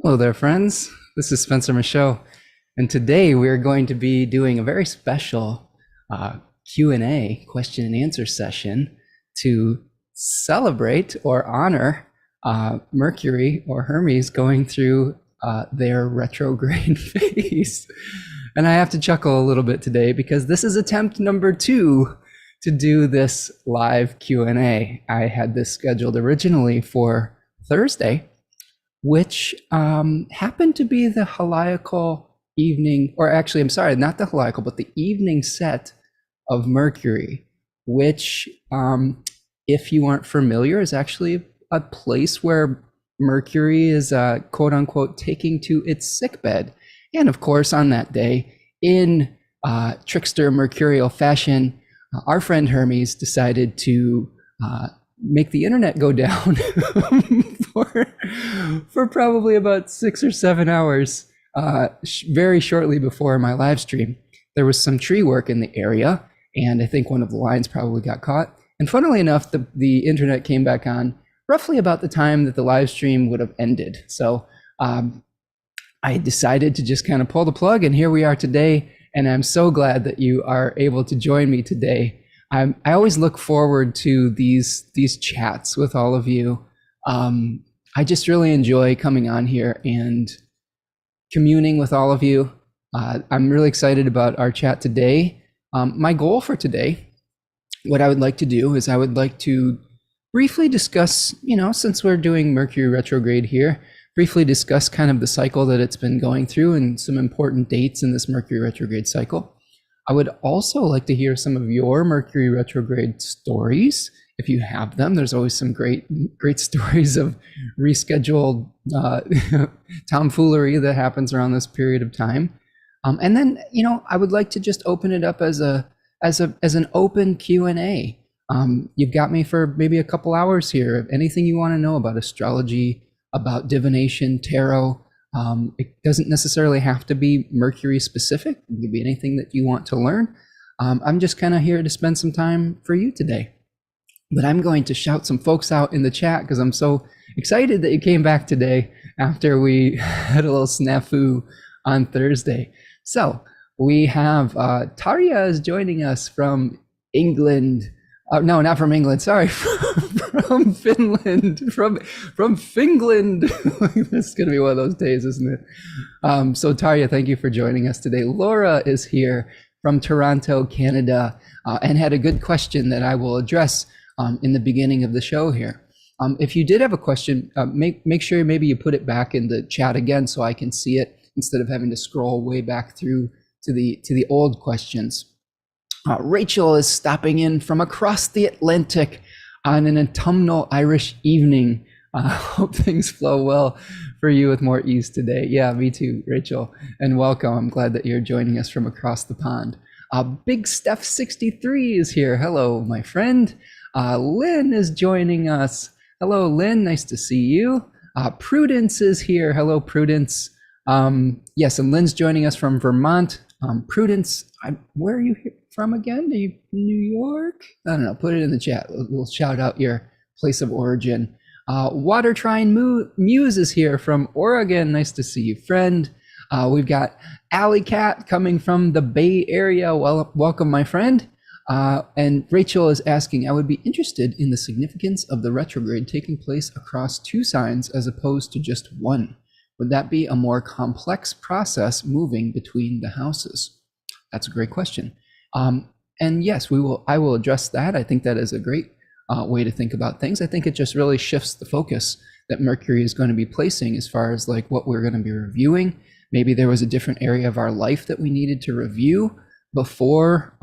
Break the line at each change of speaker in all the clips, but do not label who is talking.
Hello there, friends. This is Spencer Michaud, and today we're going to be doing a very special Q&A, question and answer session to celebrate or honor Mercury or Hermes going through their retrograde phase. And I have to chuckle a little bit today because this is attempt number 2 to do this live Q&A. I had this scheduled originally for Thursday, which happened to be the heliacal evening, or actually, I'm sorry, not the heliacal, but the evening set of Mercury, which, if you aren't familiar, is actually a place where Mercury is, quote unquote, taking to its sickbed. And of course, on that day, in trickster mercurial fashion, our friend Hermes decided to make the internet go down for probably about 6 or 7 hours, very shortly before my live stream. There was some tree work in the area, and I think one of the lines probably got caught. And funnily enough, the internet came back on roughly about the time that the live stream would have ended. So I decided to just kind of pull the plug, and here we are today. And I'm so glad that you are able to join me today. I always look forward to these chats with all of you. I just really enjoy coming on here and communing with all of you. I'm really excited about our chat today. My goal for today, what I would like to do is I would like to briefly discuss, since we're doing Mercury retrograde here, briefly discuss kind of the cycle that it's been going through and some important dates in this Mercury retrograde cycle. I would also like to hear some of your Mercury retrograde stories, if you have them. There's always some great stories of rescheduled tomfoolery that happens around this period of time. And then, I would like to just open it up as an open Q&A. You've got me for maybe a couple hours here. Anything you want to know about astrology, about divination, tarot. It doesn't necessarily have to be Mercury specific. It could be anything that you want to learn. I'm just kind of here to spend some time for you today. But I'm going to shout some folks out in the chat because I'm so excited that you came back today after we had a little snafu on Thursday. So we have Tarja is joining us from England. No, not from England. Sorry, from Finland. From Finland. This is going to be one of those days, isn't it? So Tarja, thank you for joining us today. Laura is here from Toronto, Canada, and had a good question that I will address in the beginning of the show here. If you did have a question, make sure maybe you put it back in the chat again so I can see it instead of having to scroll way back through to the old questions. Rachel is stopping in from across the Atlantic on an autumnal Irish evening. Hope things flow well for you with more ease today. Yeah, me too, Rachel. And welcome. I'm glad that you're joining us from across the pond. Big Steph 63 is here. Hello, my friend. Lynn is joining us. Hello, Lynn. Nice to see you. Prudence is here. Hello, Prudence. Yes, and Lynn's joining us from Vermont. Prudence, where are you from again? Are you New York? I don't know. Put it in the chat. We'll shout out your place of origin. Water Trine Muse is here from Oregon. Nice to see you, friend. We've got Alley Cat coming from the Bay Area. Well, welcome, my friend. And Rachel is asking, I would be interested in the significance of the retrograde taking place across 2 signs as opposed to just one. Would that be a more complex process moving between the houses? That's a great question. And yes, I will address that. I think that is a great way to think about things. I think it just really shifts the focus that Mercury is going to be placing as far as like what we're going to be reviewing. Maybe there was a different area of our life that we needed to review before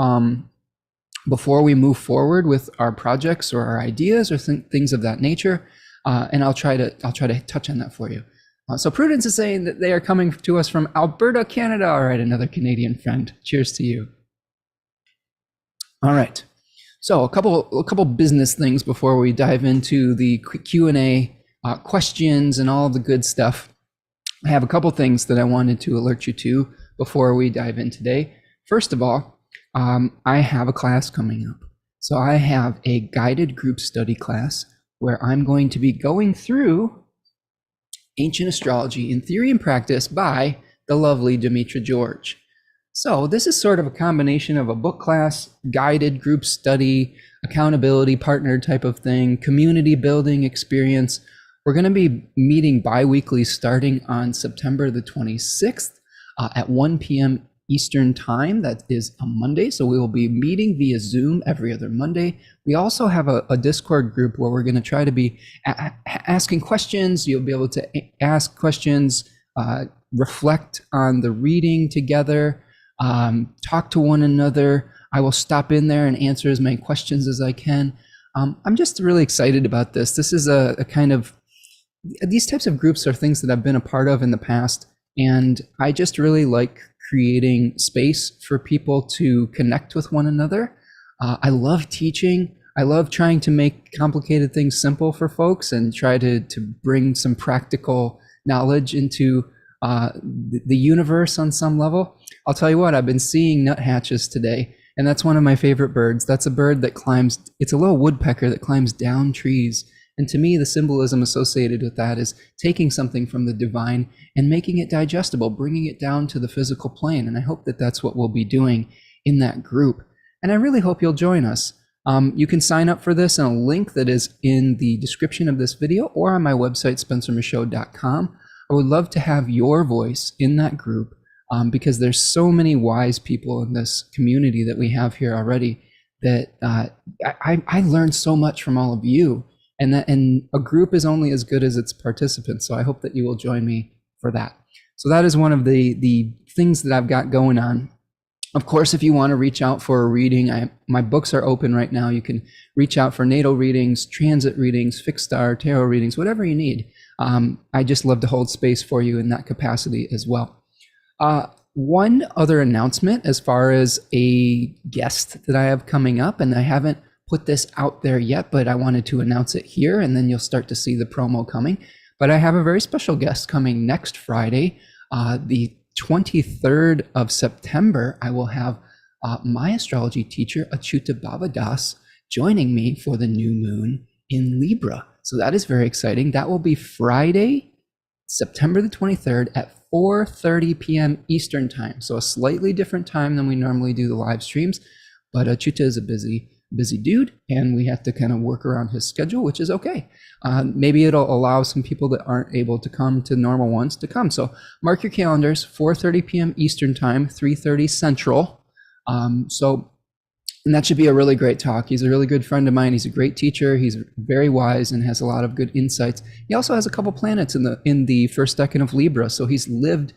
we move forward with our projects or our ideas or things of that nature. And I'll try to touch on that for you. So Prudence is saying that they are coming to us from Alberta, Canada. All right, another Canadian friend. Cheers to you. All right. So a couple business things before we dive into the Q&A questions and all the good stuff. I have a couple things that I wanted to alert you to before we dive in today. First of all, I have a class coming up. So I have a guided group study class where I'm going to be going through Ancient Astrology in Theory and Practice by the lovely Demetra George. So this is sort of a combination of a book class, guided group study, accountability partner type of thing, community building experience. We're going to be meeting bi-weekly starting on September the 26th at 1 p.m. Eastern time. That is a Monday. So we will be meeting via Zoom every other Monday. We also have a Discord group where we're going to try to be asking questions. You'll be able to ask questions, reflect on the reading together, talk to one another. I will stop in there and answer as many questions as I can. I'm just really excited about this. This is a kind of, these types of groups are things that I've been a part of in the past. And I just really like creating space for people to connect with one another. I love teaching. I love trying to make complicated things simple for folks and try to bring some practical knowledge into the universe on some level. I'll tell you what, I've been seeing nuthatches today, and that's one of my favorite birds. That's a bird that climbs, it's a little woodpecker that climbs down trees. And to me, the symbolism associated with that is taking something from the divine and making it digestible, bringing it down to the physical plane. And I hope that that's what we'll be doing in that group. And I really hope you'll join us. You can sign up for this in a link that is in the description of this video or on my website, spencermichaud.com. I would love to have your voice in that group because there's so many wise people in this community that we have here already that I learned so much from all of you. And a group is only as good as its participants. So I hope that you will join me for that. So that is one of the things that I've got going on. Of course, if you want to reach out for a reading, my books are open right now. You can reach out for natal readings, transit readings, fixed star, tarot readings, whatever you need. I just love to hold space for you in that capacity as well. One other announcement as far as a guest that I have coming up, and I haven't put this out there yet, but I wanted to announce it here, and then you'll start to see the promo coming. But I have a very special guest coming next Friday, the 23rd of September. I will have my astrology teacher, Achyuta Bhavadas, joining me for the new moon in Libra. So that is very exciting. That will be Friday, September the 23rd at 4:30 p.m. Eastern time. So a slightly different time than we normally do the live streams, but Achyuta is a busy dude, and we have to kind of work around his schedule, which is okay. Maybe it'll allow some people that aren't able to come to normal ones to come. So mark your calendars, 4:30 p.m. Eastern time, 3:30 Central. And that should be a really great talk. He's a really good friend of mine. He's a great teacher. He's very wise and has a lot of good insights. He also has a couple planets in the first decan of Libra, so he's lived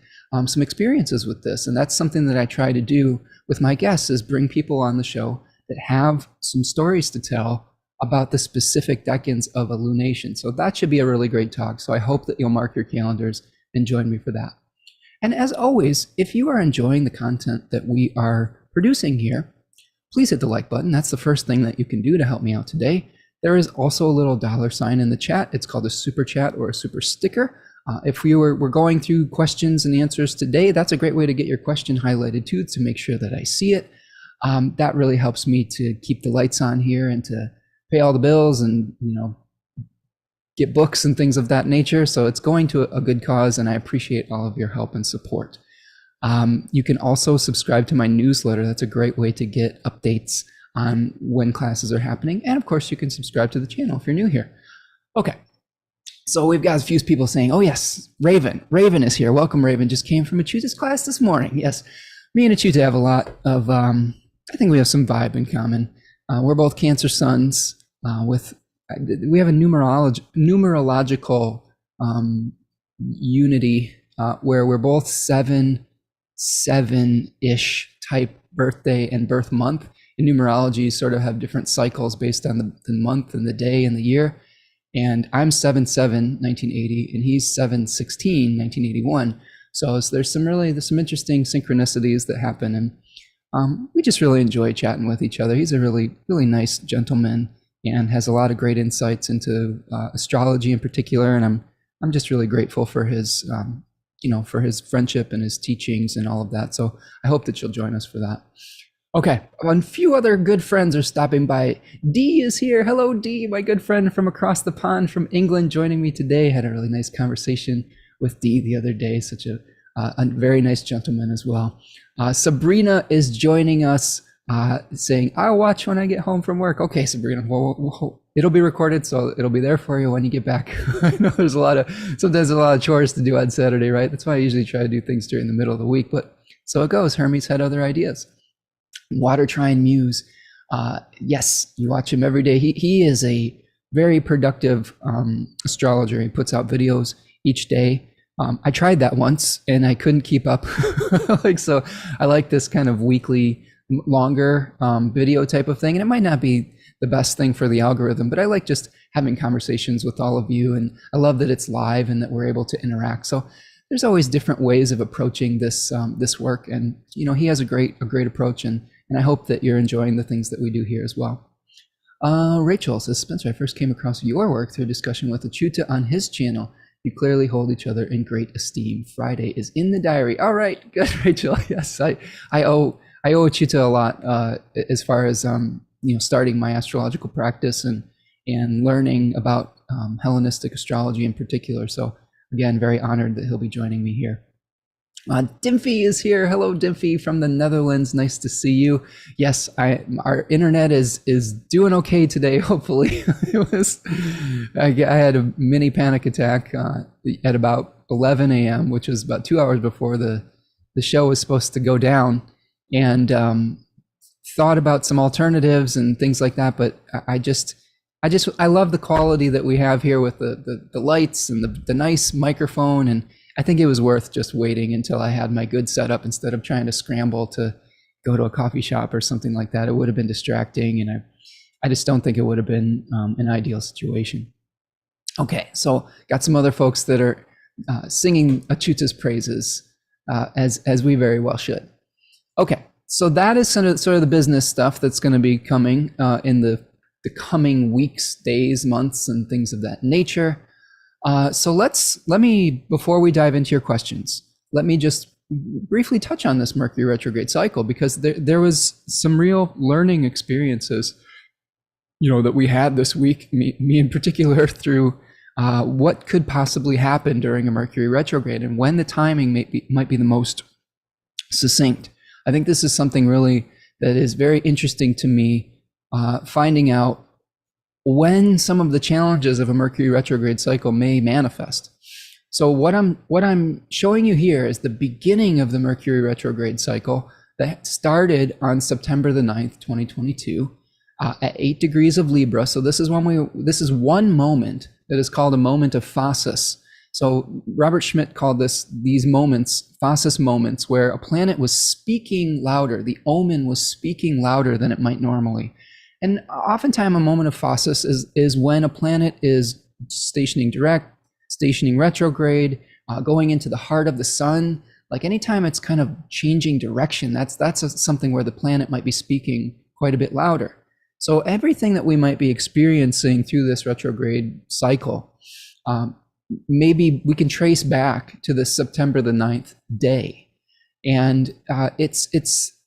some experiences with this. And that's something that I try to do with my guests, is bring people on the show that have some stories to tell about the specific decans of a lunation. So that should be a really great talk. So I hope that you'll mark your calendars and join me for that. And as always, if you are enjoying the content that we are producing here, please hit the like button. That's the first thing that you can do to help me out today. There is also a little $sign in the chat. It's called a super chat or a super sticker. If we're going through questions and answers today, that's a great way to get your question highlighted too, to make sure that I see it. That really helps me to keep the lights on here and to pay all the bills and, get books and things of that nature. So it's going to a good cause, and I appreciate all of your help and support. You can also subscribe to my newsletter. That's a great way to get updates on when classes are happening. And of course, you can subscribe to the channel if you're new here. Okay. So we've got a few people saying, oh yes, Raven is here. Welcome, Raven. Just came from Achyuta's class this morning. Yes. Me and Achyuta have a lot of, I think we have some vibe in common. We're both Cancer suns we have a numerological unity where we're both 7-ish type birthday and birth month. In numerology, sort of have different cycles based on the month and the day and the year. And I'm 7/7, 1980, and he's 7/16, 1981. So there's some interesting synchronicities that happen, and we just really enjoy chatting with each other. He's a really, really nice gentleman and has a lot of great insights into astrology in particular. And I'm just really grateful for his, for his friendship and his teachings and all of that. So I hope that you'll join us for that. Okay, a few other good friends are stopping by. Dee is here. Hello, Dee, my good friend from across the pond from England, joining me today. Had a really nice conversation with Dee the other day. Such a very nice gentleman as well. Sabrina is joining us, saying, "I'll watch when I get home from work." Okay, Sabrina, well, it'll be recorded, so it'll be there for you when you get back. I know there's sometimes a lot of chores to do on Saturday, right? That's why I usually try to do things during the middle of the week, but so it goes. Hermes had other ideas. Water Trine Muse. Yes, you watch him every day. He is a very productive astrologer. He puts out videos each day. I tried that once and I couldn't keep up. So I like this kind of weekly, longer video type of thing. And it might not be the best thing for the algorithm, but I like just having conversations with all of you. And I love that it's live and that we're able to interact. So there's always different ways of approaching this work. And, he has a great approach. And I hope that you're enjoying the things that we do here as well. Rachel says, Spencer, I first came across your work through a discussion with Achyuta on his channel. You clearly hold each other in great esteem. Friday is in the diary. All right, good, Rachel. Yes, I owe Achyuta a lot as far as starting my astrological practice and learning about Hellenistic astrology in particular. So again, very honored that he'll be joining me here. Dimfy is here. Hello, Dimfy from the Netherlands. Nice to see you. Yes, our internet is doing okay today. Hopefully, I had a mini panic attack at about 11 a.m., which was about 2 hours before the show was supposed to go down, and thought about some alternatives and things like that. But I love the quality that we have here with the lights and the nice microphone, and I think it was worth just waiting until I had my good setup instead of trying to scramble to go to a coffee shop or something like that. It would have been distracting, and I just don't think it would have been an ideal situation. Okay, so got some other folks that are singing Achyuta's praises, as we very well should. Okay, so that is sort of the business stuff that's going to be coming in the coming weeks, days, months, and things of that nature. So let me, before we dive into your questions, let me just briefly touch on this Mercury retrograde cycle, because there was some real learning experiences, that we had this week, me in particular, through what could possibly happen during a Mercury retrograde and when the timing might be the most succinct. I think this is something really that is very interesting to me, finding out when some of the challenges of a Mercury retrograde cycle may manifest. So what I'm showing you here is the beginning of the Mercury retrograde cycle that started on September the 9th, 2022, at 8 degrees of Libra. So this is one moment that is called a moment of phasis. So Robert Schmidt called these moments phasis moments, where a planet was speaking louder. The omen was speaking louder than it might normally. And oftentimes a moment of phasis is when a planet is stationing direct, stationing retrograde, going into the heart of the sun. Like anytime it's kind of changing direction, that's something where the planet might be speaking quite a bit louder. So everything that we might be experiencing through this retrograde cycle, maybe we can trace back to the September the 9th day. And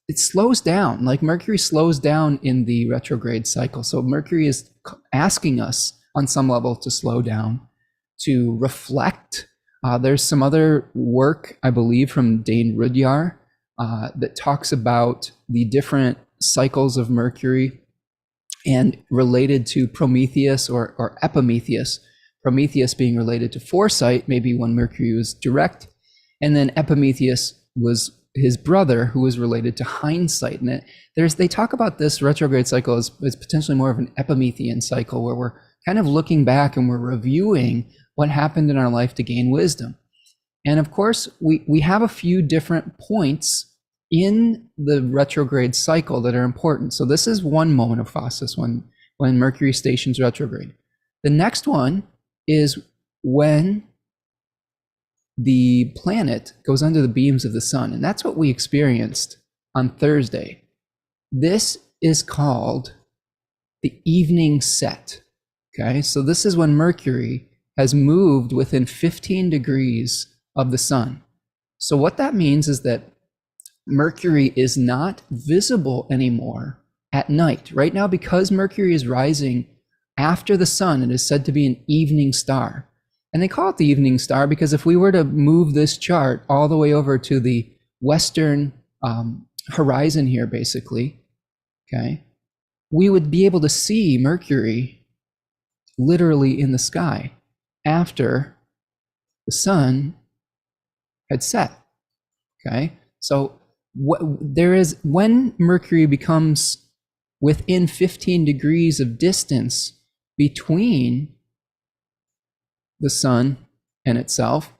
it slows down, like Mercury slows down in the retrograde cycle. So Mercury is asking us on some level to slow down, to reflect. There's some other work, I believe, from Dane Rudyard that talks about the different cycles of Mercury and related to Prometheus or Epimetheus. Prometheus being related to foresight, maybe when Mercury was direct, and then Epimetheus was his brother, who was related to hindsight. And they talk about this retrograde cycle as potentially more of an Epimethean cycle, where we're kind of looking back and we're reviewing what happened in our life to gain wisdom. And of course, we have a few different points in the retrograde cycle that are important. So this is one moment of phasis, when Mercury stations retrograde. The next one is when the planet goes under the beams of the sun. And that's what we experienced on Thursday. This is called the evening set. Okay, so this is when Mercury has moved within 15 degrees of the sun. So what that means is that Mercury is not visible anymore at night. Right now, because Mercury is rising after the sun, it is said to be an evening star. And they call it the evening star because if we were to move this chart all the way over to the western horizon here, basically, okay, we would be able to see Mercury literally in the sky after the sun had set, okay? So when Mercury becomes within 15 degrees of distance between the sun and itself,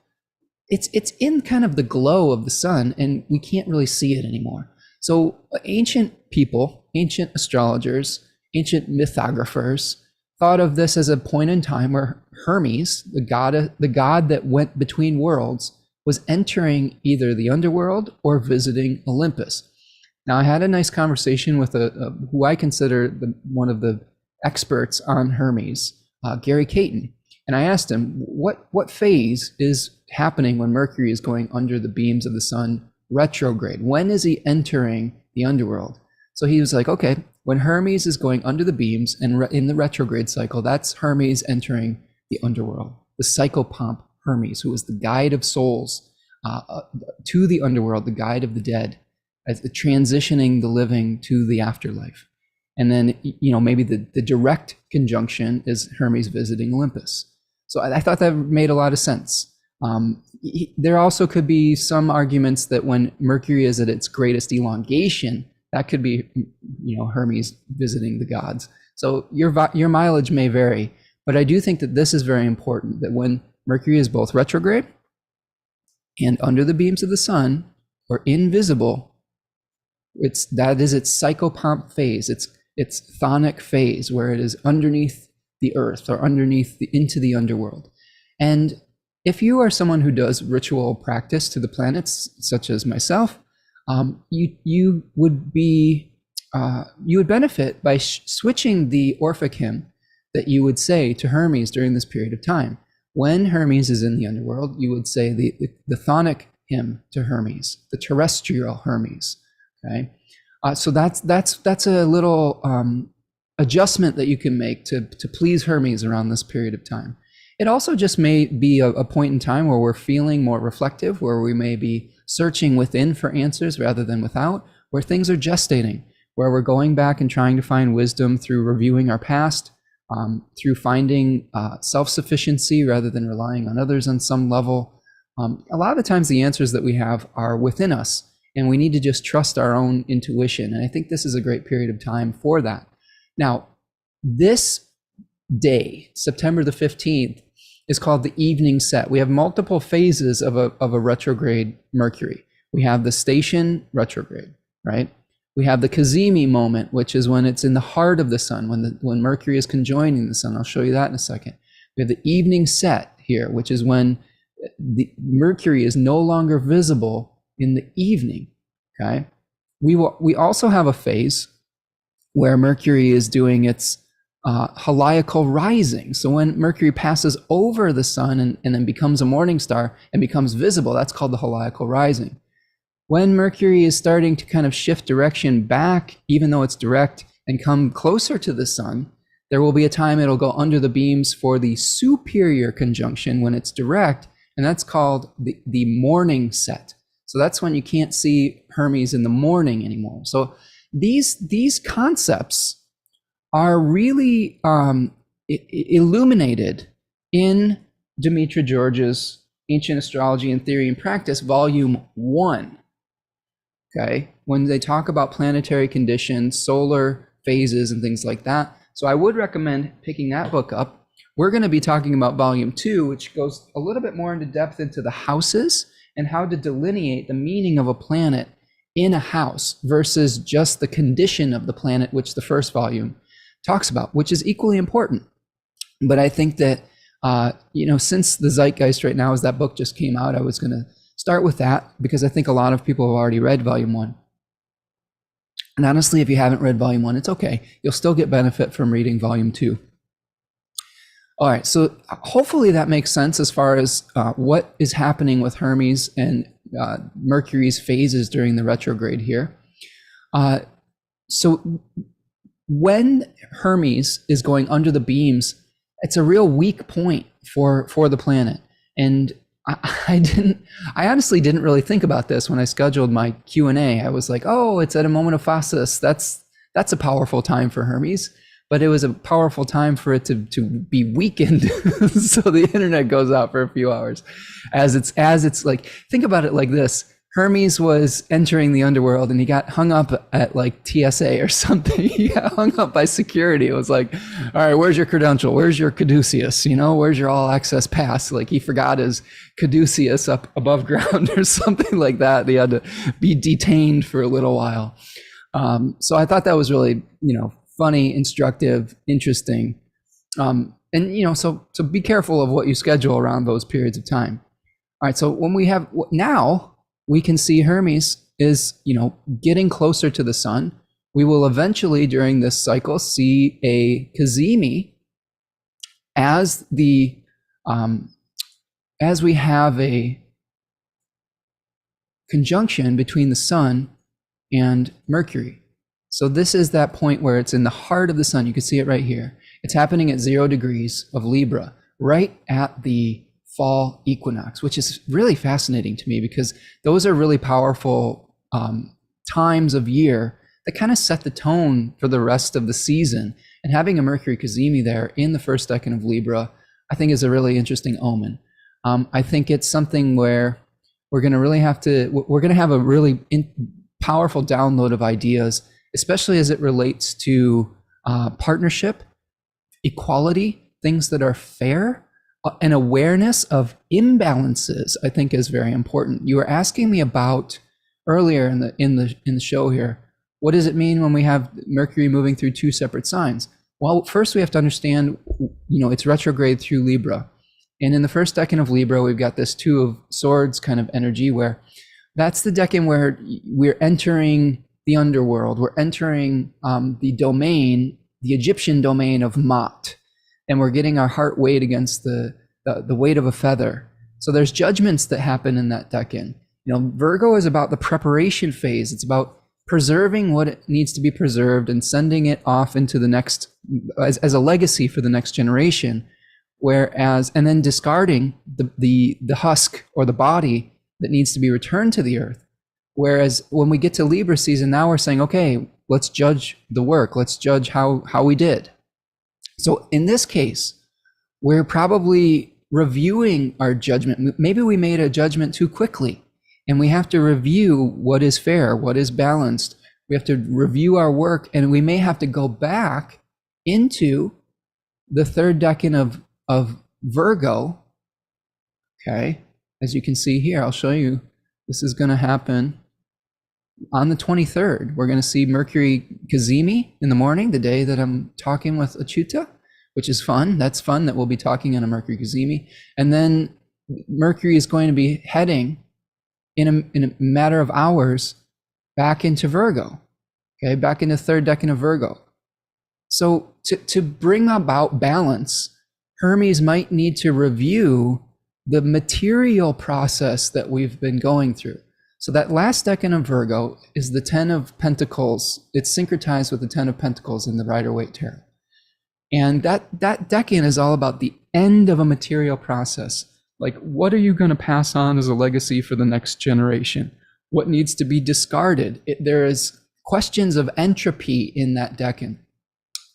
it's in kind of the glow of the sun, and we can't really see it anymore. So ancient people, ancient astrologers, ancient mythographers thought of this as a point in time where Hermes, the god that went between worlds, was entering either the underworld or visiting Olympus. Now, I had a nice conversation with who I consider one of the experts on Hermes, Gary Caton, and I asked him, what phase is happening when Mercury is going under the beams of the sun retrograde? When is he entering the underworld? So he was like, okay, when Hermes is going under the beams and in the retrograde cycle, that's Hermes entering the underworld. The psychopomp Hermes, who is the guide of souls to the underworld, the guide of the dead, as transitioning the living to the afterlife. And then, maybe the direct conjunction is Hermes visiting Olympus. So I thought that made a lot of sense. There also could be some arguments that when Mercury is at its greatest elongation, that could be, Hermes visiting the gods. So your mileage may vary, but I do think that this is very important, that when Mercury is both retrograde and under the beams of the sun or invisible, that is its psychopomp phase, its chthonic phase, where it is underneath the earth or into the underworld. And if you are someone who does ritual practice to the planets, such as myself, you would benefit by switching the Orphic hymn that you would say to Hermes during this period of time. When Hermes is in the underworld, you would say the chthonic hymn to Hermes, the terrestrial Hermes. Okay, so that's a little adjustment that you can make to please Hermes around this period of time. It also just may be a point in time where we're feeling more reflective, where we may be searching within for answers rather than without, where things are gestating, where we're going back and trying to find wisdom through reviewing our past, through finding self-sufficiency rather than relying on others on some level. A lot of the times the answers that we have are within us, and we need to just trust our own intuition. And I think this is a great period of time for that. Now, this day, September the 15th, is called the evening set. We have multiple phases of a retrograde Mercury. We have the station retrograde, right? We have the Cazimi moment, which is when it's in the heart of the sun, when Mercury is conjoining the sun. I'll show you that in a second. We have the evening set here, which is when the Mercury is no longer visible in the evening, okay? We also have a phase where Mercury is doing its heliacal rising. So when Mercury passes over the sun and then becomes a morning star and becomes visible, that's called the heliacal rising. When Mercury is starting to kind of shift direction back, even though it's direct, and come closer to the sun, there will be a time it'll go under the beams for the superior conjunction when it's direct, and that's called the morning set. So that's when you can't see Hermes in the morning anymore. So these concepts are really illuminated in Demetra George's Ancient Astrology and Theory and Practice, Volume 1. Okay, when they talk about planetary conditions, solar phases, and things like that. So I would recommend picking that book up. We're going to be talking about Volume 2, which goes a little bit more into depth into the houses and how to delineate the meaning of a planet in a house versus just the condition of the planet, which the first volume talks about, which is equally important. But I think that, since the zeitgeist right now is that book just came out, I was going to start with that because I think a lot of people have already read Volume 1. And honestly, if you haven't read Volume 1, it's okay. You'll still get benefit from reading Volume 2. All right, so hopefully that makes sense as far as what is happening with Hermes and Mercury's phases during the retrograde here. So when Hermes is going under the beams, it's a real weak point for the planet. And I honestly didn't really think about this when I scheduled my Q&A. I was like, oh, it's at a moment of phasis. That's a powerful time for Hermes, but it was a powerful time for it to be weakened. So the internet goes out for a few hours as it's like, think about it like this. Hermes was entering the underworld and he got hung up at like TSA or something. He got hung up by security. It was like, all right, where's your credential? Where's your caduceus? Where's your all access pass? Like he forgot his caduceus up above ground or something like that. He had to be detained for a little while. So I thought that was really, funny, instructive, interesting. So be careful of what you schedule around those periods of time. All right. So when we have now, we can see Hermes is, getting closer to the sun. We will eventually, during this cycle, see a cazimi as we have a conjunction between the sun and Mercury. So this is that point where it's in the heart of the sun. You can see it right here. It's happening at 0 degrees of Libra, right at the fall equinox, which is really fascinating to me because those are really powerful times of year that kind of set the tone for the rest of the season. And having a Mercury cazimi there in the first decan of Libra, I think is a really interesting omen. I think it's something where we're going to have a really powerful download of ideas, especially as it relates to partnership, equality, things that are fair. An awareness of imbalances, I think, is very important. You were asking me about earlier in the show here, what does it mean when we have Mercury moving through two separate signs? Well, first we have to understand, it's retrograde through Libra, and in the first decan of Libra, we've got this 2 of Swords kind of energy, where that's the decan where we're entering the underworld. We're entering the Egyptian domain of Maat. And we're getting our heart weighed against the weight of a feather. So there's judgments that happen in that decan. Virgo is about the preparation phase. It's about preserving what it needs to be preserved and sending it off into the next, as a legacy for the next generation. And then discarding the husk or the body that needs to be returned to the earth. Whereas when we get to Libra season, now we're saying, okay, let's judge the work. Let's judge how we did. So in this case, we're probably reviewing our judgment. Maybe we made a judgment too quickly, and we have to review what is fair, what is balanced. We have to review our work, and we may have to go back into the third decan of Virgo. Okay, as you can see here, I'll show you. This is going to happen on the 23rd. We're going to see Mercury cazimi in the morning, the day that I'm talking with Achyuta, which is fun. That's fun that we'll be talking on a Mercury cazimi. And then Mercury is going to be heading in a matter of hours back into Virgo, okay, back into third decan of Virgo. So to bring about balance, Hermes might need to review the material process that we've been going through. So that last decan of Virgo is the 10 of Pentacles. It's syncretized with the 10 of Pentacles in the Rider-Waite Tarot. And that decan is all about the end of a material process. Like, what are you going to pass on as a legacy for the next generation? What needs to be discarded? There is questions of entropy in that decan.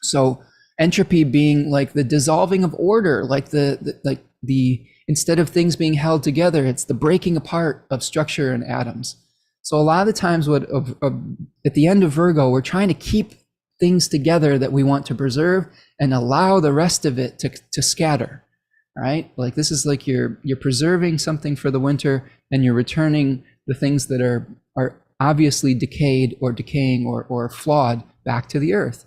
So entropy being like the dissolving of order, like the instead of things being held together, it's the breaking apart of structure and atoms. So a lot of the times at the end of Virgo, we're trying to keep things together that we want to preserve and allow the rest of it to scatter, right? Like this is like you're preserving something for the winter and you're returning the things that are obviously decayed or decaying or flawed back to the earth.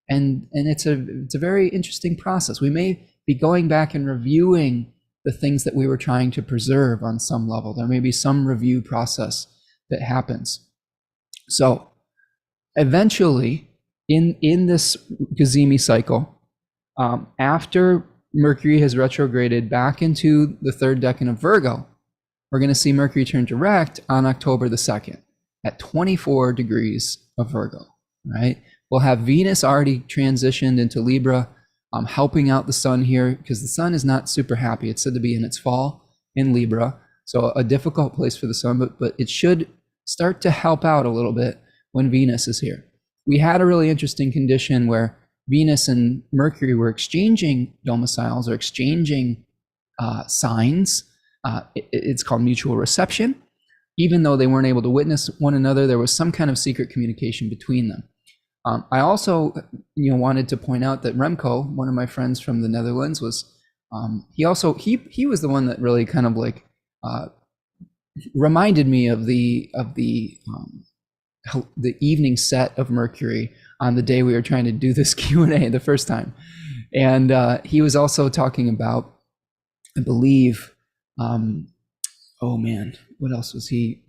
And it's a very interesting process. We may be going back and reviewing the things that we were trying to preserve on some level. There may be some review process that happens. So eventually in this cazimi cycle, after Mercury has retrograded back into the third decan of Virgo, we're going to see Mercury turn direct on October the 2nd at 24 degrees of Virgo, right? We'll have Venus already transitioned into Libra, helping out the sun here, because the sun is not super happy. It's said to be in its fall in Libra, so a difficult place for the sun, but it should start to help out a little bit when Venus is here. We had a really interesting condition where Venus and Mercury were exchanging domiciles or exchanging signs. It's called mutual reception. Even though they weren't able to witness one another, there was some kind of secret communication between them. I also, wanted to point out that Remco, one of my friends from the Netherlands, was he was the one that really kind of like reminded me of the evening set of Mercury on the day we were trying to do this Q&A the first time, and he was also talking about, I believe, oh man, what else was he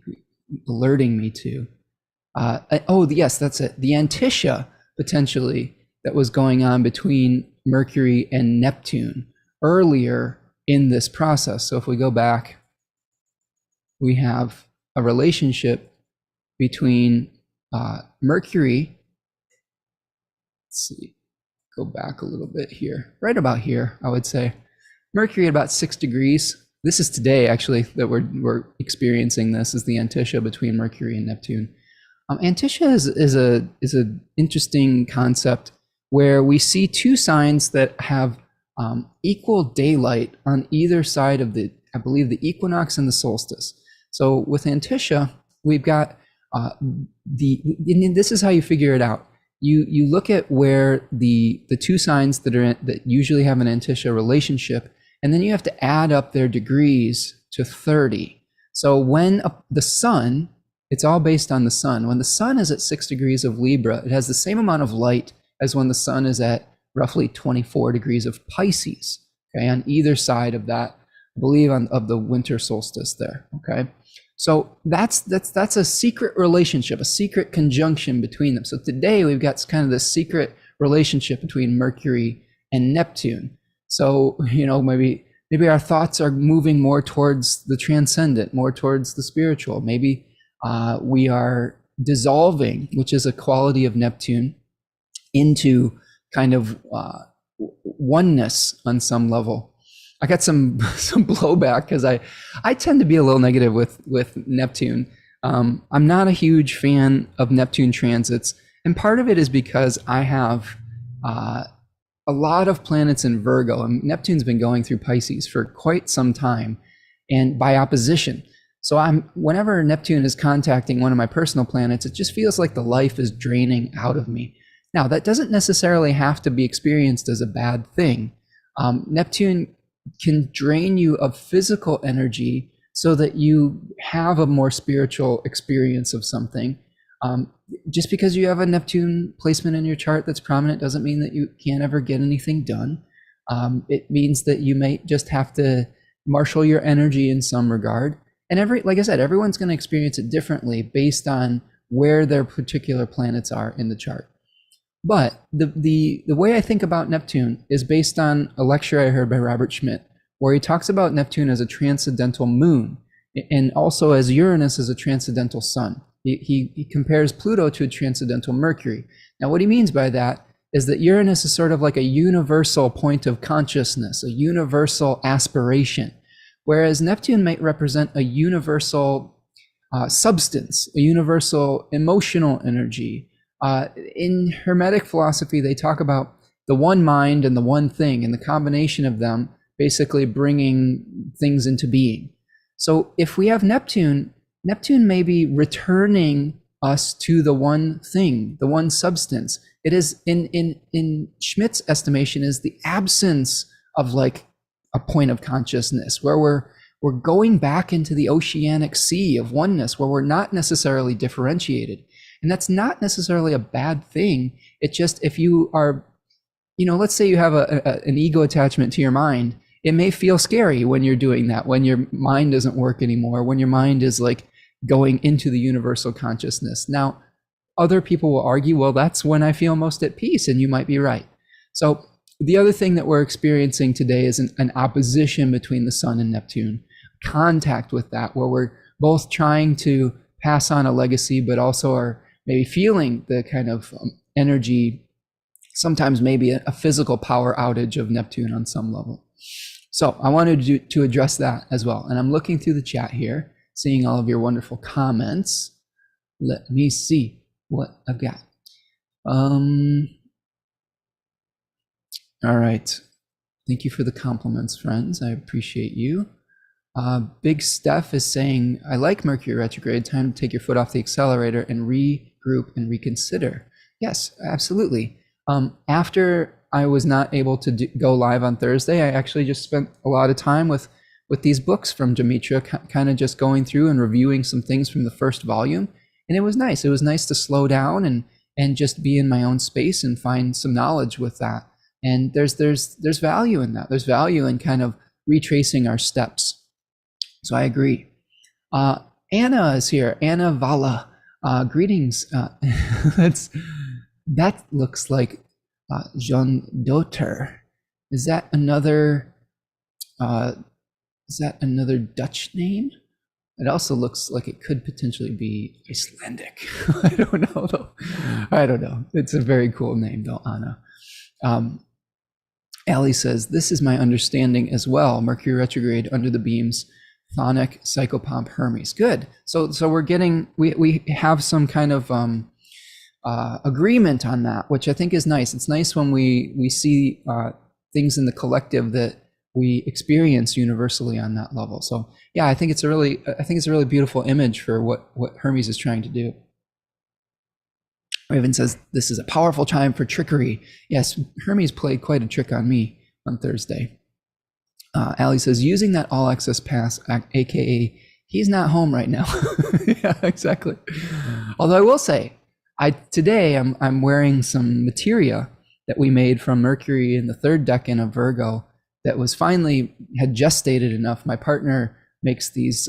alerting me to? Yes, that's it. The Antisha, potentially, that was going on between Mercury and Neptune earlier in this process. So if we go back, we have a relationship between Mercury, let's see, go back a little bit here, right about here, I would say. Mercury at about 6 degrees. This is today, actually, that we're experiencing this, is the Antisha between Mercury and Neptune. Antisha is a interesting concept where we see two signs that have equal daylight on either side of I believe, the equinox and the solstice. So with Antisha, we've got and this is how you figure it out. You look at where the two signs that usually have an Antisha relationship, and then you have to add up their degrees to 30. So when the sun, it's all based on the sun. When the sun is at 6 degrees of Libra, it has the same amount of light as when the sun is at roughly 24 degrees of Pisces, okay, on either side of that, I believe, of the winter solstice there, okay? So that's a secret relationship, a secret conjunction between them. So today we've got kind of this secret relationship between Mercury and Neptune. So, maybe our thoughts are moving more towards the transcendent, more towards the spiritual. Maybe we are dissolving, which is a quality of Neptune, into kind of oneness on some level. I got some blowback because I tend to be a little negative with Neptune. I'm not a huge fan of Neptune transits, and part of it is because I have a lot of planets in Virgo, and Neptune's been going through Pisces for quite some time, and by opposition. So whenever Neptune is contacting one of my personal planets, it just feels like the life is draining out of me. Now, that doesn't necessarily have to be experienced as a bad thing. Neptune can drain you of physical energy so that you have a more spiritual experience of something. Just because you have a Neptune placement in your chart that's prominent doesn't mean that you can't ever get anything done. It means that you might just have to marshal your energy in some regard. And like I said, everyone's going to experience it differently based on where their particular planets are in the chart. But the way I think about Neptune is based on a lecture I heard by Robert Schmidt, where he talks about Neptune as a transcendental moon, and also as Uranus as a transcendental sun. He compares Pluto to a transcendental Mercury. Now, what he means by that is that Uranus is sort of like a universal point of consciousness, a universal aspiration, whereas Neptune might represent a universal substance, a universal emotional energy. In Hermetic philosophy, they talk about the one mind and the one thing, and the combination of them basically bringing things into being. So if we have Neptune may be returning us to the one thing, the one substance. It is, in Schmidt's estimation, is the absence of like a point of consciousness, where we're going back into the oceanic sea of oneness, where we're not necessarily differentiated. And that's not necessarily a bad thing. It's just, if you are, let's say you have an ego attachment to your mind, it may feel scary when you're doing that, when your mind doesn't work anymore, when your mind is like going into the universal consciousness. Now, other people will argue, well, that's when I feel most at peace, and you might be right. So the other thing that we're experiencing today is an opposition between the Sun and Neptune. contact with that, where we're both trying to pass on a legacy, but also are maybe feeling the kind of energy, sometimes maybe a physical power outage of Neptune on some level. So I wanted to address that as well. And I'm looking through the chat here, seeing all of your wonderful comments. Let me see what I've got. All right. Thank you for the compliments, friends. I appreciate you. Big Steph is saying, I like Mercury retrograde. Time to take your foot off the accelerator and regroup and reconsider. Yes, absolutely. After I was not able to go live on Thursday, I actually just spent a lot of time with these books from Demetra, kind of just going through and reviewing some things from the first volume. And it was nice. It was nice to slow down and just be in my own space and find some knowledge with that. And there's value in that. There's value in kind of retracing our steps. So I agree. Anna is here. Anna Vala. Greetings. That looks like Jean Dotter. Is that another Dutch name? It also looks like it could potentially be Icelandic. I don't know though. I don't know. It's a very cool name though, Anna. Ali says, this is my understanding as well. Mercury retrograde under the beams, Chthonic, Psychopomp, Hermes. Good. So we're getting, we have some kind of agreement on that, which I think is nice. It's nice when we see things in the collective that we experience universally on that level. So yeah, I think it's a really beautiful image for what Hermes is trying to do. Raven says, this is a powerful time for trickery. Yes, Hermes played quite a trick on me on Thursday. Ali says, using that all access pass, aka he's not home right now. Yeah, exactly. Although I will say, today I'm wearing some materia that we made from Mercury in the third decan of Virgo that was finally had gestated enough. My partner makes these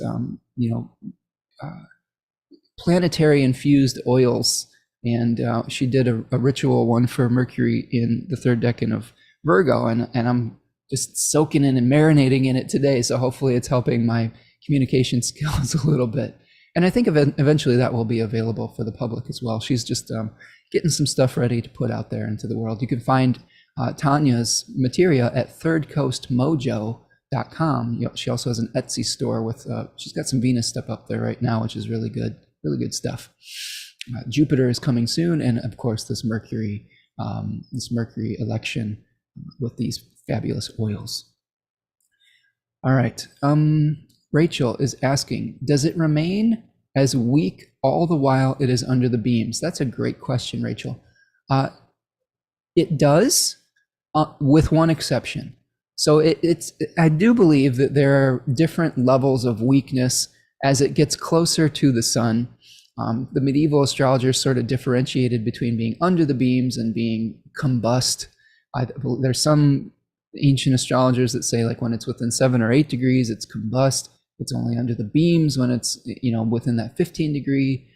planetary infused oils, and she did a ritual one for Mercury in the third decan of Virgo, and I'm just soaking in and marinating in it today. So hopefully it's helping my communication skills a little bit. And I think eventually that will be available for the public as well. She's just getting some stuff ready to put out there into the world. You can find Tanya's materia at thirdcoastmojo.com. She also has an Etsy store with, she's got some Venus stuff up there right now, which is really good stuff. Jupiter is coming soon. And of course, this Mercury election with these fabulous oils. All right. Rachel is asking, does it remain as weak all the while it is under the beams? That's a great question, Rachel. It does, with one exception. So I do believe that there are different levels of weakness as it gets closer to the sun. The medieval astrologers sort of differentiated between being under the beams and being combust. There's some ancient astrologers that say, like, when it's within 7 or 8 degrees, it's combust. It's only under the beams when it's, within that 15 degree,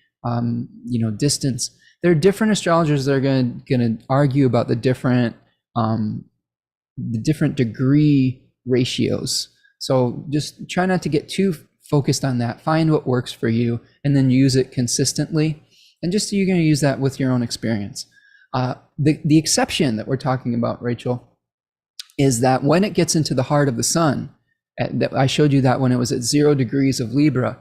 distance. There are different astrologers that are going to argue about the different degree ratios. So just try not to get too focused on that. Find what works for you and then use it consistently. And just so you're going to use that with your own experience. The exception that we're talking about, Rachel, is that when it gets into the heart of the sun, I showed you that when it was at 0 degrees of Libra,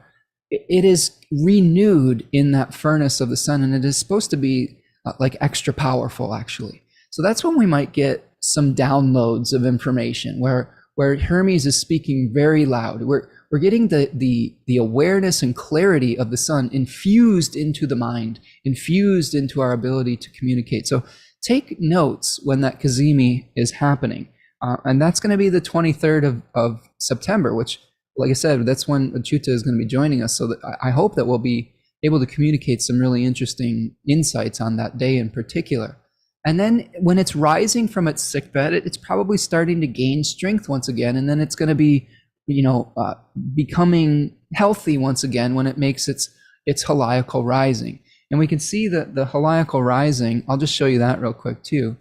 it is renewed in that furnace of the sun, and it is supposed to be like extra powerful, actually. So that's when we might get some downloads of information where Hermes is speaking very loud. We're getting the awareness and clarity of the sun infused into the mind, infused into our ability to communicate. So take notes when that Kazemi is happening. And that's going to be the 23rd of September, which, like I said, that's when Achyuta is going to be joining us. So that I hope that we'll be able to communicate some really interesting insights on that day in particular. And then when it's rising from its sickbed, it's probably starting to gain strength once again. And then it's going to be, becoming healthy once again when it makes its heliacal rising. And we can see that the heliacal rising, I'll just show you that real quick too.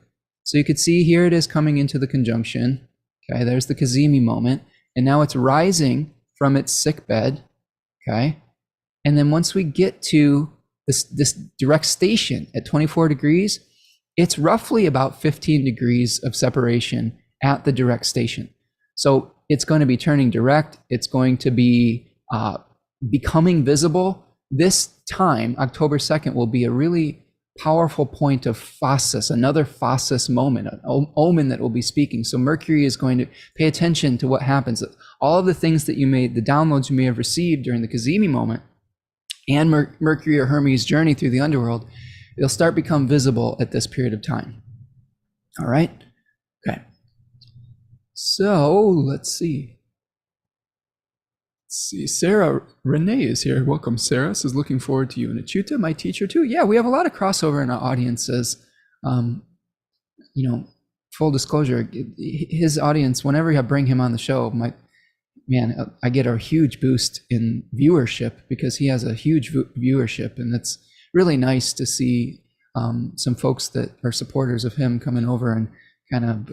So you could see here it is coming into the conjunction. Okay, there's the Kazemi moment. And now it's rising from its sick bed, okay? And then once we get to this direct station at 24 degrees, it's roughly about 15 degrees of separation at the direct station. So it's going to be turning direct. It's going to be becoming visible. This time, October 2nd, will be a really powerful point of phasis, another phasis moment, an omen that will be speaking. So Mercury is going to pay attention to what happens. All of the things that you made, the downloads you may have received during the Kazemi moment, and Mercury or Hermes' journey through the underworld, they'll start become visible at this period of time. All right? Okay. So let's see. Sarah Renee is here. Welcome, Sarah. Says, looking forward to you. And Achuta, my teacher too. Yeah, we have a lot of crossover in our audiences. Full disclosure, his audience, whenever I bring him on the show, I get a huge boost in viewership because he has a huge viewership. And it's really nice to see some folks that are supporters of him coming over and kind of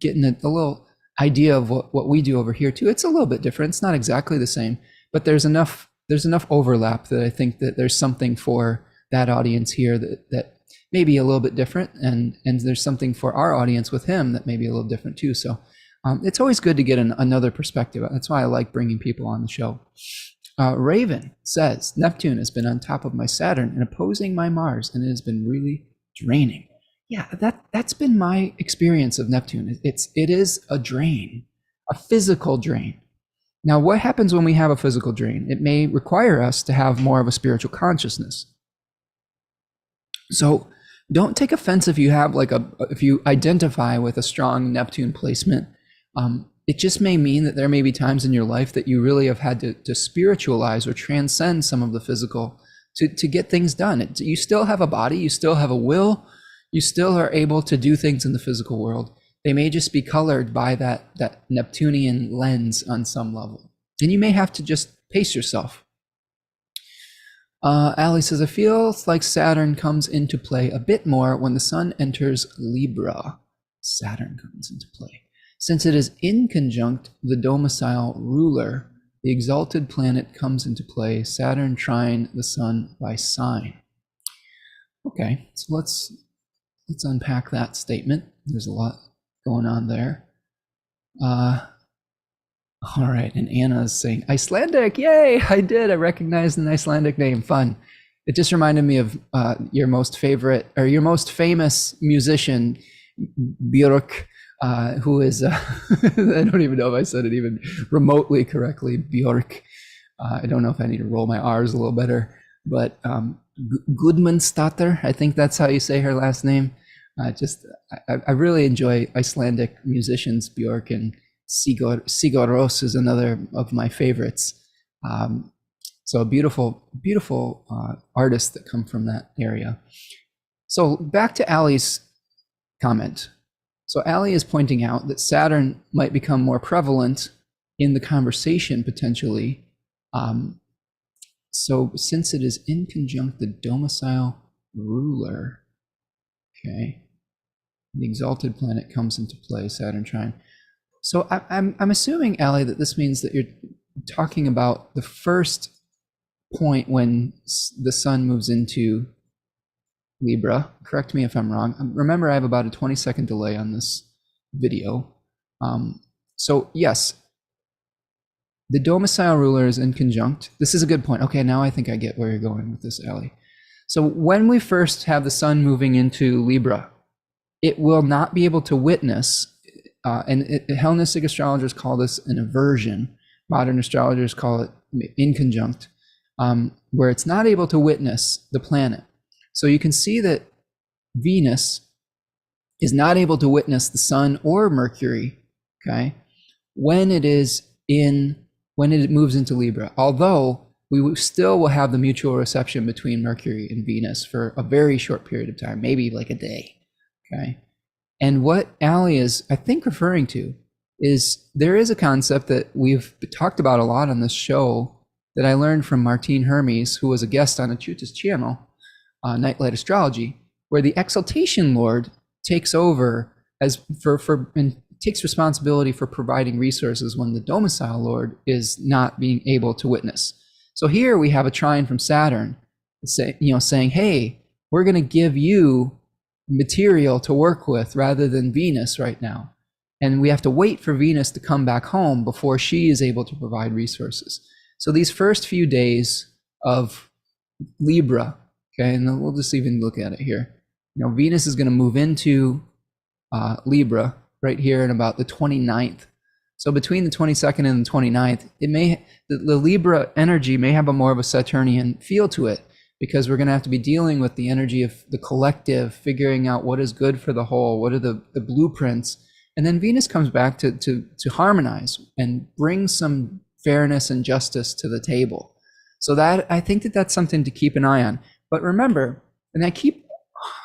getting a little idea of what we do over here too. It's a little bit different. It's not exactly the same, but there's enough overlap that I think that there's something for that audience here that may be a little bit different, and there's something for our audience with him that may be a little different too. So it's always good to get another perspective. That's why I like bringing people on the show. Raven says, Neptune has been on top of my Saturn and opposing my Mars, and it has been really draining. Yeah, that's been my experience of Neptune. It is a drain, a physical drain. Now, what happens when we have a physical drain? It may require us to have more of a spiritual consciousness. So don't take offense if you have if you identify with a strong Neptune placement. It just may mean that there may be times in your life that you really have had to spiritualize or transcend some of the physical to get things done. You still have a body, you still have a will, you still are able to do things in the physical world. They may just be colored by that Neptunian lens on some level. And you may have to just pace yourself. Ali says, I feel like Saturn comes into play a bit more when the sun enters Libra. Saturn comes into play. Since it is in conjunct the domicile ruler, the exalted planet comes into play, Saturn trine the sun by sign. Okay, so let's unpack that statement. There's a lot going on there. All right, and Anna is saying, Icelandic, yay, I did. I recognized an Icelandic name, fun. It just reminded me of your most famous musician, Björk, who is, I don't even know if I said it even remotely correctly, Björk. I don't know if I need to roll my R's a little better, but Gudmundsdóttir, I think that's how you say her last name. I really enjoy Icelandic musicians. Björk and Sigur Rós is another of my favorites. So beautiful artists that come from that area. So back to Ali's comment. So Ali is pointing out that Saturn might become more prevalent in the conversation potentially. So since it is in conjunct the domicile ruler, okay, the exalted planet comes into play, Saturn trine. So I'm assuming, Ali, that this means that you're talking about the first point when the sun moves into Libra. Correct me if I'm wrong. Remember, I have about a 20-second delay on this video. So yes, the domicile ruler is in conjunct. This is a good point. Okay, now I think I get where you're going with this, Ali. So when we first have the sun moving into Libra, it will not be able to witness, Hellenistic astrologers call this an aversion. Modern astrologers call it in conjunct, where it's not able to witness the planet. So you can see that Venus is not able to witness the sun or Mercury, okay, when it moves into Libra, although we still will have the mutual reception between Mercury and Venus for a very short period of time, maybe like a day, okay? And what Ali is, I think, referring to is there is a concept that we've talked about a lot on this show that I learned from Martine Hermes, who was a guest on Achuta's channel, Nightlight Astrology, where the exaltation lord takes over as takes responsibility for providing resources when the domicile lord is not being able to witness. So here we have a trine from Saturn, saying, hey, we're going to give you material to work with rather than Venus right now. And we have to wait for Venus to come back home before she is able to provide resources. So these first few days of Libra, okay, and we'll just even look at it here. Venus is going to move into Libra right here in about the 29th. So between the 22nd and the 29th, the Libra energy may have a more of a Saturnian feel to it, because we're going to have to be dealing with the energy of the collective, figuring out what is good for the whole, what are the blueprints. And then Venus comes back to harmonize and bring some fairness and justice to the table. So that, I think that's something to keep an eye on. But remember, and I keep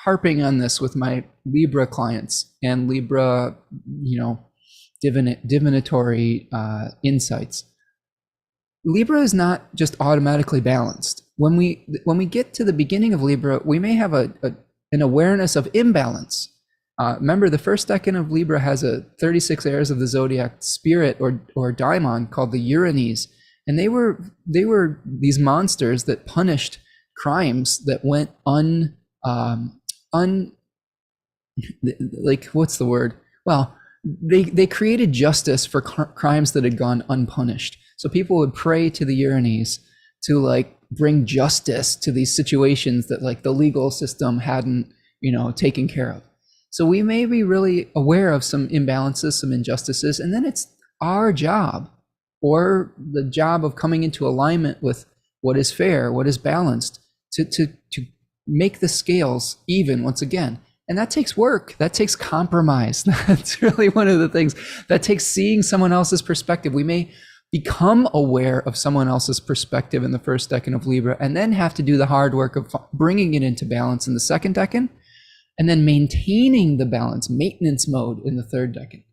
harping on this with my Libra clients and Libra, divinatory insights. Libra is not just automatically balanced. When we get to the beginning of Libra, we may have an awareness of imbalance. Remember, the first decan of Libra has a 36 heirs of the zodiac spirit or daimon called the Uranes, and they were these monsters that punished crimes that went like, what's the word? Well, they created justice for crimes that had gone unpunished. So people would pray to the Uranes to bring justice to these situations that the legal system hadn't, taken care of. So we may be really aware of some imbalances, some injustices, and then it's our job, or the job of coming into alignment with what is fair, what is balanced, to make the scales even once again. And that takes work. That takes compromise. That's really one of the things that takes seeing someone else's perspective. We may become aware of someone else's perspective in the first decan of Libra, and then have to do the hard work of bringing it into balance in the second decan, and then maintaining the balance, maintenance mode in the third decan.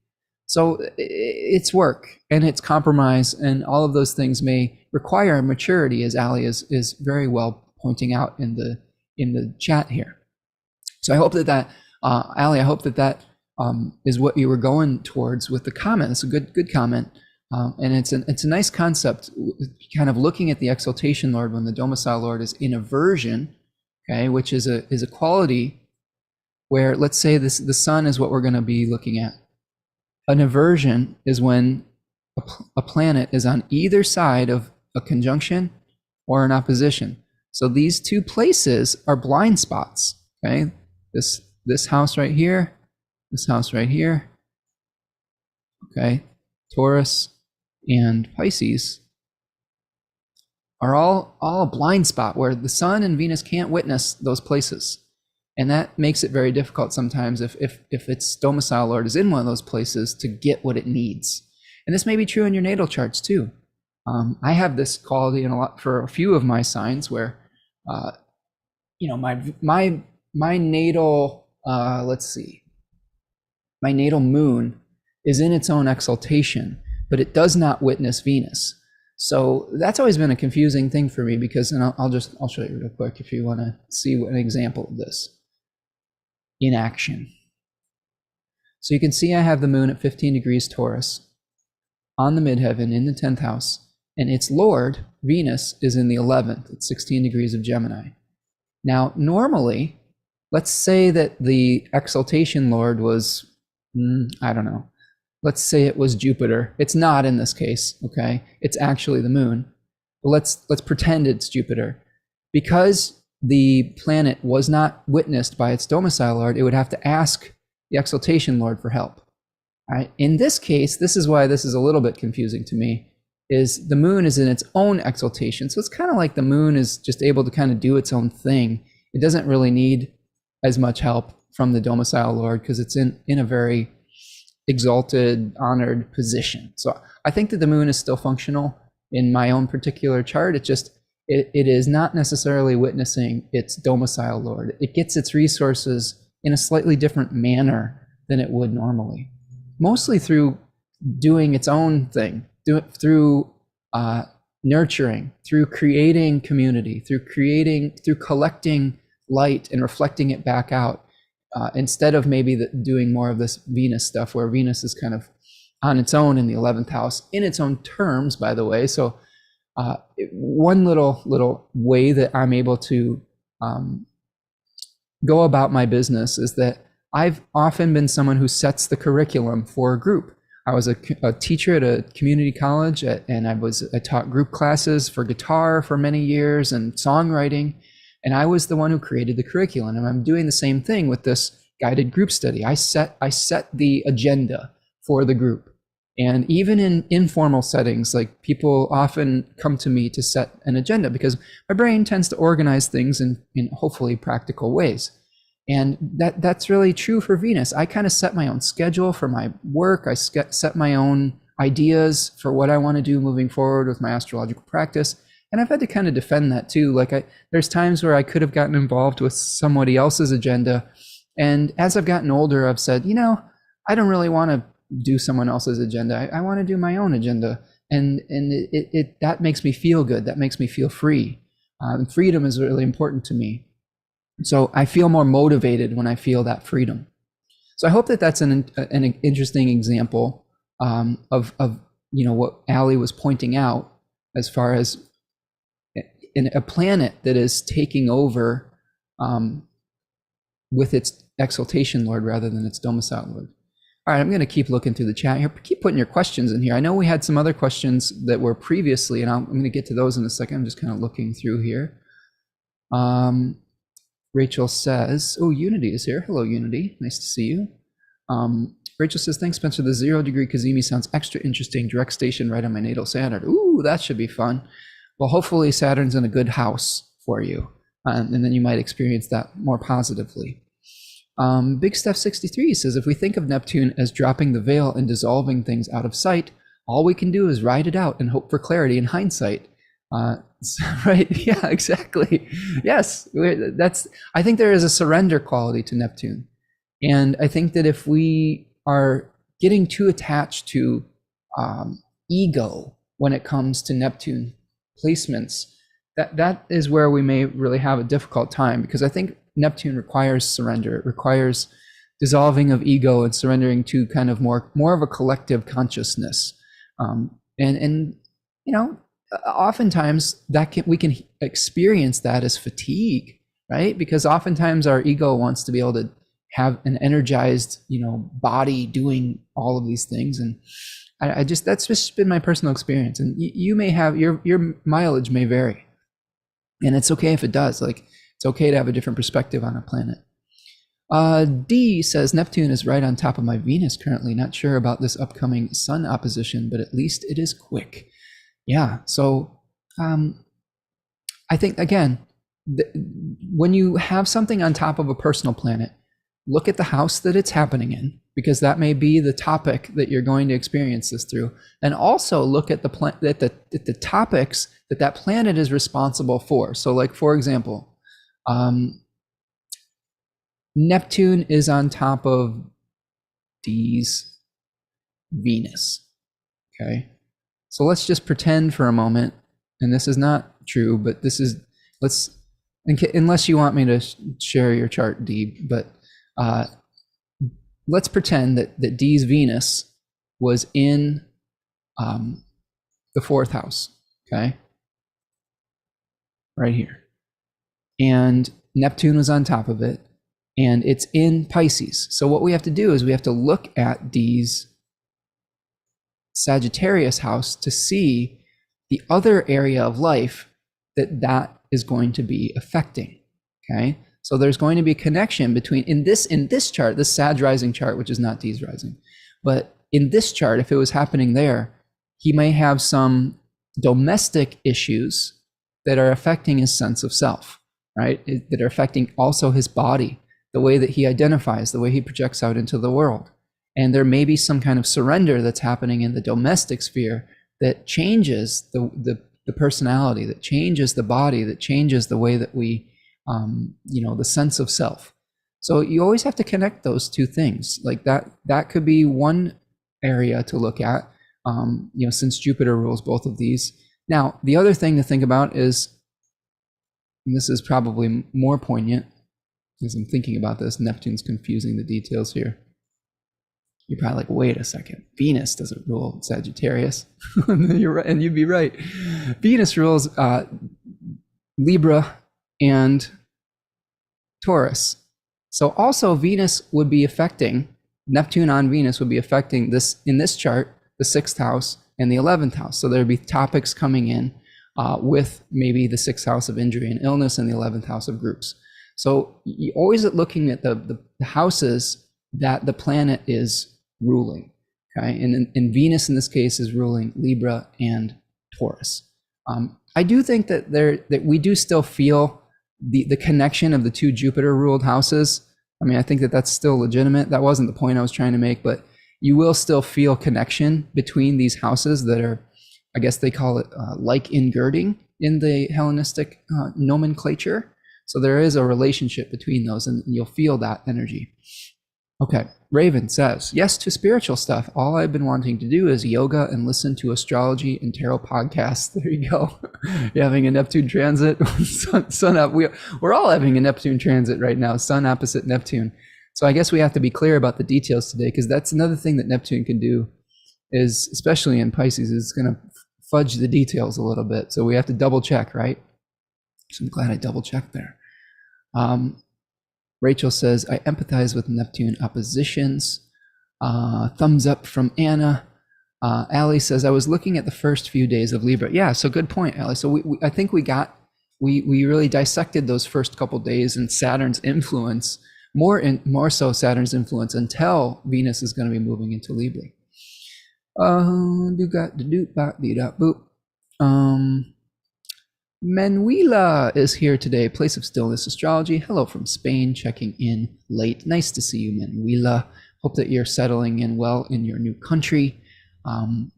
So it's work and it's compromise, and all of those things may require maturity, as Ali is very well pointing out in the chat here. So I hope that Ali, I hope that is what you were going towards with the comment. It's a good comment. And it's a nice concept, kind of looking at the exaltation lord when the domicile lord is in aversion, okay, which is a quality where, let's say the sun is what we're going to be looking at. An aversion is when a planet is on either side of a conjunction or an opposition. So these two places are blind spots, okay? This house right here, this house right here, okay? Taurus and Pisces are all a blind spot where the sun and Venus can't witness those places. And that makes it very difficult sometimes if its domicile lord is in one of those places to get what it needs. And this may be true in your natal charts too. I have this quality for a few of my signs where, my natal, my natal moon is in its own exaltation, but it does not witness Venus. So that's always been a confusing thing for me, because, and I'll show you real quick if you want to see an example of this in action. So you can see I have the moon at 15 degrees Taurus on the midheaven in the 10th house, and its lord, Venus, is in the 11th at 16 degrees of Gemini. Now, normally, let's say that the exaltation lord was, I don't know, let's say it was Jupiter. It's not in this case, okay? It's actually the moon. But let's pretend it's Jupiter. Because the planet was not witnessed by its domicile lord, it would have to ask the exaltation lord for help. All right? In this case, this is why this is a little bit confusing to me, is the moon is in its own exaltation. So it's kind of like the moon is just able to kind of do its own thing. It doesn't really need as much help from the domicile lord because it's in a very exalted, honored position. So I think that the moon is still functional in my own particular chart. It is not necessarily witnessing its domicile lord. It gets its resources in a slightly different manner than it would normally, mostly through doing its own thing, through nurturing, through creating community, through collecting light and reflecting it back out. instead of maybe doing more of this Venus stuff, where Venus is kind of on its own in the 11th house, in its own terms, by the way. So one little way that I'm able to go about my business is that I've often been someone who sets the curriculum for a group. I was a teacher at a community college, and I taught group classes for guitar for many years and songwriting, and I was the one who created the curriculum. And I'm doing the same thing with this guided group study. I set the agenda for the group. And even in informal settings, like, people often come to me to set an agenda because my brain tends to organize things in hopefully practical ways. And that's really true for Venus. I kind of set my own schedule for my work. I set my own ideas for what I want to do moving forward with my astrological practice. And I've had to kind of defend that too. Like, there's times where I could have gotten involved with somebody else's agenda. And as I've gotten older, I've said, I don't really want to do someone else's agenda. I want to do my own agenda. And that makes me feel good. That makes me feel free. Freedom is really important to me. So I feel more motivated when I feel that freedom. So I hope that that's an interesting example of what Allie was pointing out, as far as in a planet that is taking over with its exaltation lord rather than its domicile lord. All right, I'm going to keep looking through the chat here. Keep putting your questions in here. I know we had some other questions that were previously, and I'm going to get to those in a second. I'm just kind of looking through here. Rachel says, oh, Unity is here. Hello, Unity. Nice to see you. Rachel says, thanks, Spencer. The 0-degree Kazemi sounds extra interesting. Direct station right on my natal Saturn. Ooh, that should be fun. Well, hopefully Saturn's in a good house for you, and then you might experience that more positively. Big Steph 63 says, if we think of Neptune as dropping the veil and dissolving things out of sight, all we can do is ride it out and hope for clarity in hindsight. Right? Yeah, exactly. Yes, I think there is a surrender quality to Neptune. And I think that if we are getting too attached to ego when it comes to Neptune placements, that is where we may really have a difficult time, because I think Neptune requires surrender. It requires dissolving of ego and surrendering to kind of more of a collective consciousness. Oftentimes we can experience that as fatigue, right? Because oftentimes our ego wants to be able to have an energized, body doing all of these things. And that's just been my personal experience. And you may have, your mileage may vary. And it's okay if it does. Like, it's okay to have a different perspective on a planet. D says, Neptune is right on top of my Venus currently. Not sure about this upcoming Sun opposition, but at least it is quick. Yeah, so I think, again, when you have something on top of a personal planet, look at the house that it's happening in, because that may be the topic that you're going to experience this through. And also look at the topics that planet is responsible for. So, like, for example, Neptune is on top of D's Venus, okay? So let's just pretend for a moment, and this is not true, but unless you want me to share your chart, D, but let's pretend that D's Venus was in the 4th house, okay? Right here. And Neptune was on top of it, and it's in Pisces. So what we have to do is we have to look at D's Sagittarius house to see the other area of life that is going to be affecting, okay? So there's going to be a connection between, in this chart, this Sag rising chart, which is not D's rising, but in this chart, if it was happening there, he may have some domestic issues that are affecting his sense of self, right? That are affecting also his body, the way that he identifies, the way he projects out into the world. And there may be some kind of surrender that's happening in the domestic sphere that changes the personality, that changes the body, that changes the way that we, the sense of self. So you always have to connect those two things. Like that could be one area to look at, since Jupiter rules both of these. Now, the other thing to think about is, and this is probably more poignant, As I'm thinking about this, Neptune's confusing the details here. You're probably like, wait a second, Venus doesn't rule Sagittarius. You're right, and you'd be right. Venus rules Libra and Taurus. So also Venus would be affecting, Neptune on Venus would be affecting this, in this chart, the 6th house and the 11th house. So there'd be topics coming in with maybe the 6th house of injury and illness and the 11th house of groups. So you always looking at the houses that the planet is ruling, okay? And Venus in this case is ruling Libra and Taurus. I do think that that we do still feel the connection of the two Jupiter-ruled houses. I mean, I think that that's still legitimate. That wasn't the point I was trying to make, but you will still feel connection between these houses that are, I guess they call it like ingirding in the Hellenistic nomenclature. So there is a relationship between those, and you'll feel that energy. Okay, Raven says, yes to spiritual stuff. All I've been wanting to do is yoga and listen to astrology and tarot podcasts. There you go. You're having a Neptune transit. sun up. We're all having a Neptune transit right now, sun opposite Neptune. So I guess we have to be clear about the details today, because that's another thing that Neptune can do, is especially in Pisces, is going to fudge the details a little bit. So we have to double check, right? So I'm glad I double checked there. Rachel says, I empathize with Neptune oppositions. Thumbs up from Anna. Allie says, I was looking at the first few days of Libra. Yeah, so good point, Allie. So I think we really dissected those first couple days and Saturn's influence, more so Saturn's influence, until Venus is going to be moving into Libra. Manuela is here today, Place of Stillness Astrology. Hello from Spain, checking in late. Nice to see you, Manuela. Hope that you're settling in well in your new country,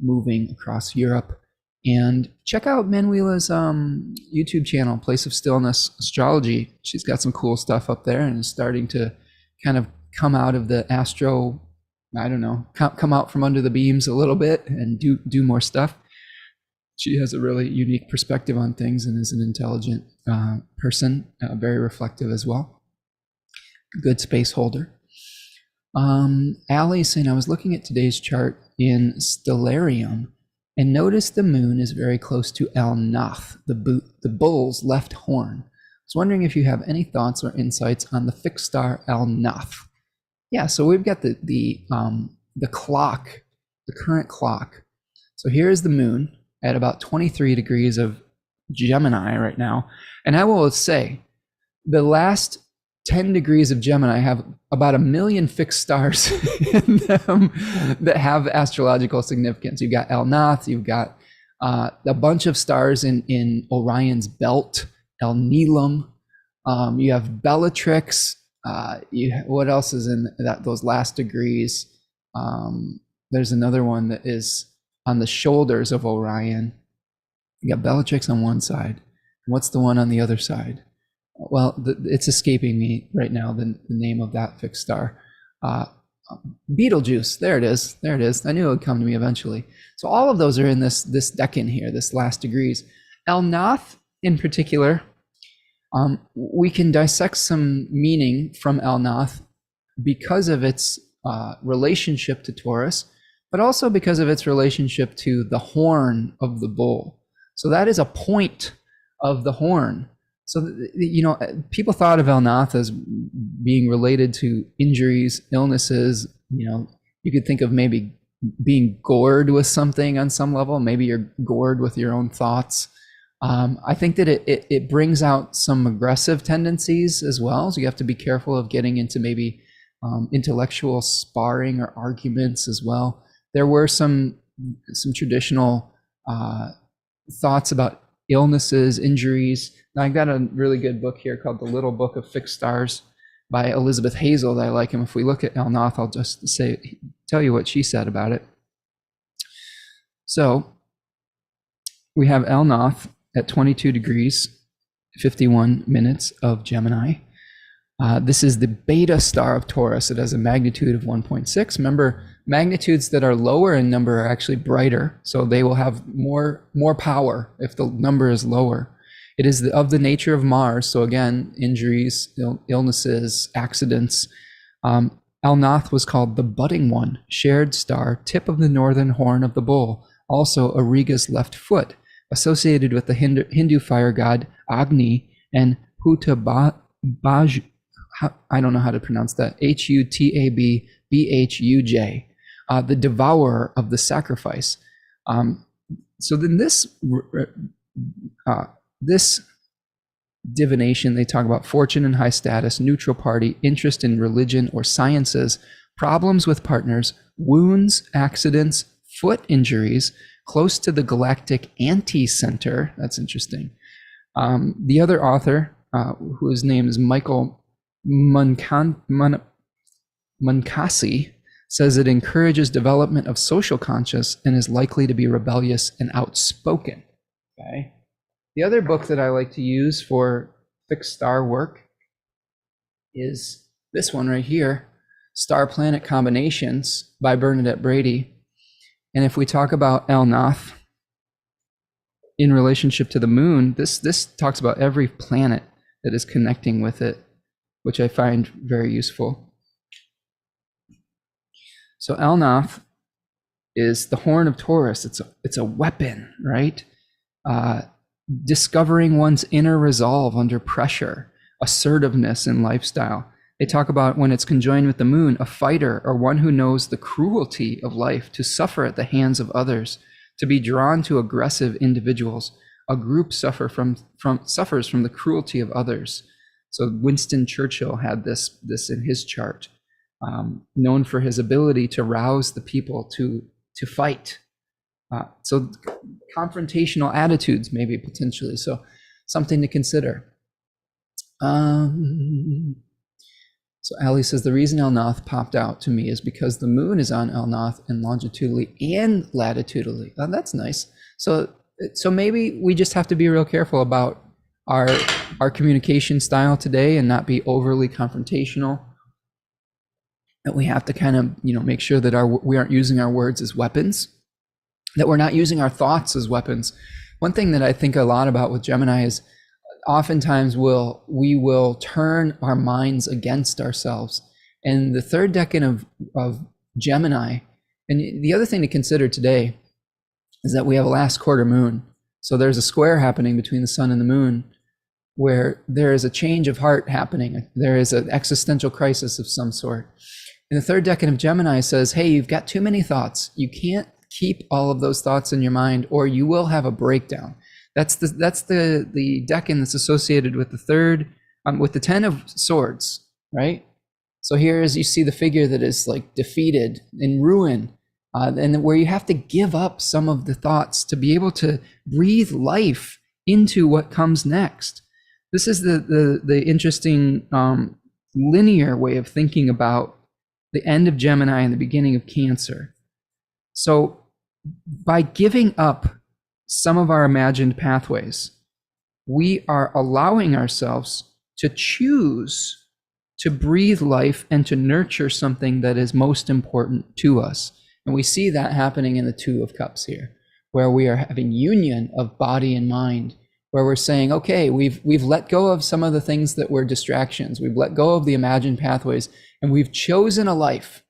moving across Europe. And check out Manuela's YouTube channel, Place of Stillness Astrology. She's got some cool stuff up there and is starting to kind of come out of the Astro, I don't know, come out from under the beams a little bit and do more stuff. She has a really unique perspective on things and is an intelligent person, very reflective as well. Good space holder. Allie saying, I was looking at today's chart in Stellarium and noticed the moon is very close to El Nath, the bull's left horn. I was wondering if you have any thoughts or insights on the fixed star El Nath. Yeah, so we've got the clock, the current clock. So here's the moon at about 23 degrees of Gemini right now. And I will say, the last 10 degrees of Gemini have about 1 million fixed stars in them that have astrological significance. You've got El Nath, you've got a bunch of stars in Orion's belt, El Nilam, you have Bellatrix, what else is in those last degrees? There's another one that is on the shoulders of Orion. You got Bellatrix on one side. What's the one on the other side? Well, it's escaping me right now, the name of that fixed star. Betelgeuse, there it is. I knew it would come to me eventually. So all of those are in this decan here, this last degrees. El Nath in particular, we can dissect some meaning from El Nath because of its relationship to Taurus, but also because of its relationship to the horn of the bull. So that is a point of the horn. So, people thought of El Nath as being related to injuries, illnesses. You could think of maybe being gored with something on some level. Maybe you're gored with your own thoughts. I think that it brings out some aggressive tendencies as well. So you have to be careful of getting into maybe intellectual sparring or arguments as well. There were some traditional thoughts about illnesses, injuries. Now, I've got a really good book here called The Little Book of Fixed Stars by Elizabeth Hazel that I like. And if we look at El Nath, I'll just tell you what she said about it. So we have El Nath at 22 degrees, 51 minutes of Gemini. This is the beta star of Taurus. It has a magnitude of 1.6. Remember, magnitudes that are lower in number are actually brighter, so they will have more power if the number is lower. It is of the nature of Mars. So again, injuries, illnesses, accidents. El-Nath was called the budding one, shared star, tip of the northern horn of the bull, also Auriga's left foot, associated with the Hindu fire god Agni and Hutabaj, I don't know how to pronounce that, Hutabhbuj, the devourer of the sacrifice. So then this divination, they talk about fortune and high status, neutral party, interest in religion or sciences, problems with partners, wounds, accidents, foot injuries, close to the galactic anti-center. That's interesting. The other author, whose name is Michael Munkasi, says it encourages development of social conscience and is likely to be rebellious and outspoken. Okay. The other book that I like to use for fixed star work is this one right here, Star Planet Combinations by Bernadette Brady. And if we talk about El-Nath in relationship to the moon, this talks about every planet that is connecting with it, which I find very useful. So El-Nath is the horn of Taurus. It's a weapon, right? Discovering one's inner resolve under pressure, assertiveness in lifestyle. They talk about when it's conjoined with the moon, a fighter or one who knows the cruelty of life, to suffer at the hands of others, to be drawn to aggressive individuals. A group suffers from the cruelty of others. So Winston Churchill had this in his chart, known for his ability to rouse the people to fight. So confrontational attitudes, maybe potentially. So something to consider. So Ali says, the reason El-Nath popped out to me is because the moon is on El-Nath and longitudinally and latitudinally. Oh, that's nice. So maybe we just have to be real careful about our communication style today and not be overly confrontational. That we have to kind of, make sure that we aren't using our words as weapons, that we're not using our thoughts as weapons. One thing that I think a lot about with Gemini is oftentimes we will turn our minds against ourselves. And the third decan of Gemini, and the other thing to consider today is that we have a last quarter moon. So there's a square happening between the sun and the moon where there is a change of heart happening. There is an existential crisis of some sort. And the third decan of Gemini says, hey, you've got too many thoughts. You can't keep all of those thoughts in your mind or you will have a breakdown. That's the decan that's associated with the third, with the 10 of swords, right? So here as you see the figure that is like defeated in ruin, and where you have to give up some of the thoughts to be able to breathe life into what comes next. This is the interesting linear way of thinking about the end of Gemini and the beginning of Cancer. So by giving up some of our imagined pathways, we are allowing ourselves to choose to breathe life and to nurture something that is most important to us. And we see that happening in the Two of Cups here, where we are having union of body and mind, where we're saying, okay, we've let go of some of the things that were distractions. We've let go of the imagined pathways, and we've chosen a life.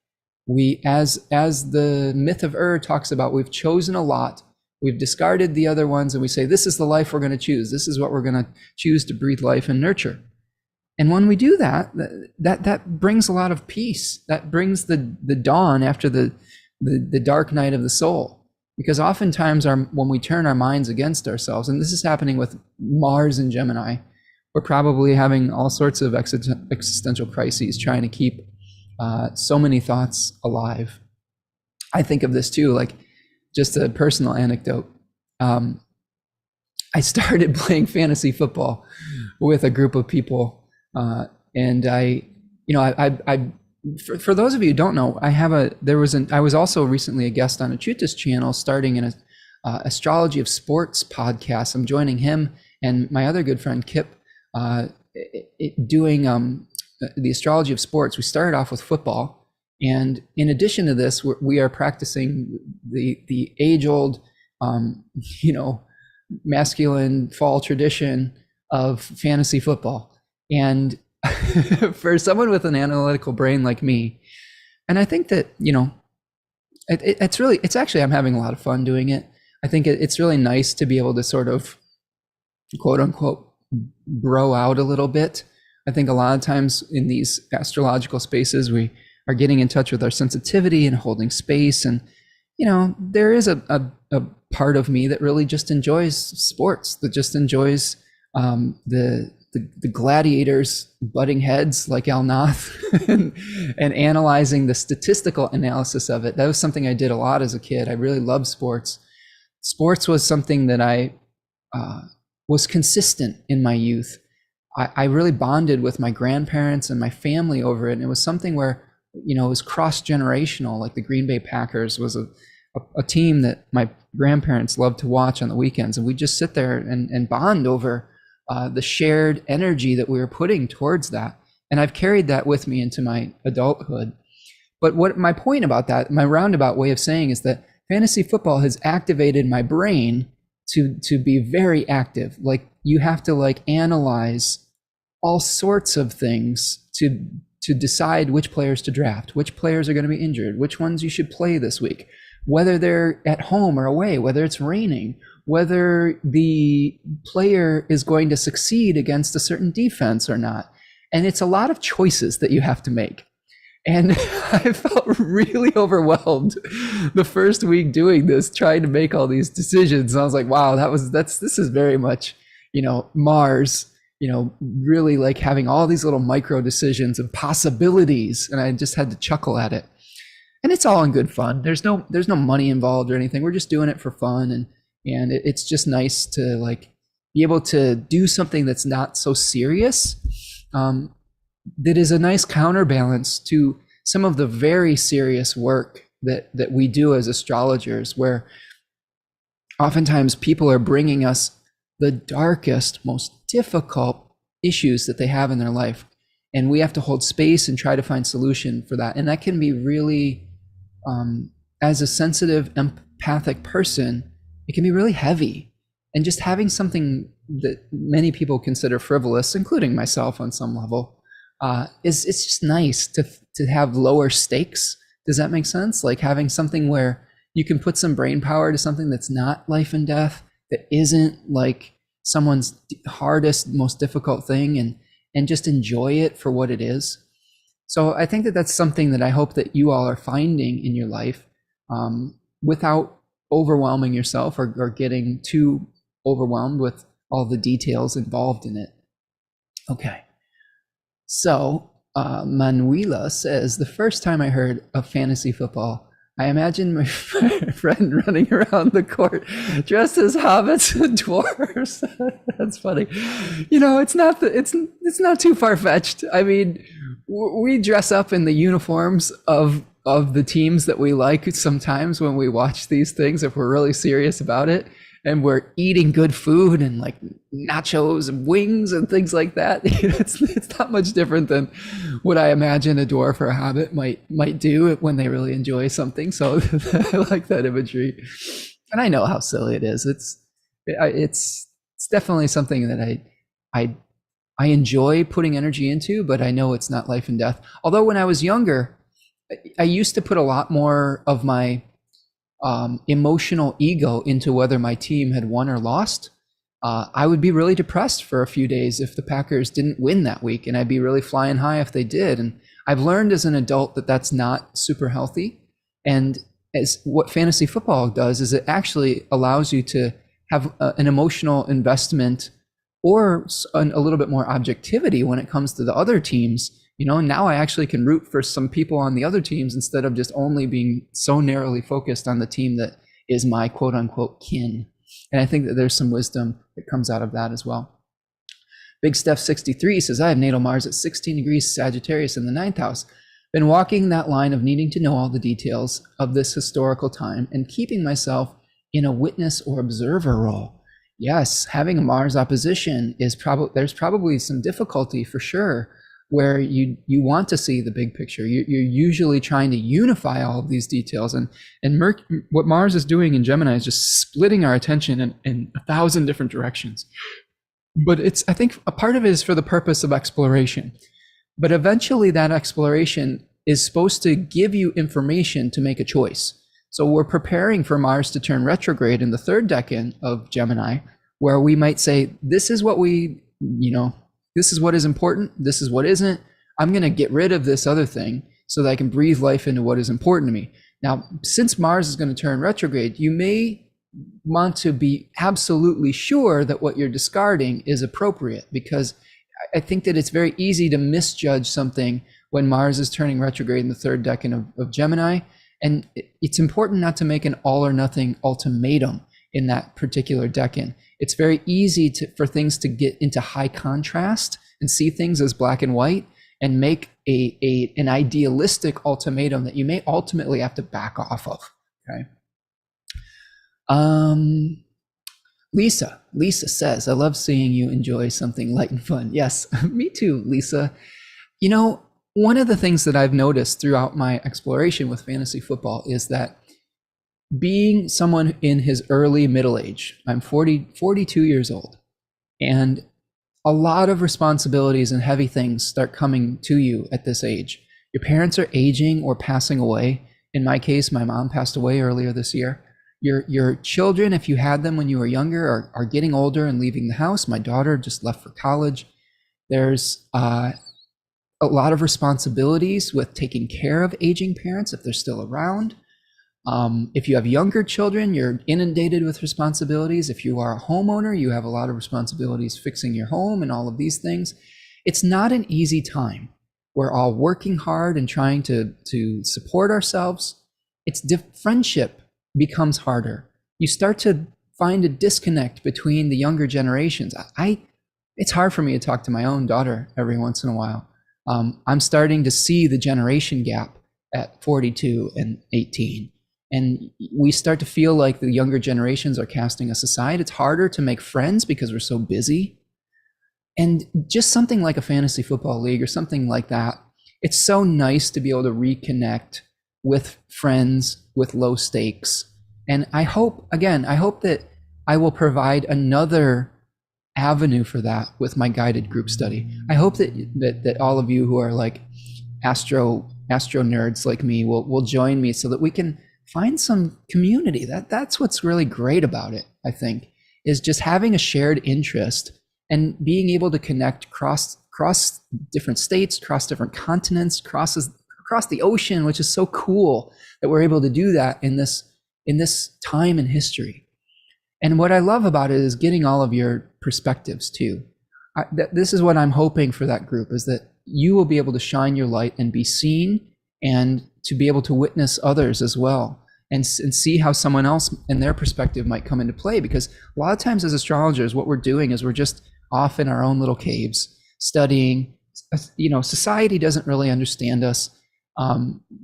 We, as the myth of talks about, we've chosen a lot. We've discarded the other ones, and we say, this is the life we're going to choose. This is what we're going to choose to breathe life and nurture. And when we do that, that brings a lot of peace. That brings the dawn after the dark night of the soul. Because oftentimes when we turn our minds against ourselves, and this is happening with Mars and Gemini, we're probably having all sorts of existential crises, trying to keep so many thoughts alive. I think of this too, like just a personal anecdote. I started playing fantasy football with a group of people, and for those of you who don't know, I was also recently a guest on Achuta's channel, starting an Astrology of Sports podcast. I'm joining him and my other good friend Kip doing the Astrology of Sports. We started off with football, and in addition to this, we are practicing the age-old, masculine fall tradition of fantasy football. And for someone with an analytical brain like me, and I think that, it's actually, I'm having a lot of fun doing it. I think it's really nice to be able to sort of, quote unquote, bro out a little bit. I think a lot of times in these astrological spaces, we are getting in touch with our sensitivity and holding space. And, there is a part of me that really just enjoys sports, that just enjoys the gladiators butting heads like Al Nath and analyzing the statistical analysis of it. That was something I did a lot as a kid. I really loved sports. Sports was something that I was consistent in my youth. I really bonded with my grandparents and my family over it. And it was something where, it was cross-generational. Like the Green Bay Packers was a team that my grandparents loved to watch on the weekends. And we'd just sit there and bond over the shared energy that we were putting towards that. And I've carried that with me into my adulthood. But what my point about that, my roundabout way of saying, is that fantasy football has activated my brain to be very active. Like you have to analyze all sorts of things to decide which players to draft, which players are going to be injured, which ones you should play this week, whether they're at home or away, whether it's raining, whether the player is going to succeed against a certain defense or not. And it's a lot of choices that you have to make. And I felt really overwhelmed the first week doing this, trying to make all these decisions. And I was like, wow, this is very much, Mars, really having all these little micro decisions of possibilities. And I just had to chuckle at it. And it's all in good fun. There's no money involved or anything. We're just doing it for fun. And it's just nice to be able to do something that's not so serious. That is a nice counterbalance to some of the very serious work that we do as astrologers, where oftentimes people are bringing us the darkest, most difficult issues that they have in their life. And we have to hold space and try to find solution for that. And that can be really, as a sensitive, empathic person, it can be really heavy. And just having something that many people consider frivolous, including myself on some level, it's just nice to have lower stakes. Does that make sense? Like having something where you can put some brain power to something that's not life and death, that isn't like someone's hardest, most difficult thing, and just enjoy it for what it is. So I think that that's something that I hope that you all are finding in your life, without overwhelming yourself or getting too overwhelmed with all the details involved in it. Okay. So Manuela says, the first time I heard of fantasy football, I imagined my friend running around the court dressed as hobbits and dwarves. That's funny. It's not too far-fetched. I mean, we dress up in the uniforms of the teams that we like sometimes when we watch these things, if we're really serious about it. And we're eating good food and nachos and wings and things like that. It's not much different than what I imagine a dwarf or a hobbit might do when they really enjoy something. So I like that imagery, and I know how silly it is. It's definitely something that I enjoy putting energy into, but I know it's not life and death. Although when I was younger, I used to put a lot more of my emotional ego into whether my team had won or lost. I would be really depressed for a few days if the Packers didn't win that week, and I'd be really flying high if they did. And I've learned as an adult that that's not super healthy. And as what fantasy football does is it actually allows you to have an emotional investment or a little bit more objectivity when it comes to the other teams. Now I actually can root for some people on the other teams instead of just only being so narrowly focused on the team that is my quote unquote kin. And I think that there's some wisdom that comes out of that as well. Big Steph 63 says, I have natal Mars at 16 degrees Sagittarius in the 9th house. Been walking that line of needing to know all the details of this historical time and keeping myself in a witness or observer role. Yes, having a Mars opposition is there's probably some difficulty for sure. where you want to see the big picture. You're usually trying to unify all of these details, and what Mars is doing in Gemini is just splitting our attention in 1,000 different directions. But I think a part of it is for the purpose of exploration. But eventually that exploration is supposed to give you information to make a choice. So we're preparing for Mars to turn retrograde in the 3rd decan of Gemini, where we might say, this is what this is what is important, this is what isn't. I'm going to get rid of this other thing so that I can breathe life into what is important to me. Now, since Mars is going to turn retrograde, you may want to be absolutely sure that what you're discarding is appropriate, because I think that it's very easy to misjudge something when Mars is turning retrograde in the 3rd decan of Gemini. And it's important not to make an all or nothing ultimatum in that particular decan. It's very easy for things to get into high contrast and see things as black and white and make an idealistic ultimatum that you may ultimately have to back off of. Okay. Lisa says, I love seeing you enjoy something light and fun. Yes, me too, Lisa. You know, one of the things that I've noticed throughout my exploration with fantasy football is that being someone in his early middle age, I'm 42 years old, and a lot of responsibilities and heavy things start coming to you at this age. Your parents are aging or passing away. In my case, my mom passed away earlier this year. Your children, if you had them when you were younger, are getting older and leaving the house. My daughter just left for college. There's a lot of responsibilities with taking care of aging parents if they're still around. If you have younger children, you're inundated with responsibilities. If you are a homeowner, you have a lot of responsibilities fixing your home and all of these things. It's not an easy time. We're all working hard and trying to support ourselves. Friendship becomes harder. You start to find a disconnect between the younger generations. It's hard for me to talk to my own daughter every once in a while. I'm starting to see the generation gap at 42 and 18. And we start to feel like the younger generations are casting us aside. It's harder to make friends because we're so busy. And just something like a fantasy football league or something like that, it's so nice to be able to reconnect with friends with low stakes. And I hope that I will provide another avenue for that with my guided group study. I hope that all of you who are like astro nerds like me will join me so that we can find some community. That's what's really great about it, I think, is just having a shared interest and being able to connect across different states, across different continents, across the ocean, which is so cool that we're able to do that in this time in history. And what I love about it is getting all of your perspectives too. This is what I'm hoping for that group, is that you will be able to shine your light and be seen, and to be able to witness others as well, and see how someone else and their perspective might come into play. Because a lot of times as astrologers, what we're doing is we're just off in our own little caves studying. Society doesn't really understand us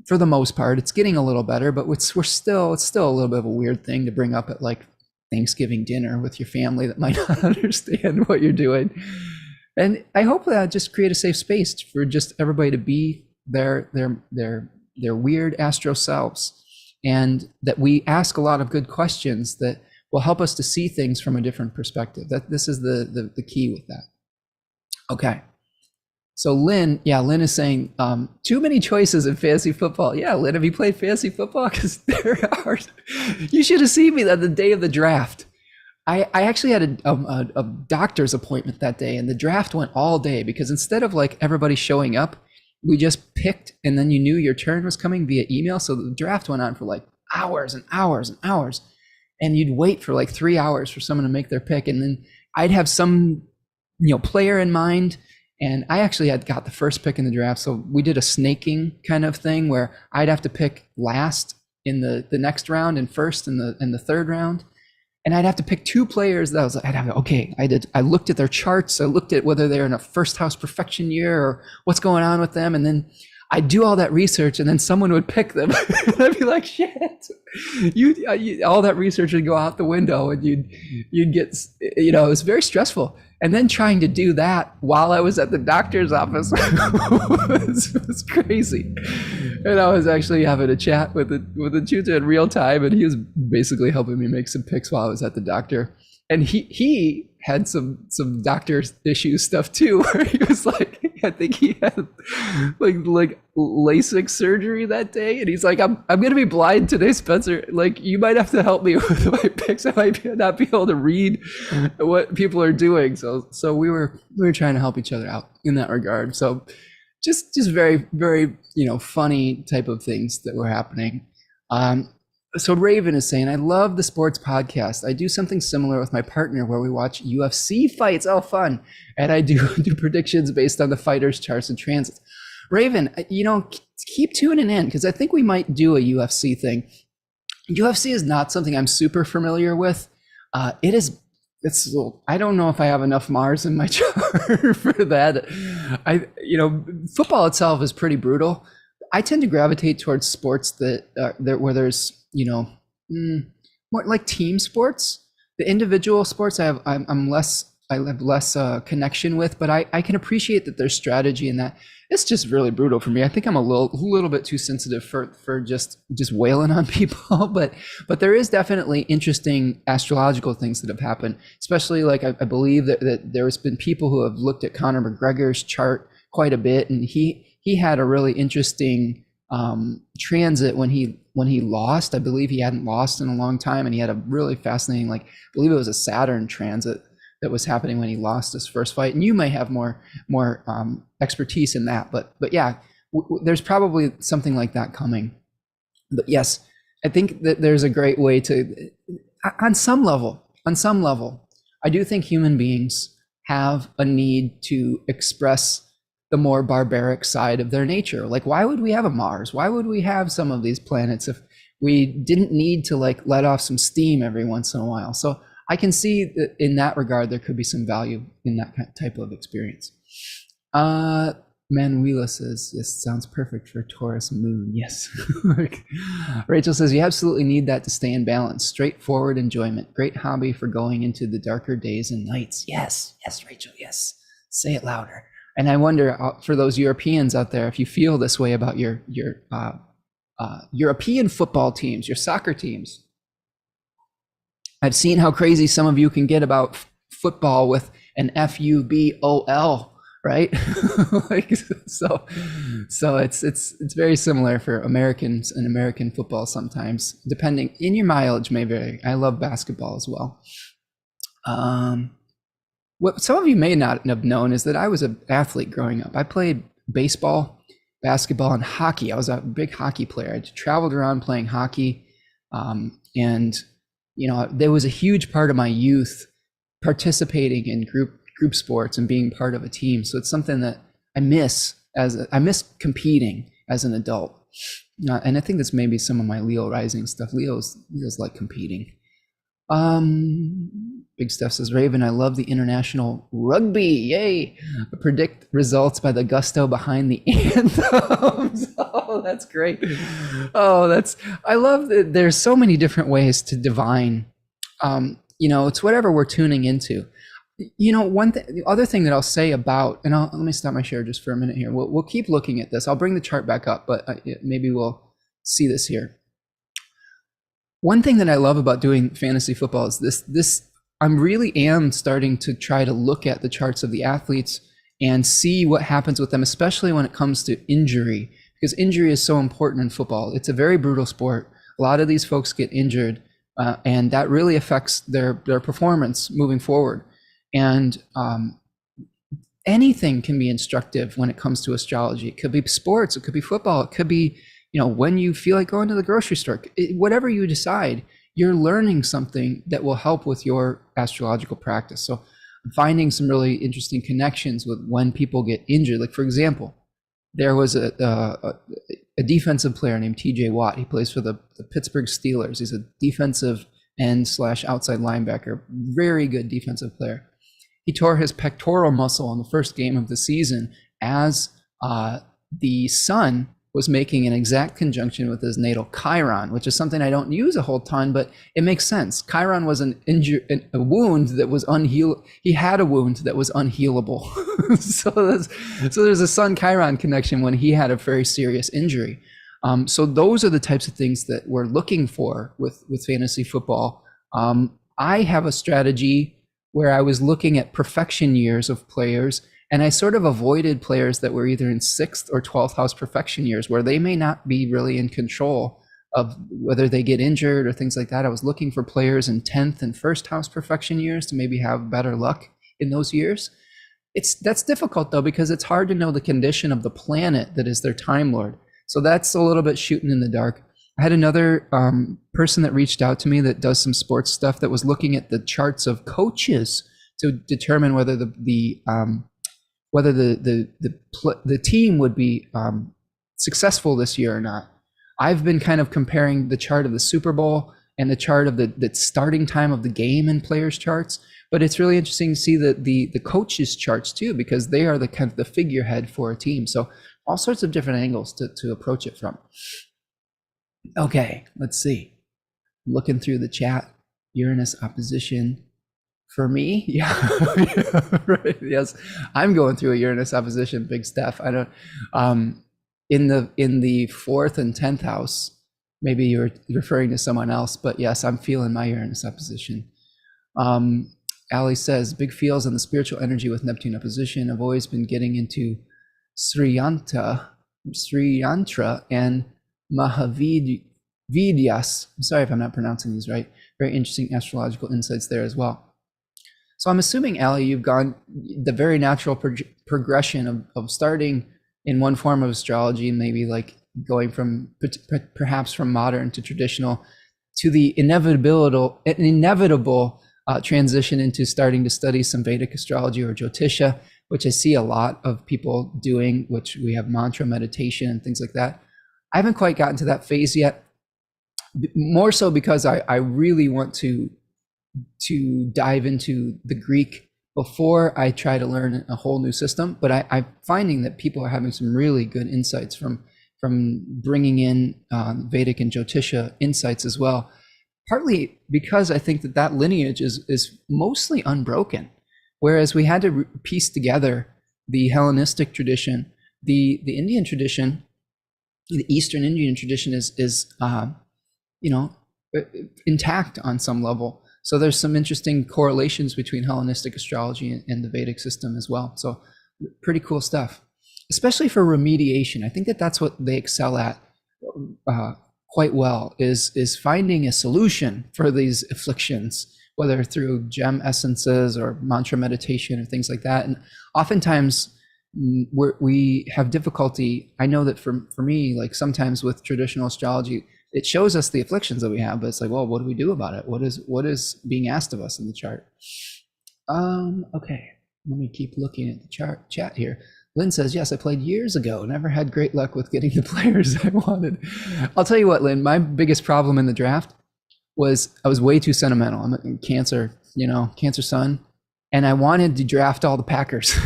for the most part. It's getting a little better, but it's still a little bit of a weird thing to bring up at like Thanksgiving dinner with your family that might not understand what you're doing. And I hope that just create a safe space for just everybody to be their weird astro selves, and that we ask a lot of good questions that will help us to see things from a different perspective. This is the key with that. Okay. So Lynn is saying, too many choices in fantasy football. Yeah, Lynn, have you played fantasy football? Because there are. You should have seen me on the day of the draft. I actually had a doctor's appointment that day, and the draft went all day, because instead of like everybody showing up, we just picked, and then you knew your turn was coming via email. So the draft went on for like hours and hours and hours, and you'd wait for like 3 hours for someone to make their pick, and then I'd have some player in mind. And I actually had got the first pick in the draft. So we did a snaking kind of thing where I'd have to pick last in the next round and first in the third round. And I'd have to pick two players that I looked at their charts. I looked at whether they're in a first house perfection year or what's going on with them. And then I'd do all that research and then someone would pick them. And I'd be like, shit, all that research would go out the window, and you'd get, it was very stressful. And then trying to do that while I was at the doctor's office was crazy. And I was actually having a chat with the tutor in real time, and he was basically helping me make some picks while I was at the doctor. And he had some doctor issue stuff too, where he was like, I think he had like LASIK surgery that day, and he's like, I'm gonna be blind today, Spencer. Like, you might have to help me with my picks. I might not be able to read what people are doing. So we were trying to help each other out in that regard. So just very, very, funny type of things that were happening. So Raven is saying, I love the sports podcast. I do something similar with my partner where we watch UFC fights. Oh, fun. And I do predictions based on the fighters' charts and transits. Raven, keep tuning in, because I think we might do a UFC thing. UFC is not something I'm super familiar with. I don't know if I have enough Mars in my chart for that. Football itself is pretty brutal. I tend to gravitate towards sports that where there's more like team sports. The individual sports I have less connection with, but I can appreciate that there's strategy in that. It's just really brutal for me. I think I'm a little bit too sensitive for just wailing on people, but there is definitely interesting astrological things that have happened, especially like I believe that there's been people who have looked at Conor McGregor's chart quite a bit, and he had a really interesting transit when he lost. I believe he hadn't lost in a long time, and he had a really fascinating, I believe it was a Saturn transit that was happening when he lost his first fight. And you may have more expertise in that, but yeah, there's probably something like that coming. But yes, I think that there's a great way to, on some level, I do think human beings have a need to express the more barbaric side of their nature. Like, why would we have a Mars? Why would we have some of these planets if we didn't need to let off some steam every once in a while? So I can see that in that regard, there could be some value in that type of experience. Manuela says, this sounds perfect for Taurus moon. Yes. Rachel says, you absolutely need that to stay in balance. Straightforward enjoyment. Great hobby for going into the darker days and nights. Yes, Rachel, yes. Say it louder. And I wonder, for those Europeans out there, if you feel this way about your European football teams, your soccer teams. I've seen how crazy some of you can get about football with an FUBOL, right? So it's very similar for Americans and American football sometimes, depending. In your mileage may vary. I love basketball as well. What some of you may not have known is that I was an athlete growing up. I played baseball, basketball, and hockey. I was a big hockey player. I traveled around playing hockey, and there was a huge part of my youth participating in group sports and being part of a team. So it's something that I miss competing as an adult. And I think that's maybe some of my Leo rising stuff. Leo's like competing. Big Steph says, Raven, I love the international rugby. Yay. Predict results by the gusto behind the anthems. Oh, that's great. I love that there's so many different ways to divine. It's whatever we're tuning into. The other thing that I'll say about, and let me stop my share just for a minute here. We'll keep looking at this. I'll bring the chart back up, but maybe we'll see this here. One thing that I love about doing fantasy football is this. I really am starting to try to look at the charts of the athletes and see what happens with them, especially when it comes to injury, because injury is so important in football. It's a very brutal sport. A lot of these folks get injured, and that really affects their performance moving forward. And anything can be instructive when it comes to astrology. It could be sports, it could be football, it could be when you feel like going to the grocery store. Whatever you decide, you're learning something that will help with your astrological practice. So finding some really interesting connections with when people get injured. Like, for example, there was a defensive player named TJ Watt. He plays for the Pittsburgh Steelers. He's a defensive end / outside linebacker, very good defensive player. He tore his pectoral muscle in the first game of the season as the sun was making an exact conjunction with his natal Chiron, which is something I don't use a whole ton, but it makes sense. Chiron was a wound that was unhealable. He had a wound that was unhealable. so there's a sun Chiron connection when he had a very serious injury. So those are the types of things that we're looking for with fantasy football. I have a strategy where I was looking at perfection years of players, and I sort of avoided players that were either in 6th or 12th house perfection years, where they may not be really in control of whether they get injured or things like that. I was looking for players in 10th and 1st house perfection years to maybe have better luck in those years. That's difficult though, because it's hard to know the condition of the planet that is their time lord. So that's a little bit shooting in the dark. I had another person that reached out to me that does some sports stuff that was looking at the charts of coaches to determine whether the team would be successful this year or not. I've been kind of comparing the chart of the Super Bowl and the chart of the starting time of the game in players' charts, but it's really interesting to see the coaches' charts too, because they are the kind of the figurehead for a team. So all sorts of different angles to approach it from. Okay, let's see. Looking through the chat, Uranus opposition. For me, yeah, right. Yes, I'm going through a Uranus opposition, Big Steph. I don't. In the 4th and 10th house, maybe you're referring to someone else, but yes, I'm feeling my Uranus opposition. Ali says, big feels on the spiritual energy with Neptune opposition. I've always been getting into Sriyantra and Mahavidyas. I'm sorry if I'm not pronouncing these right. Very interesting astrological insights there as well. So I'm assuming, Ali, you've gone the very natural progression of starting in one form of astrology and maybe like going from perhaps from modern to traditional to the inevitable transition into starting to study some Vedic astrology or Jyotisha, which I see a lot of people doing, which we have mantra meditation and things like that. I haven't quite gotten to that phase yet, more so because I really want to dive into the Greek before I try to learn a whole new system. But I'm finding that people are having some really good insights from bringing in Vedic and Jyotisha insights as well, partly because I think that lineage is mostly unbroken. Whereas we had to piece together the Hellenistic tradition, the Indian tradition, the Eastern Indian tradition is intact on some level. So there's some interesting correlations between Hellenistic astrology and the Vedic system as well. So pretty cool stuff, especially for remediation. I think that's what they excel at quite well, is finding a solution for these afflictions, whether through gem essences or mantra meditation or things like that. And oftentimes we have difficulty. I know that for me, like sometimes with traditional astrology, it shows us the afflictions that we have, but it's like, well, what do we do about it? What is being asked of us in the chart? Okay, let me keep looking at the chat here. Lynn says, yes, I played years ago. Never had great luck with getting the players I wanted. I'll tell you what, Lynn, my biggest problem in the draft was I was way too sentimental. I'm a Cancer, Cancer sun. And I wanted to draft all the Packers.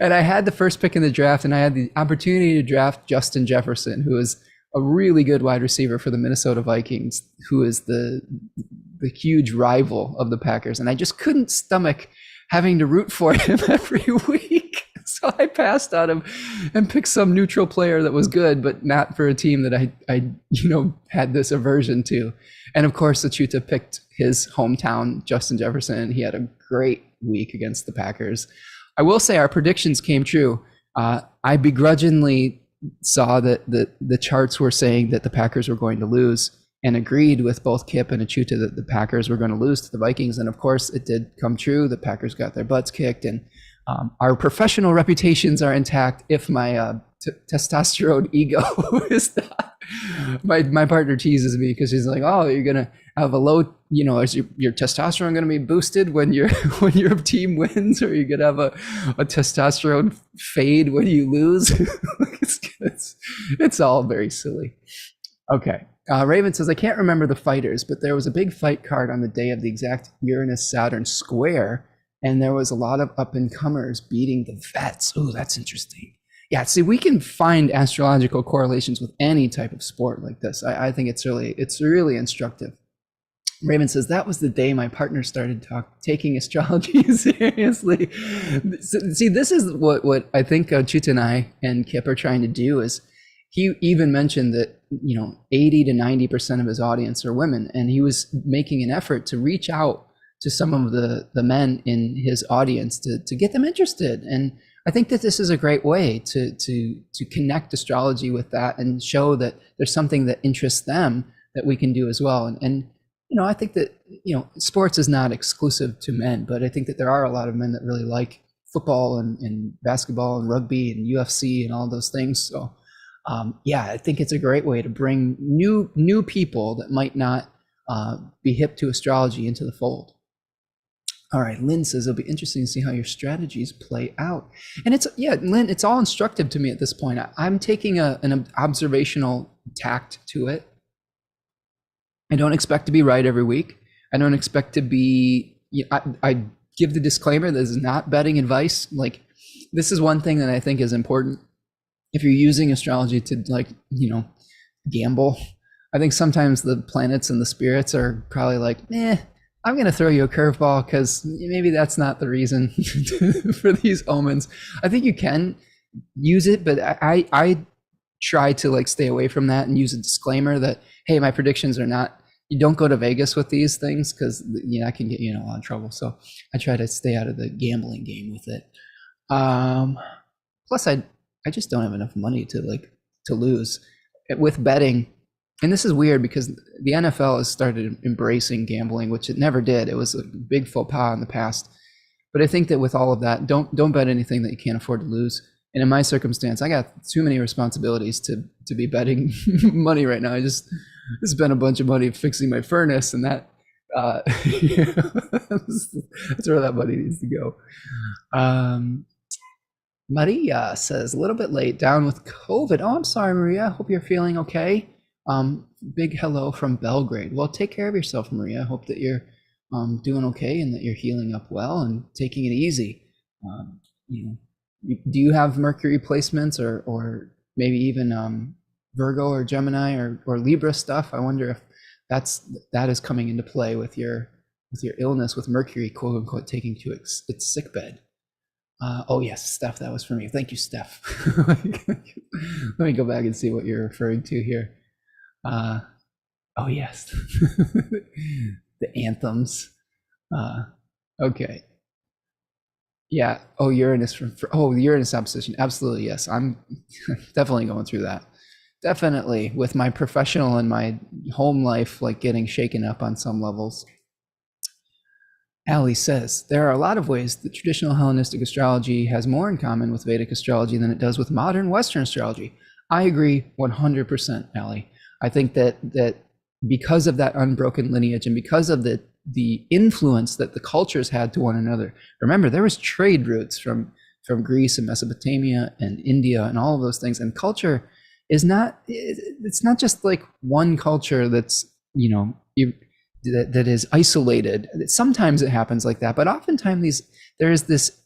and I had the first pick in the draft, and I had the opportunity to draft Justin Jefferson, who is a really good wide receiver for the Minnesota Vikings, who is the huge rival of the Packers. And I just couldn't stomach having to root for him every week. So I passed on him and picked some neutral player that was good, but not for a team that I had this aversion to. And of course, Achuta picked his hometown, Justin Jefferson, and he had a great week against the Packers. I will say our predictions came true. I begrudgingly saw that the charts were saying that the Packers were going to lose, and agreed with both Kip and Achuta that the Packers were going to lose to the Vikings. And of course, it did come true. The Packers got their butts kicked, and our professional reputations are intact if my testosterone ego is not. My partner teases me because she's like, oh, you're going to have a low, is your testosterone going to be boosted when your team wins, or are you going to have a testosterone fade when you lose? It's all very silly. Okay. Raven says, I can't remember the fighters, but there was a big fight card on the day of the exact Uranus-Saturn square, and there was a lot of up-and-comers beating the vets. Oh, that's interesting. Yeah, see, we can find astrological correlations with any type of sport like this. I think it's really instructive. Raven says, that was the day my partner started taking astrology seriously. See, this is what I think Chutanai and Kip are trying to do. Is he even mentioned that 80 to 90% of his audience are women, and he was making an effort to reach out to some of the men in his audience to get them interested. And I think that this is a great way to connect astrology with that and show that there's something that interests them that we can do as well. And I think that, sports is not exclusive to men, but I think that there are a lot of men that really like football and basketball and rugby and UFC and all those things. So, I think it's a great way to bring new people that might not be hip to astrology into the fold. All right, Lynn says, it'll be interesting to see how your strategies play out. And Lynn, it's all instructive to me at this point. I'm taking an observational tact to it. I don't expect to be right every week. I don't expect to be, I give the disclaimer, this is not betting advice. Like, this is one thing that I think is important. If you're using astrology to gamble, I think sometimes the planets and the spirits are probably like, I'm going to throw you a curveball because maybe that's not the reason for these omens. I think you can use it, but I try to stay away from that and use a disclaimer that, hey, my predictions are not, you don't go to Vegas with these things because I can get you in a lot of trouble. So I try to stay out of the gambling game with it. Plus I just don't have enough money to lose with betting. And this is weird because the NFL has started embracing gambling, which it never did. It was a big faux pas in the past. But I think that with all of that, don't bet anything that you can't afford to lose. And in my circumstance, I got too many responsibilities to be betting money right now. I just spent a bunch of money fixing my furnace, and that that's where that money needs to go. Maria says, a little bit late, down with COVID. Oh, I'm sorry, Maria. Hope you're feeling okay. Big hello from Belgrade. Well, take care of yourself, Maria. Hope that you're doing okay and that you're healing up well and taking it easy. Do you have Mercury placements or maybe even Virgo or Gemini or Libra stuff? I wonder if that is coming into play with your illness, with Mercury, quote unquote, taking to its sickbed. Oh yes, Steph, that was for me. Thank you, Steph. Let me go back and see what you're referring to here. Oh yes, the anthems. Okay. Yeah. Oh, Uranus Uranus opposition. Absolutely, yes. I'm definitely going through that. Definitely, with my professional and my home life getting shaken up on some levels. Ali says, there are a lot of ways that traditional Hellenistic astrology has more in common with Vedic astrology than it does with modern Western astrology. I agree 100%, Ali. I think that because of that unbroken lineage and because of the influence that the cultures had to one another. Remember, there was trade routes from Greece and Mesopotamia and India and all of those things. And culture is it's not just one culture that's, that is isolated. Sometimes it happens like that, but oftentimes there is this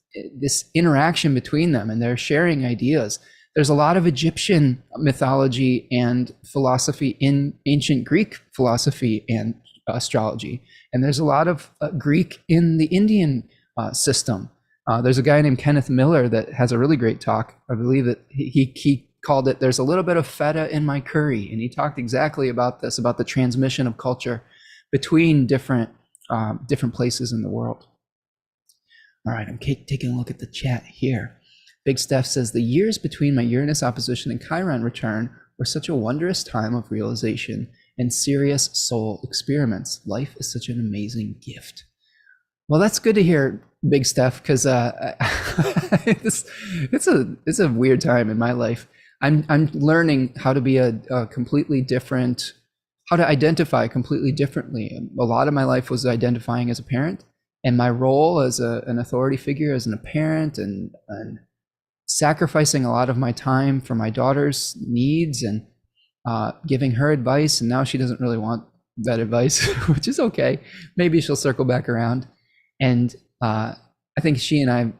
interaction between them and they're sharing ideas. There's a lot of Egyptian mythology and philosophy in ancient Greek philosophy and astrology. And there's a lot of Greek in the Indian system. There's a guy named Kenneth Miller that has a really great talk. I believe that he called it, "There's a little bit of feta in my curry." And he talked exactly about this, about the transmission of culture between different places in the world. All right, I'm taking a look at the chat here. Big Steph says, the years between my Uranus opposition and Chiron return were such a wondrous time of realization and serious soul experiments. Life is such an amazing gift. Well, that's good to hear, Big Steph, because it's a weird time in my life. I'm learning how to be how to identify completely differently. A lot of my life was identifying as a parent, and my role as an authority figure, as a parent, and sacrificing a lot of my time for my daughter's needs and giving her advice. And now she doesn't really want that advice, which is okay. Maybe she'll circle back around. And I think she and I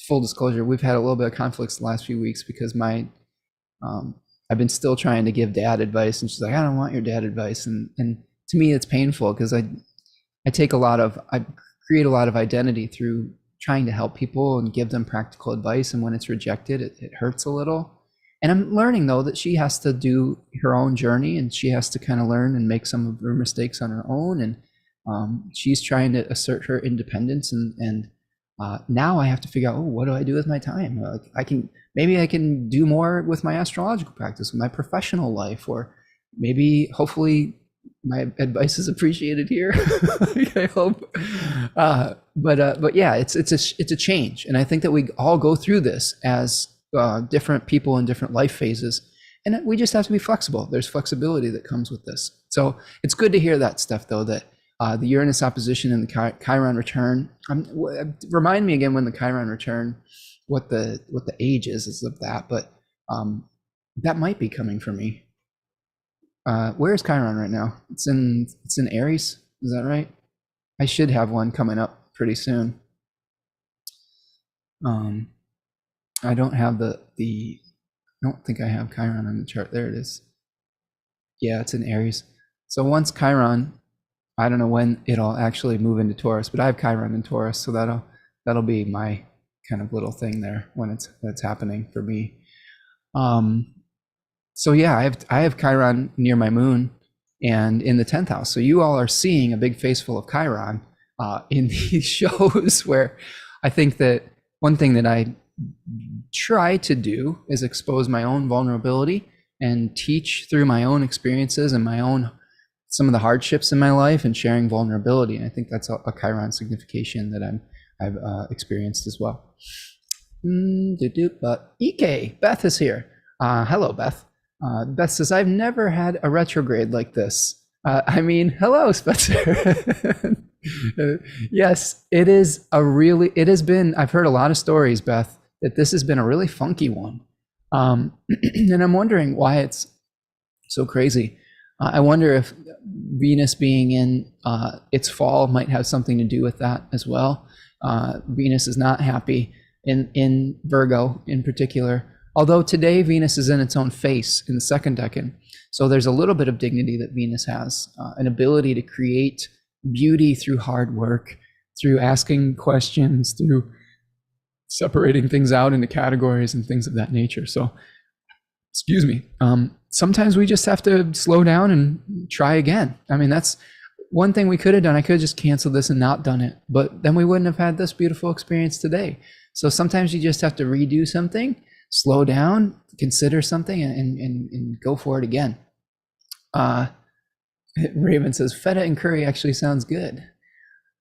full disclosure, we've had a little bit of conflicts the last few weeks because I've been still trying to give dad advice, and she's like, I don't want your dad advice. And to me, it's painful because I create a lot of identity through trying to help people and give them practical advice. And when it's rejected, it hurts a little. And I'm learning, though, that she has to do her own journey, and she has to kind of learn and make some of her mistakes on her own. And she's trying to assert her independence. And now I have to figure out, what do I do with my time? Maybe I can do more with my astrological practice, with my professional life, or maybe, hopefully, my advice is appreciated here. I hope. But yeah, it's a change, and I think that we all go through this as different people in different life phases, and we just have to be flexible. There's flexibility that comes with this. So it's good to hear that stuff, though, that the Uranus opposition and the Chiron return. Remind me again when the Chiron return, what the age is of that, but that might be coming for me. Where is Chiron right now? It's in Aries. Is that right? I should have one coming up pretty soon. I don't have I don't think I have Chiron on the chart. There it is. Yeah, it's in Aries. So once Chiron, I don't know when it'll actually move into Taurus, but I have Chiron in Taurus, so that'll be my kind of little thing there when that's happening for me. So yeah, I have Chiron near my moon and in the 10th house. So you all are seeing a big face full of Chiron in these shows, where I think that one thing that I try to do is expose my own vulnerability and teach through my own experiences and some of the hardships in my life, and sharing vulnerability. And I think that's a Chiron signification that I've experienced as well. But Ike, Beth is here. Hello, Beth. Beth says, I've never had a retrograde like this. Hello, Spencer. Yes, it has been, I've heard a lot of stories, Beth, that this has been a really funky one. And I'm wondering why it's so crazy. I wonder if Venus being in its fall might have something to do with that as well. Venus is not happy in Virgo in particular. Although today Venus is in its own face in the second decan. So there's a little bit of dignity that Venus has, an ability to create beauty through hard work, through asking questions, through separating things out into categories and things of that nature. So, excuse me, sometimes we just have to slow down and try again. That's one thing we could have done. I could have just canceled this and not done it, but then we wouldn't have had this beautiful experience today. So sometimes you just have to redo something, slow down, consider something, and go for it again. Raven says, feta and curry actually sounds good.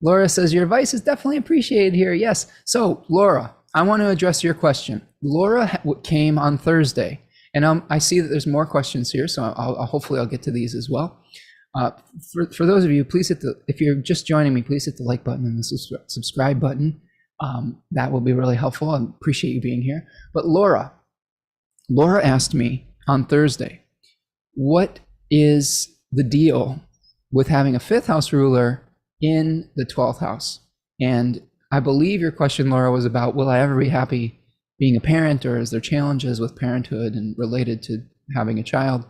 Laura says, your advice is definitely appreciated here. Yes. So Laura, I want to address your question. Laura came on Thursday, and I see that there's more questions here, so hopefully I'll get to these as well. For those of you, please if you're just joining me, please hit the like button and the subscribe button. That will be really helpful. I appreciate you being here. But Laura asked me on Thursday, what is the deal with having a 5th house ruler in the 12th house? And I believe your question, Laura, was about, will I ever be happy being a parent, or is there challenges with parenthood and related to having a child?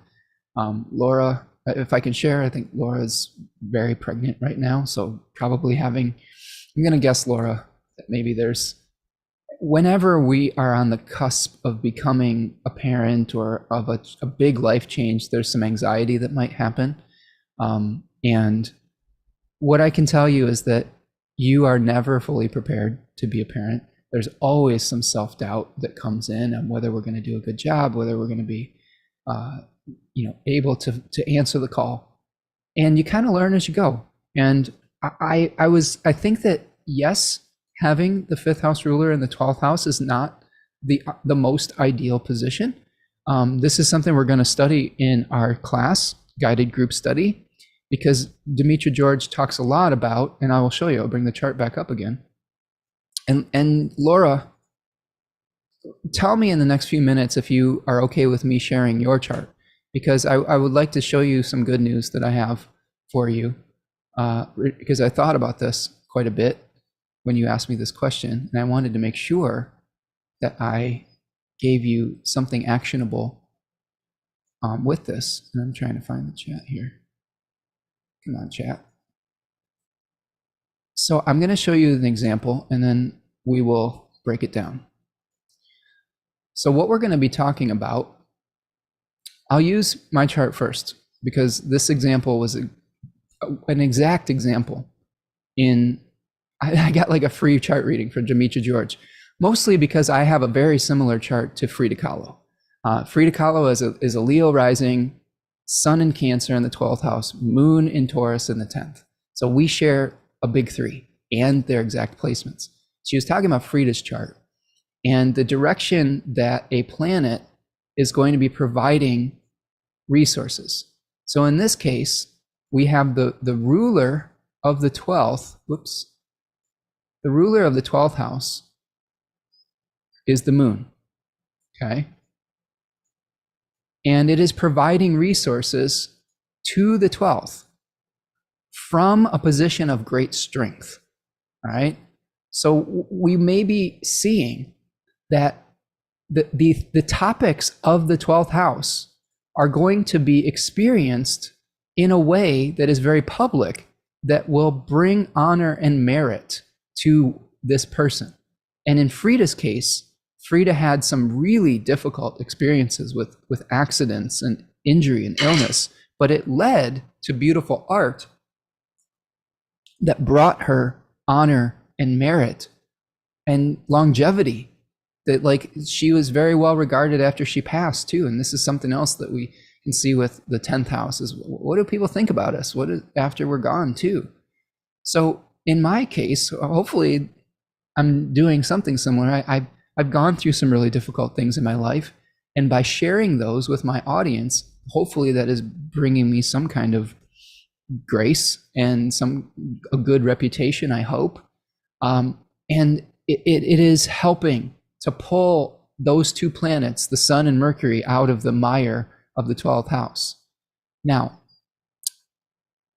Laura, if I can share, I think Laura is very pregnant right now. So probably I'm going to guess, Laura, that maybe whenever we are on the cusp of becoming a parent or of a big life change, there's some anxiety that might happen. And what I can tell you is that you are never fully prepared to be a parent. There's always some self-doubt that comes in on whether we're going to do a good job, whether we're going to be able to answer the call. And you kind of learn as you go. And I think that, yes, having the 5th house ruler in the 12th house is not the most ideal position. This is something we're going to study in our class, guided group study, because Demetra George talks a lot about, and I will show you, I'll bring the chart back up again. And Laura, tell me in the next few minutes if you are okay with me sharing your chart, because I would like to show you some good news that I have for you, because I thought about this quite a bit when you asked me this question, and I wanted to make sure that I gave you something actionable with this. And I'm trying to find the chat here. Come on, chat. So I'm going to show you an example, and then we will break it down. So what we're going to be talking about, I'll use my chart first, because this example was an exact example I got like a free chart reading for Demetra George, mostly because I have a very similar chart to Frida Kahlo. Frida Kahlo is a Leo rising, Sun in Cancer in the 12th house, Moon in Taurus in the 10th. So we share a big three and their exact placements. She was talking about Frida's chart and the direction that a planet is going to be providing resources. So in this case, we have the ruler of the 12th, the ruler of the 12th house is the moon, okay? And it is providing resources to the 12th from a position of great strength, all right? So we may be seeing that the topics of the 12th house are going to be experienced in a way that is very public, that will bring honor and merit to this person. And in Frida's case, Frida had some really difficult experiences with accidents and injury and illness, but it led to beautiful art that brought her honor and merit and longevity, that like she was very well regarded after she passed too. And this is something else that we can see with the 10th house is, what do people think about us? What is after we're gone too? So in my case, hopefully I'm doing something similar. I've gone through some really difficult things in my life, and by sharing those with my audience, hopefully that is bringing me some kind of grace and a good reputation, I hope. And it is helping to pull those two planets, the Sun and Mercury, out of the mire of the 12th house. Now,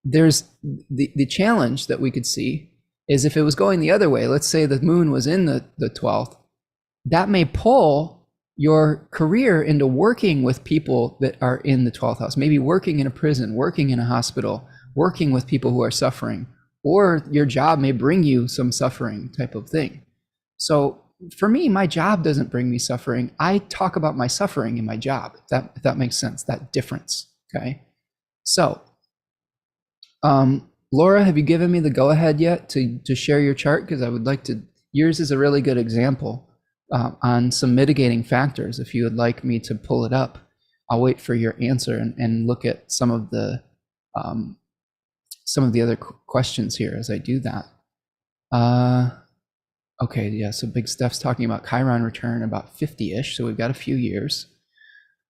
there's the challenge that we could see is if it was going the other way, let's say the moon was in the 12th, that may pull your career into working with people that are in the 12th house, maybe working in a prison, working in a hospital, working with people who are suffering, or your job may bring you some suffering type of thing. So for me, my job doesn't bring me suffering. I talk about my suffering in my job, if that makes sense, that difference, okay? So, Laura, have you given me the go-ahead yet to share your chart? Because I would like to, yours is a really good example on some mitigating factors. If you would like me to pull it up, I'll wait for your answer and look at some of the other questions here as I do that. Okay, yeah, so Big Steph's talking about Chiron return about 50-ish, so we've got a few years.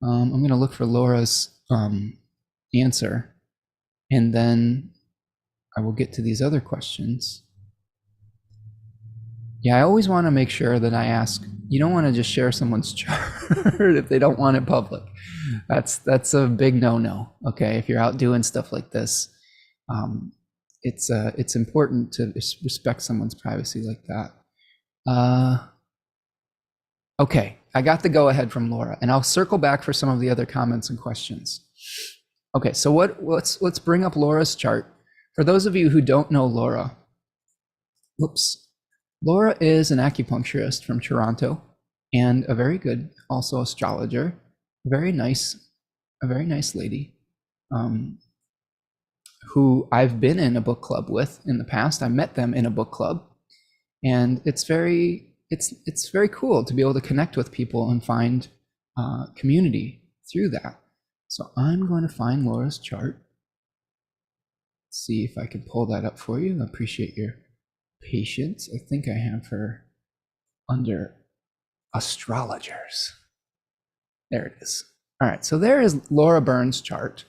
I'm going to look for Laura's answer, and then I will get to these other questions. Yeah, I always want to make sure that I ask, you don't want to just share someone's chart if they don't want it public. That's a big no-no, okay? If you're out doing stuff like this, it's important to respect someone's privacy like that. Okay, I got the go-ahead from Laura, and I'll circle back for some of the other comments and questions. Okay, so let's bring up Laura's chart. For those of you who don't know Laura, Laura is an acupuncturist from Toronto and a very good also astrologer, a very nice lady, who I've been in a book club with in the past. I met them in a book club, and it's very cool to be able to connect with people and find community through that. So I'm going to find Laura's chart. See if I can pull that up for you. I appreciate your patience. I think I have her under astrologers. There it is. All right, so there is Laura Burns' chart,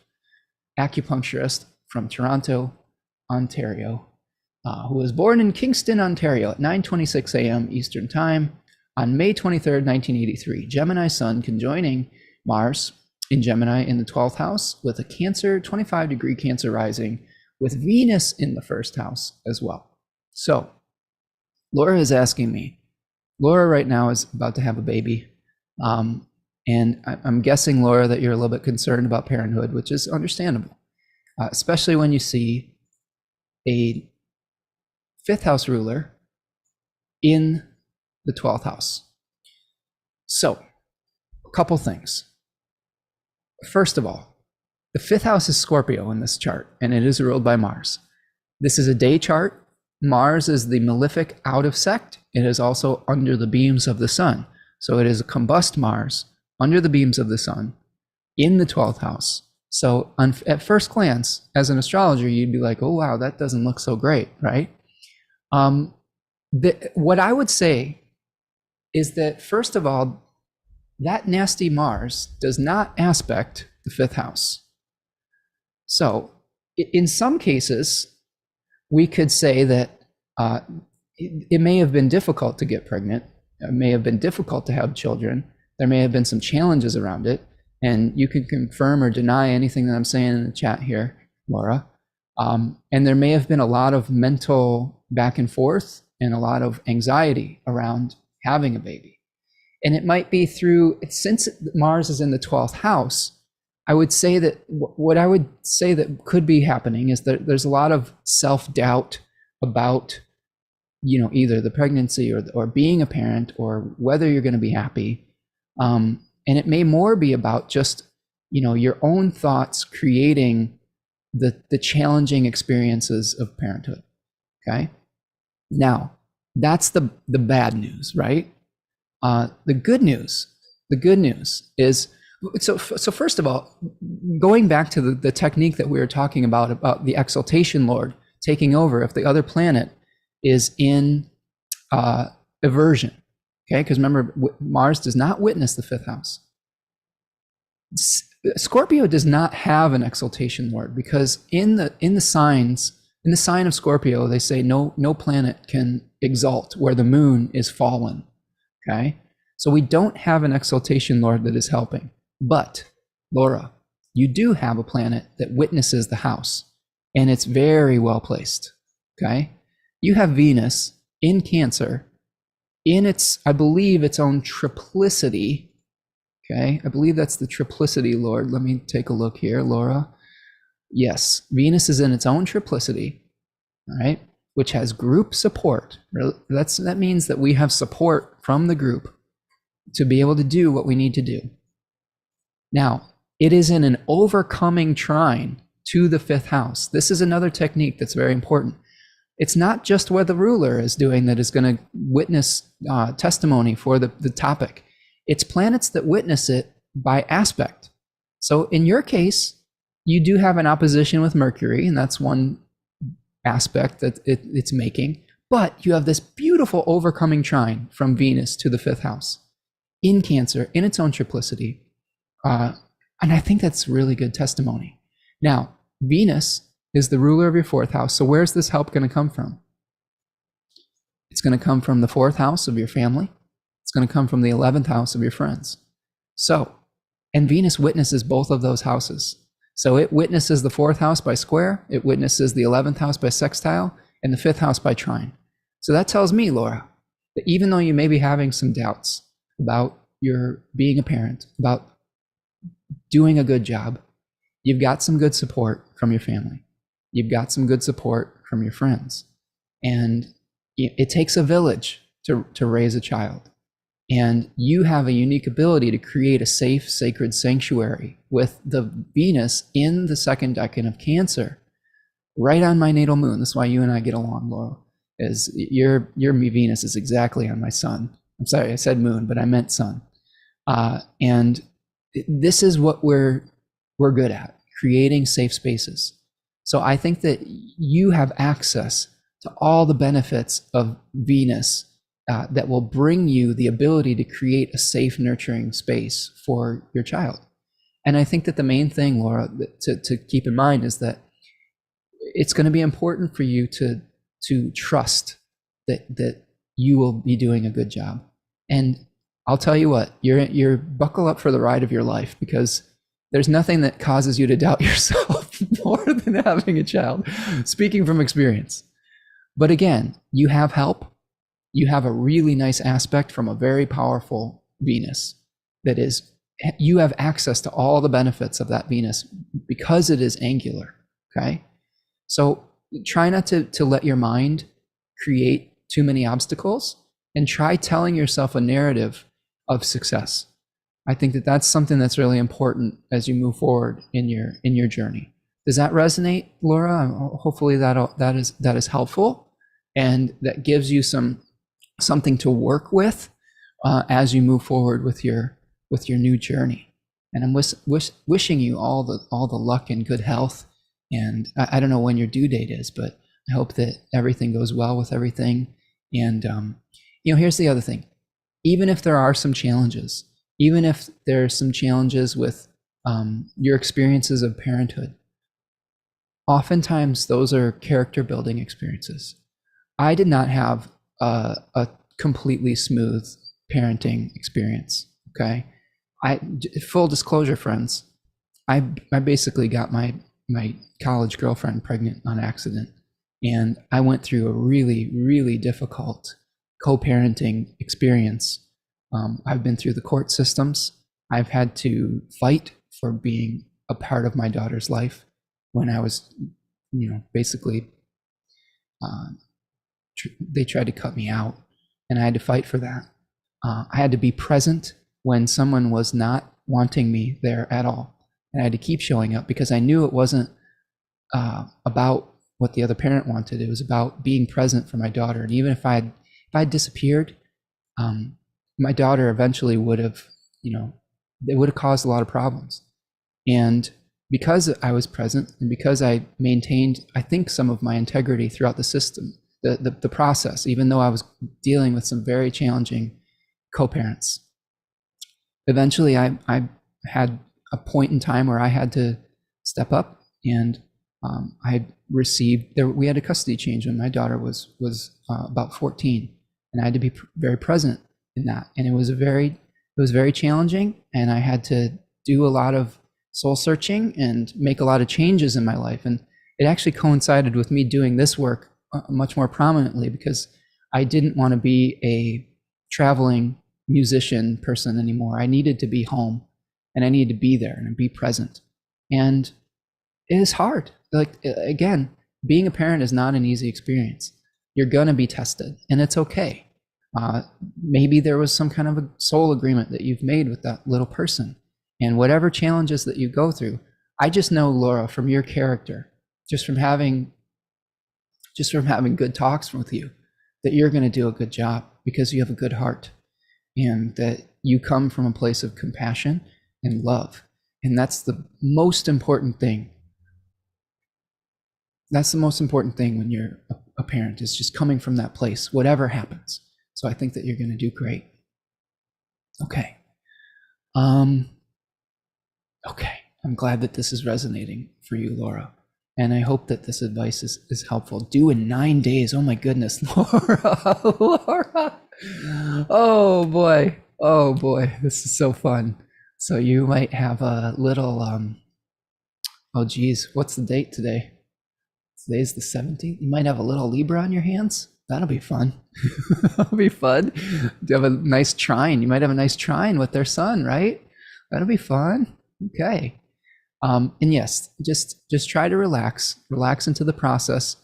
acupuncturist from Toronto, Ontario, who was born in Kingston, Ontario at 9:26 a.m. Eastern Time on May 23rd, 1983. Gemini Sun conjoining Mars in Gemini in the 12th house with a Cancer, 25-degree Cancer rising, with Venus in the first house as well. So Laura is asking me, Laura right now is about to have a baby. And I'm guessing, Laura, that you're a little bit concerned about parenthood, which is understandable, especially when you see a fifth house ruler in the 12th house. So, a couple things. First of all, the fifth house is Scorpio in this chart, and it is ruled by Mars. This is a day chart. Mars is the malefic out of sect. It is also under the beams of the sun. So it is a combust Mars under the beams of the sun in the 12th house. So at first glance, as an astrologer, you'd be like, oh, wow, that doesn't look so great, right? What I would say is that, first of all, that nasty Mars does not aspect the fifth house. So in some cases, we could say that it may have been difficult to get pregnant. It may have been difficult to have children. There may have been some challenges around it. And you can confirm or deny anything that I'm saying in the chat here, Laura. And there may have been a lot of mental back and forth and a lot of anxiety around having a baby. And it might be through, since Mars is in the 12th house, I would say that what I would say that could be happening is that there's a lot of self-doubt about, either the pregnancy or being a parent or whether you're going to be happy. And it may more be about just, your own thoughts creating the challenging experiences of parenthood. Okay. Now that's the bad news, right? The good news is, so first of all, going back to the technique that we were talking about the exaltation lord taking over if the other planet is in aversion, okay? Because remember, Mars does not witness the fifth house. Scorpio does not have an exaltation lord because in the sign of Scorpio, they say no planet can exalt where the moon is fallen, okay? So we don't have an exaltation lord that is helping. But, Laura, you do have a planet that witnesses the house, and it's very well placed, okay? You have Venus in Cancer in I believe, its own triplicity, okay? I believe that's the triplicity lord. Let me take a look here, Laura. Yes, Venus is in its own triplicity, all right, which has group support. That means that we have support from the group to be able to do what we need to do. Now, it is in an overcoming trine to the fifth house. This is another technique that's very important. It's not just what the ruler is doing that is going to witness testimony for the topic. It's planets that witness it by aspect. So in your case, you do have an opposition with Mercury, and that's one aspect that it's making. But you have this beautiful overcoming trine from Venus to the fifth house in Cancer, in its own triplicity. And I think that's really good testimony. Now, Venus is the ruler of your fourth house. So where's this help going to come from? It's going to come from the fourth house of your family. It's going to come from the 11th house of your friends. So, and Venus witnesses both of those houses. So it witnesses the fourth house by square, it witnesses the 11th house by sextile, and the fifth house by trine. So that tells me, Laura, that even though you may be having some doubts about your being a parent, about doing a good job, you've got some good support from your family. You've got some good support from your friends. And it takes a village to raise a child. And you have a unique ability to create a safe, sacred sanctuary with the Venus in the second decan of Cancer, right on my natal moon. That's why you and I get along, Laura, is your Venus is exactly on my sun. I'm sorry, I said moon, but I meant sun. And this is what we're good at, creating safe spaces. So I think that you have access to all the benefits of Venus that will bring you the ability to create a safe, nurturing space for your child. And I think that the main thing, Laura, to keep in mind is that it's going to be important for you to trust that you will be doing a good job. And I'll tell you what, you're buckle up for the ride of your life, because there's nothing that causes you to doubt yourself more than having a child, speaking from experience. But again, you have help. you have a really nice aspect from a very powerful Venus that is, you have access to all the benefits of that Venus because it is angular, okay? So try not to let your mind create too many obstacles, and try telling yourself a narrative of success. I think that that's something that's really important as you move forward in your journey. Does that resonate, Laura? Hopefully that is helpful, and that gives you something to work with as you move forward with your new journey. And I'm wishing you all the luck and good health. And I don't know when your due date is, but I hope that everything goes well with everything. And here's the other thing: even if there are some challenges, even if there's some challenges with your experiences of parenthood, oftentimes those are character building experiences. I did not have a completely smooth parenting experience. Okay, full disclosure, friends, I basically got my college girlfriend pregnant on accident, and I went through a really, really difficult co-parenting experience. I've been through the court systems. I've had to fight for being a part of my daughter's life when I was, basically, they tried to cut me out, and I had to fight for that. I had to be present when someone was not wanting me there at all. And I had to keep showing up because I knew it wasn't about what the other parent wanted. It was about being present for my daughter. And even if I had disappeared, my daughter eventually would have, it would have caused a lot of problems. And because I was present and because I maintained, I think, some of my integrity throughout the system, the process, even though I was dealing with some very challenging co-parents, eventually I had a point in time where I had to step up, and I received, we had a custody change when my daughter was about 14, and I had to be very present in that. And it was very challenging, and I had to do a lot of soul searching and make a lot of changes in my life. And it actually coincided with me doing this work much more prominently because I didn't want to be a traveling musician person anymore. I needed to be home, and I needed to be there and be present. And it is hard. Like, again, being a parent is not an easy experience. You're going to be tested, and it's okay. Maybe there was some kind of a soul agreement that you've made with that little person, and whatever challenges that you go through, I just know, Laura, from your character, just from having good talks with you, that you're going to do a good job because you have a good heart, and that you come from a place of compassion and love. And that's the most important thing. That's the most important thing when you're a parent, is just coming from that place, whatever happens. So I think that you're going to do great. Okay. Okay. I'm glad that this is resonating for you, Laura. And I hope that this advice is helpful. Due in 9 days. Oh my goodness, Laura. Laura. Oh boy. This is so fun. So you might have a little, oh geez, what's the date today? Today's the 17th. You might have a little Libra on your hands. That'll be fun. That'll be fun. Do you have a nice trine? You might have a nice trine with their sun, right? That'll be fun. Okay. And yes, just try to relax into the process.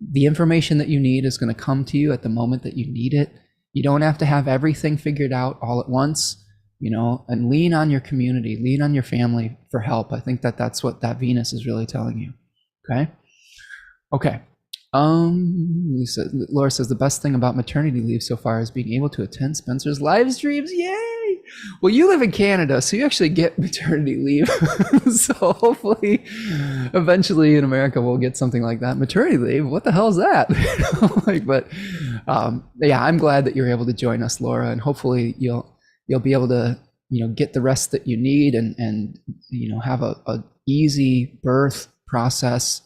The information that you need is going to come to you at the moment that you need it. You don't have to have everything figured out all at once, and lean on your community, lean on your family for help. I think that's what that Venus is really telling you. Okay. Laura says the best thing about maternity leave so far is being able to attend Spencer's live streams. Yay! Well, you live in Canada, so you actually get maternity leave. So hopefully, eventually in America, we'll get something like that. Maternity leave? What the hell is that? Yeah, I'm glad that you're able to join us, Laura, and hopefully you'll be able to get the rest that you need and have a easy birth process.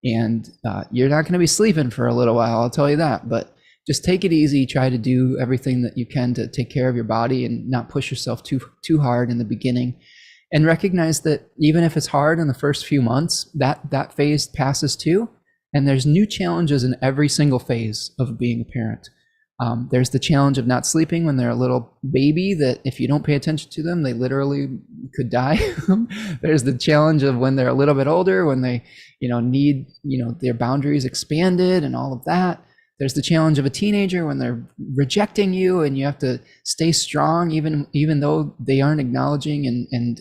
And you're not going to be sleeping for a little while, I'll tell you that. But just take it easy. Try to do everything that you can to take care of your body and not push yourself too hard in the beginning. And recognize that even if it's hard in the first few months, that phase passes too. And there's new challenges in every single phase of being a parent. There's the challenge of not sleeping when they're a little baby, that if you don't pay attention to them, they literally could die. There's the challenge of when they're a little bit older, when they, need, their boundaries expanded and all of that. There's the challenge of a teenager when they're rejecting you and you have to stay strong, even though they aren't acknowledging and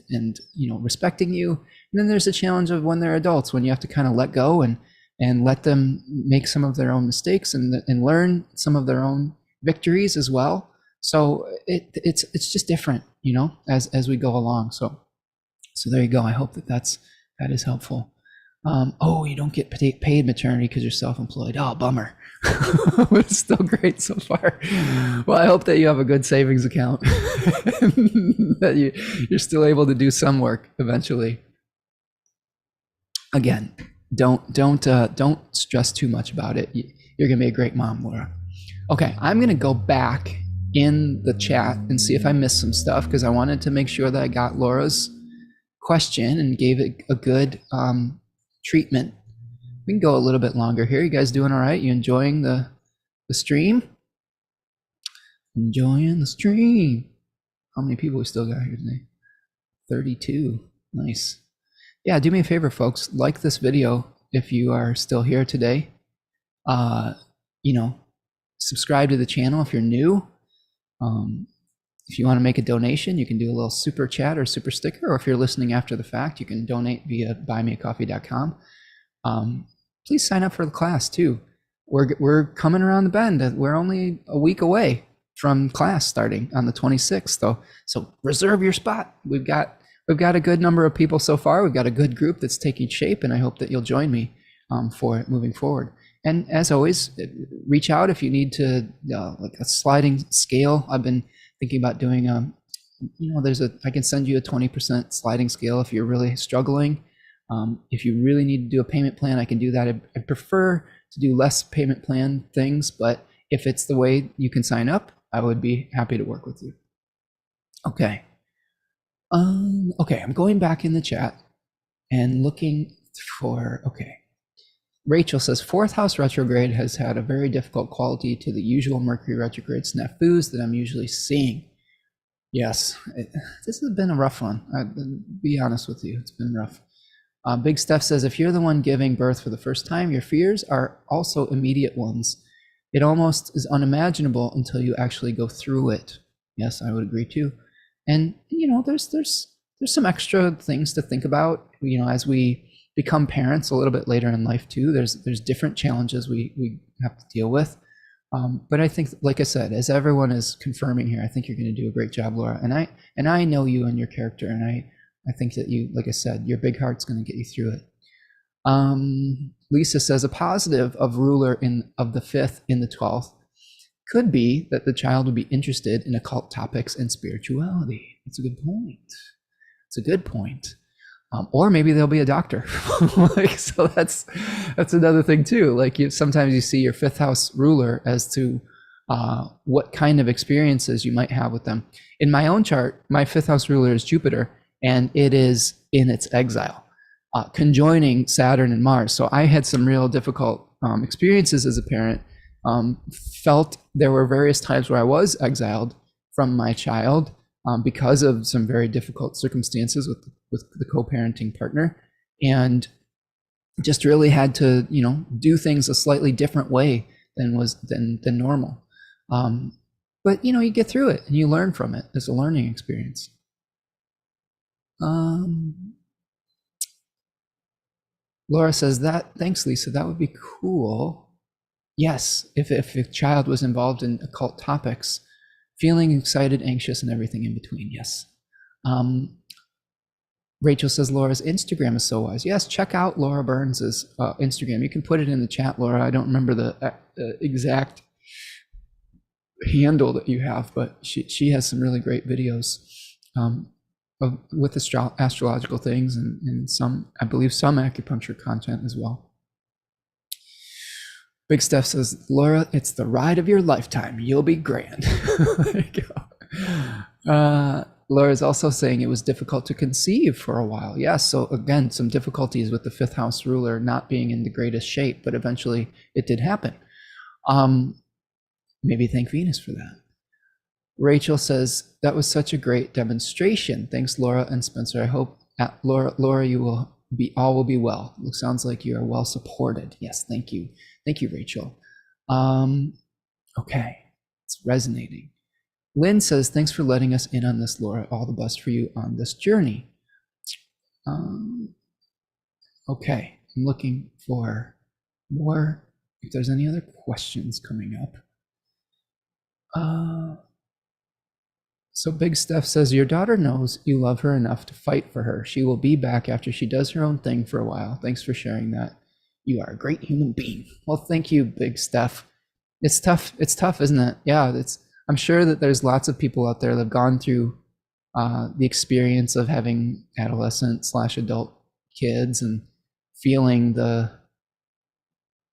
respecting you. And then there's the challenge of when they're adults, when you have to kind of let go and let them make some of their own mistakes and learn some of their own victories as well. So it's just different, as we go along. So there you go. I hope that is helpful. You don't get paid maternity because you're self-employed. Oh, bummer. But it's still great so far. Well, I hope that you have a good savings account, that you're still able to do some work eventually. Again, don't stress too much about it. You're gonna be a great mom, Laura. Okay, I'm gonna go back in the chat and see if I missed some stuff, because I wanted to make sure that I got Laura's question and gave it a good treatment. We can go a little bit longer here. You guys doing all right? You enjoying the stream? Enjoying the stream. How many people we still got here today? 32. Nice. Yeah, do me a favor, folks. Like this video if you are still here today. Subscribe to the channel if you're new. If you want to make a donation, you can do a little super chat or super sticker, or if you're listening after the fact, you can donate via buymeacoffee.com. Please sign up for the class too. We're coming around the bend. We're only a week away from class starting on the 26th, though. So reserve your spot. We've got a good number of people so far. We've got a good group that's taking shape, and I hope that you'll join me for it moving forward. And as always, reach out if you need to, like a sliding scale. I've been thinking about doing, I can send you a 20% sliding scale if you're really struggling. If you really need to do a payment plan, I can do that. I prefer to do less payment plan things, but if it's the way you can sign up, I would be happy to work with you. Okay. Okay, I'm going back in the chat and looking for, okay. Rachel says, 4th house retrograde has had a very difficult quality to the usual Mercury retrograde snafus that I'm usually seeing. Yes, this has been a rough one. I'll be honest with you, it's been rough. Big Steph says, if you're the one giving birth for the first time, your fears are also immediate ones. It almost is unimaginable until you actually go through it. Yes, I would agree too. And there's some extra things to think about, as we become parents a little bit later in life too. There's different challenges we have to deal with. But I think, like I said, as everyone is confirming here, I think you're going to do a great job, Laura. And I know you and your character, and I think that you, like I said, your big heart's going to get you through it. Lisa says, a positive of ruler of the 5th in the 12th could be that the child would be interested in occult topics and spirituality. It's a good point. It's a good point. Or maybe they'll be a doctor. So that's another thing too. Like sometimes you see your 5th house ruler as to what kind of experiences you might have with them. In my own chart, my 5th house ruler is Jupiter, and it is in its exile, conjoining Saturn and Mars. So I had some real difficult experiences as a parent. Felt there were various times where I was exiled from my child because of some very difficult circumstances with the co-parenting partner, and just really had to do things a slightly different way than normal. But you get through it and you learn from it. It's a learning experience. Laura says that, thanks Lisa, that would be cool. Yes, if a child was involved in occult topics, feeling excited, anxious, and everything in between, yes. Rachel says Laura's Instagram is so wise. Yes, check out Laura Burns's Instagram. You can put it in the chat, Laura. I don't remember the exact handle that you have, but she has some really great videos with astrological things and some, I believe, some acupuncture content as well. Big Steph says, Laura, it's the ride of your lifetime. You'll be grand. There you go. Laura's also saying it was difficult to conceive for a while. Yes, so again, some difficulties with the 5th house ruler not being in the greatest shape, but eventually it did happen. maybe thank Venus for that. Rachel says, that was such a great demonstration. Thanks, Laura and Spencer. I hope, Laura, you will be, all will be well. It sounds like you are well supported. Yes, thank you. Thank you, Rachel. Okay, it's resonating. Lynn says, thanks for letting us in on this, Laura. All the best for you on this journey. Okay, I'm looking for more, if there's any other questions coming up. So Big Steph says, your daughter knows you love her enough to fight for her. She will be back after she does her own thing for a while. Thanks for sharing that. You are a great human being. Well, thank you, Big Steph. It's tough, isn't it? Yeah, I'm sure that there's lots of people out there that have gone through the experience of having adolescent/adult kids and feeling the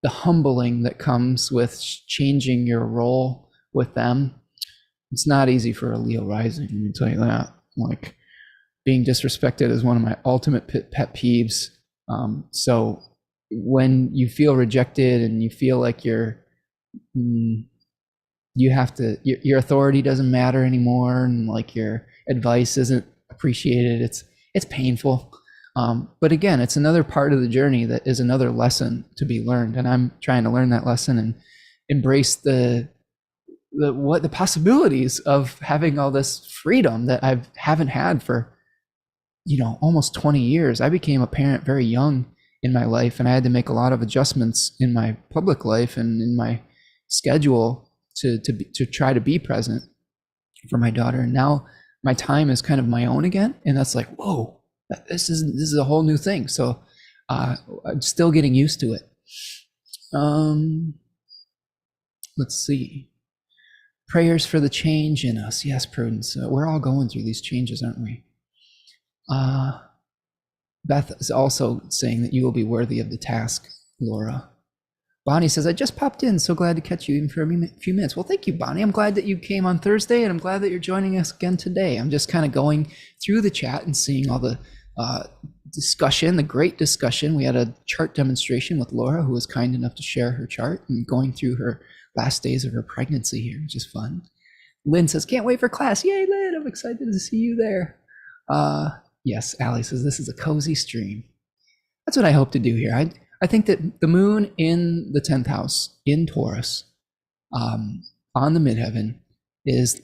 humbling that comes with changing your role with them. It's not easy for a Leo rising, let me tell you that. Like, being disrespected is one of my ultimate pet peeves. So when you feel rejected and you feel like you have to, your authority doesn't matter anymore, and like your advice isn't appreciated, it's painful. But again, it's another part of the journey that is another lesson to be learned. And I'm trying to learn that lesson and embrace the possibilities of having all this freedom that I haven't had for, almost 20 years. I became a parent very young in my life, and I had to make a lot of adjustments in my public life and in my schedule to try to be present for my daughter. And now my time is kind of my own again, and that's like, whoa, this is a whole new thing. So I'm still getting used to it. Let's see. Prayers for the change in us. Yes, Prudence. We're all going through these changes, aren't we? Beth is also saying that you will be worthy of the task, Laura. Bonnie says, I just popped in. So glad to catch you even for a few minutes. Well, thank you, Bonnie. I'm glad that you came on Thursday, and I'm glad that you're joining us again today. I'm just kind of going through the chat and seeing all the discussion, the great discussion. We had a chart demonstration with Laura, who was kind enough to share her chart, and going through her last days of her pregnancy here, which is fun. Lynn says, can't wait for class. Yay, Lynn, I'm excited to see you there. Yes, Allie says, this is a cozy stream. That's what I hope to do here. I think that the moon in the 10th house in Taurus, on the midheaven, is,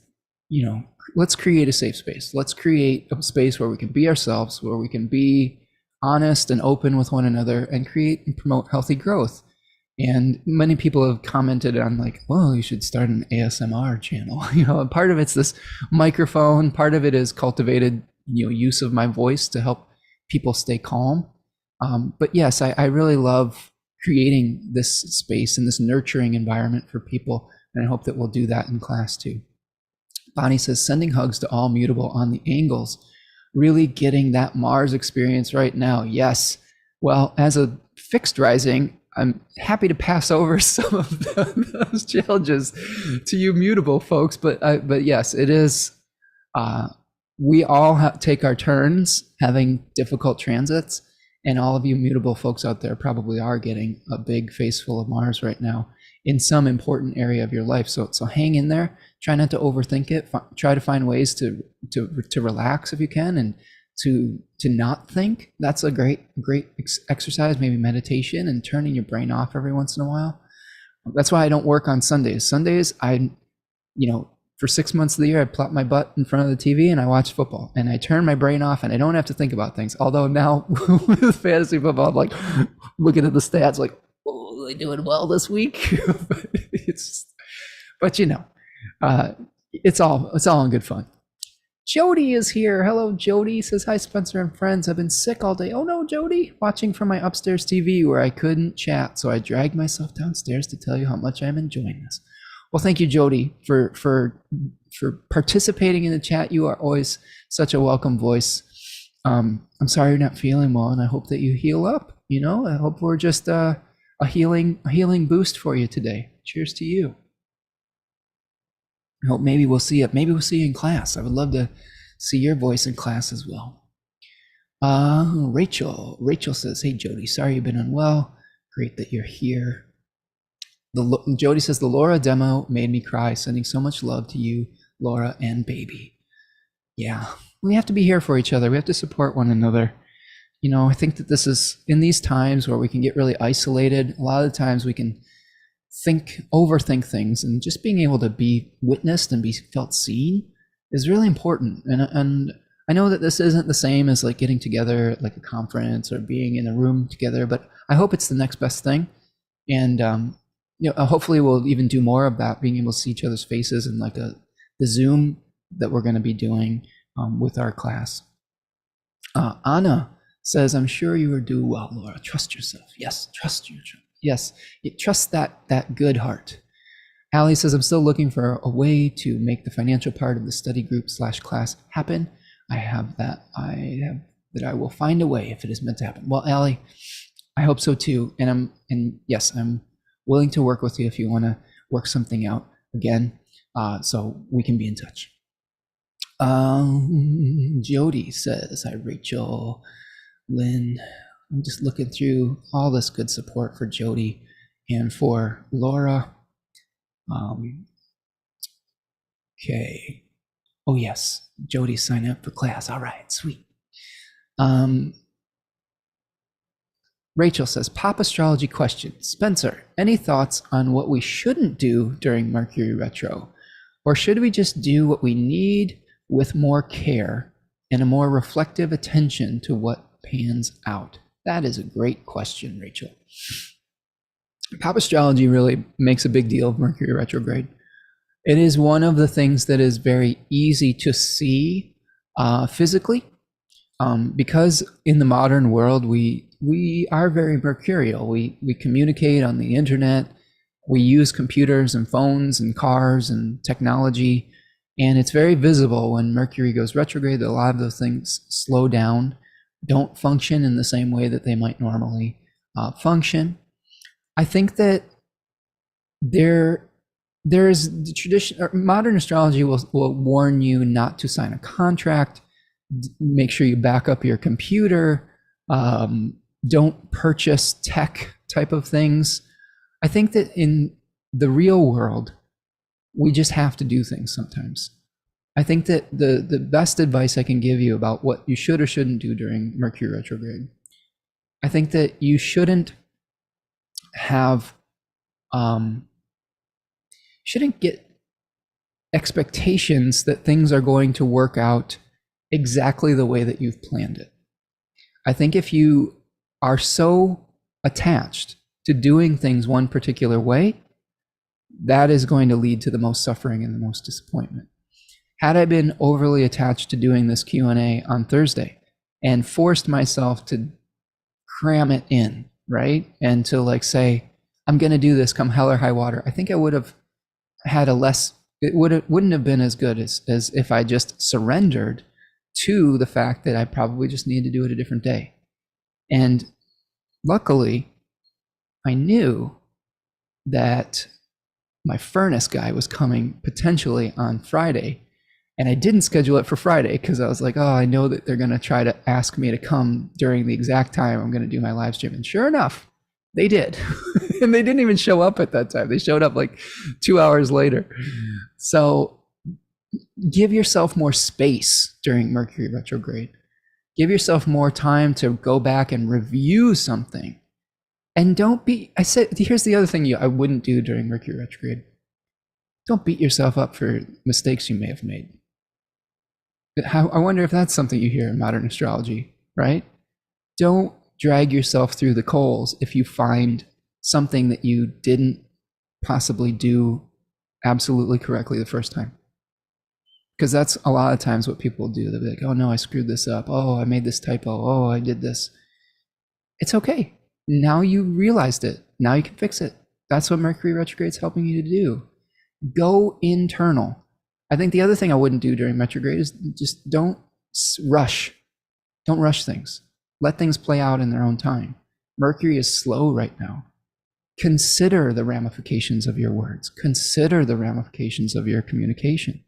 let's create a safe space. Let's create a space where we can be ourselves, where we can be honest and open with one another, and create and promote healthy growth. And many people have commented on, like, well, you should start an ASMR channel. Part of it's this microphone, part of it is cultivated, use of my voice to help people stay calm. But yes, I really love creating this space and this nurturing environment for people, and I hope that we'll do that in class too. Bonnie says, sending hugs to all mutable on the angles. Really getting that Mars experience right now. Yes. Well, as a fixed rising, I'm happy to pass over some of those challenges to you mutable folks, but yes, it is. We all take our turns having difficult transits, and all of you mutable folks out there probably are getting a big face full of Mars right now in some important area of your life. So hang in there. Try not to overthink it. Try to find ways to relax if you can, and to not think. That's a great exercise. Maybe meditation and turning your brain off every once in a while. That's why I don't work on Sundays. Sundays, for 6 months of the year, I plop my butt in front of the TV and I watch football, and I turn my brain off, and I don't have to think about things. Although now with fantasy football, I'm like looking at the stats, like, oh, are they doing well this week? But it's all in good fun. Jody is here. Hello, Jody. Says, hi, Spencer and friends. I've been sick all day. Oh no, Jody. Watching from my upstairs TV where I couldn't chat, so I dragged myself downstairs to tell you how much I'm enjoying this. Well, thank you, Jody, for participating in the chat. You are always such a welcome voice. I'm sorry you're not feeling well, and I hope that you heal up. I hope we're just a healing boost for you today. Cheers to you. I hope maybe we'll see you in class. I would love to see your voice in class as well. Rachel says, hey, Jody, sorry you've been unwell. Great that you're here. Jody says, the Laura demo made me cry. Sending so much love to you, Laura and baby. Yeah, we have to be here for each other. We have to support one another. You know, I think that this is, in these times where we can get really isolated, a lot of the times we can overthink things, and just being able to be witnessed and be felt seen is really important. And I know that this isn't the same as like getting together at like a conference or being in a room together, but I hope it's the next best thing. And hopefully we'll even do more about being able to see each other's faces in like the Zoom that we're going to be doing with our class. Anna says, I'm sure you will do well, Laura. Trust yourself. Yes, trust you. Yes, trust that good heart. Allie says, I'm still looking for a way to make the financial part of the study group / class happen. I will find a way if it is meant to happen. Well, Allie, I hope so too. And yes, I'm willing to work with you if you want to work something out again, so we can be in touch. Jody says, hi, Rachel, Lynn. I'm just looking through all this good support for Jody and for Laura. Okay. Oh yes, Jody signed up for class. All right, sweet. Rachel says, pop astrology question. Spencer, any thoughts on what we shouldn't do during Mercury retro? Or should we just do what we need with more care and a more reflective attention to what pans out? That is a great question, Rachel. Pop astrology really makes a big deal of Mercury retrograde. It is one of the things that is very easy to see physically, because in the modern world, we are very mercurial. We communicate on the internet. We use computers and phones and cars and technology, and it's very visible when Mercury goes retrograde that a lot of those things slow down, don't function in the same way that they might normally function. I think that there's the tradition, or modern astrology will warn you not to sign a contract, make sure you back up your computer, don't purchase tech type of things. I think that in the real world, we just have to do things sometimes. I think that the best advice I can give you about what you should or shouldn't do during Mercury retrograde, I think that you shouldn't have, shouldn't get expectations that things are going to work out exactly the way that you've planned it. I think if you are so attached to doing things one particular way, that is going to lead to the most suffering and the most disappointment. Had I been overly attached to doing this Q&A on Thursday and forced myself to cram it in, right? And to like say, I'm going to do this come hell or high water, I think I would have had it wouldn't have been as good as if I just surrendered to the fact that I probably just needed to do it a different day. And luckily, I knew that my furnace guy was coming potentially on Friday, and I didn't schedule it for Friday because I was like, oh, I know that they're going to try to ask me to come during the exact time I'm going to do my live stream. And sure enough, they did. And they didn't even show up at that time. They showed up like 2 hours later. So give yourself more space during Mercury retrograde. Give yourself more time to go back and review something. And here's the other thing I wouldn't do during Mercury retrograde. Don't beat yourself up for mistakes you may have made. I wonder if that's something you hear in modern astrology, right? Don't drag yourself through the coals if you find something that you didn't possibly do absolutely correctly the first time. Because that's a lot of times what people do. They'll be like, oh no, I screwed this up. Oh, I made this typo. Oh, I did this. It's okay. Now you realized it. Now you can fix it. That's what Mercury retrograde is helping you to do. Go internal. I think the other thing I wouldn't do during retrograde is just don't rush. Don't rush things. Let things play out in their own time. Mercury is slow right now. Consider the ramifications of your words. Consider the ramifications of your communication.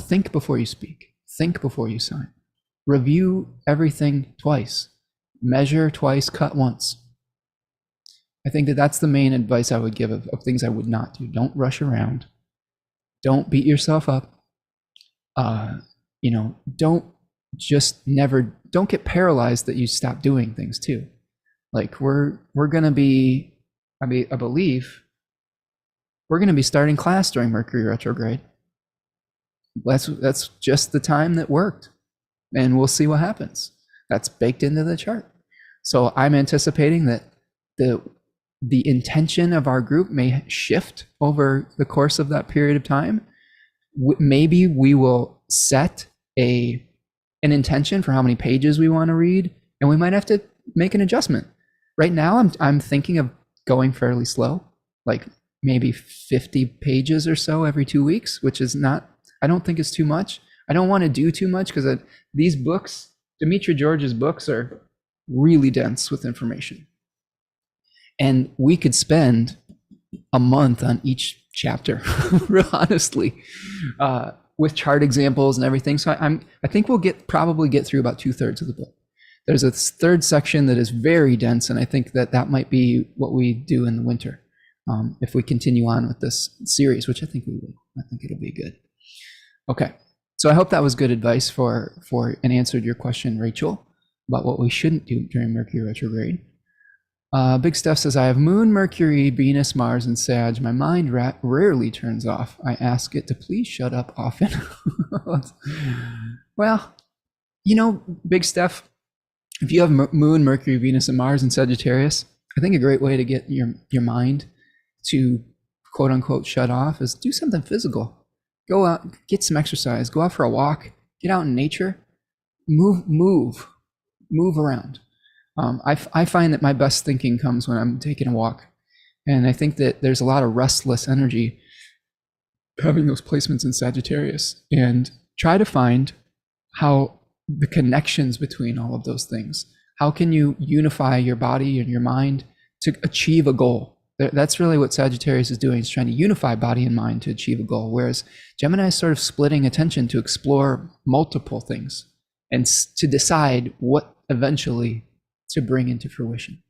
Think before you speak. Think before you sign. Review everything twice. Measure twice, cut once. I think that that's the main advice I would give of things I would not do. Don't rush around. Don't beat yourself up. Don't get paralyzed that you stop doing things too. Like we're going to be, I believe we're going to be starting class during Mercury retrograde. That's just the time that worked, and we'll see what happens. That's baked into the chart. So I'm anticipating that the intention of our group may shift over the course of that period of time. Maybe we will set an intention for how many pages we want to read, and we might have to make an adjustment. Right now, I'm thinking of going fairly slow, like maybe 50 pages or so every 2 weeks, which is not, I don't think it's too much. I don't want to do too much because these books, Demetra George's books, are really dense with information. And we could spend a month on each chapter, real honestly, with chart examples and everything. So I think we'll probably get through about 2/3 of the book. There's a third section that is very dense, and I think that might be what we do in the winter if we continue on with this series, which I think we will. I think it'll be good. Okay, so I hope that was good advice for and answered your question, Rachel, about what we shouldn't do during Mercury retrograde. Big Steph says, I have Moon, Mercury, Venus, Mars, and Sag. My mind rarely turns off. I ask it to please shut up often. Well, Big Steph, if you have Moon, Mercury, Venus, and Mars in Sagittarius, I think a great way to get your mind to quote unquote shut off is do something physical. Go out, get some exercise, go out for a walk, get out in nature, move around. I find that my best thinking comes when I'm taking a walk. And I think that there's a lot of restless energy having those placements in Sagittarius, and try to find how the connections between all of those things. How can you unify your body and your mind to achieve a goal? That's really what Sagittarius is doing. It's trying to unify body and mind to achieve a goal. Whereas Gemini is sort of splitting attention to explore multiple things and to decide what eventually to bring into fruition.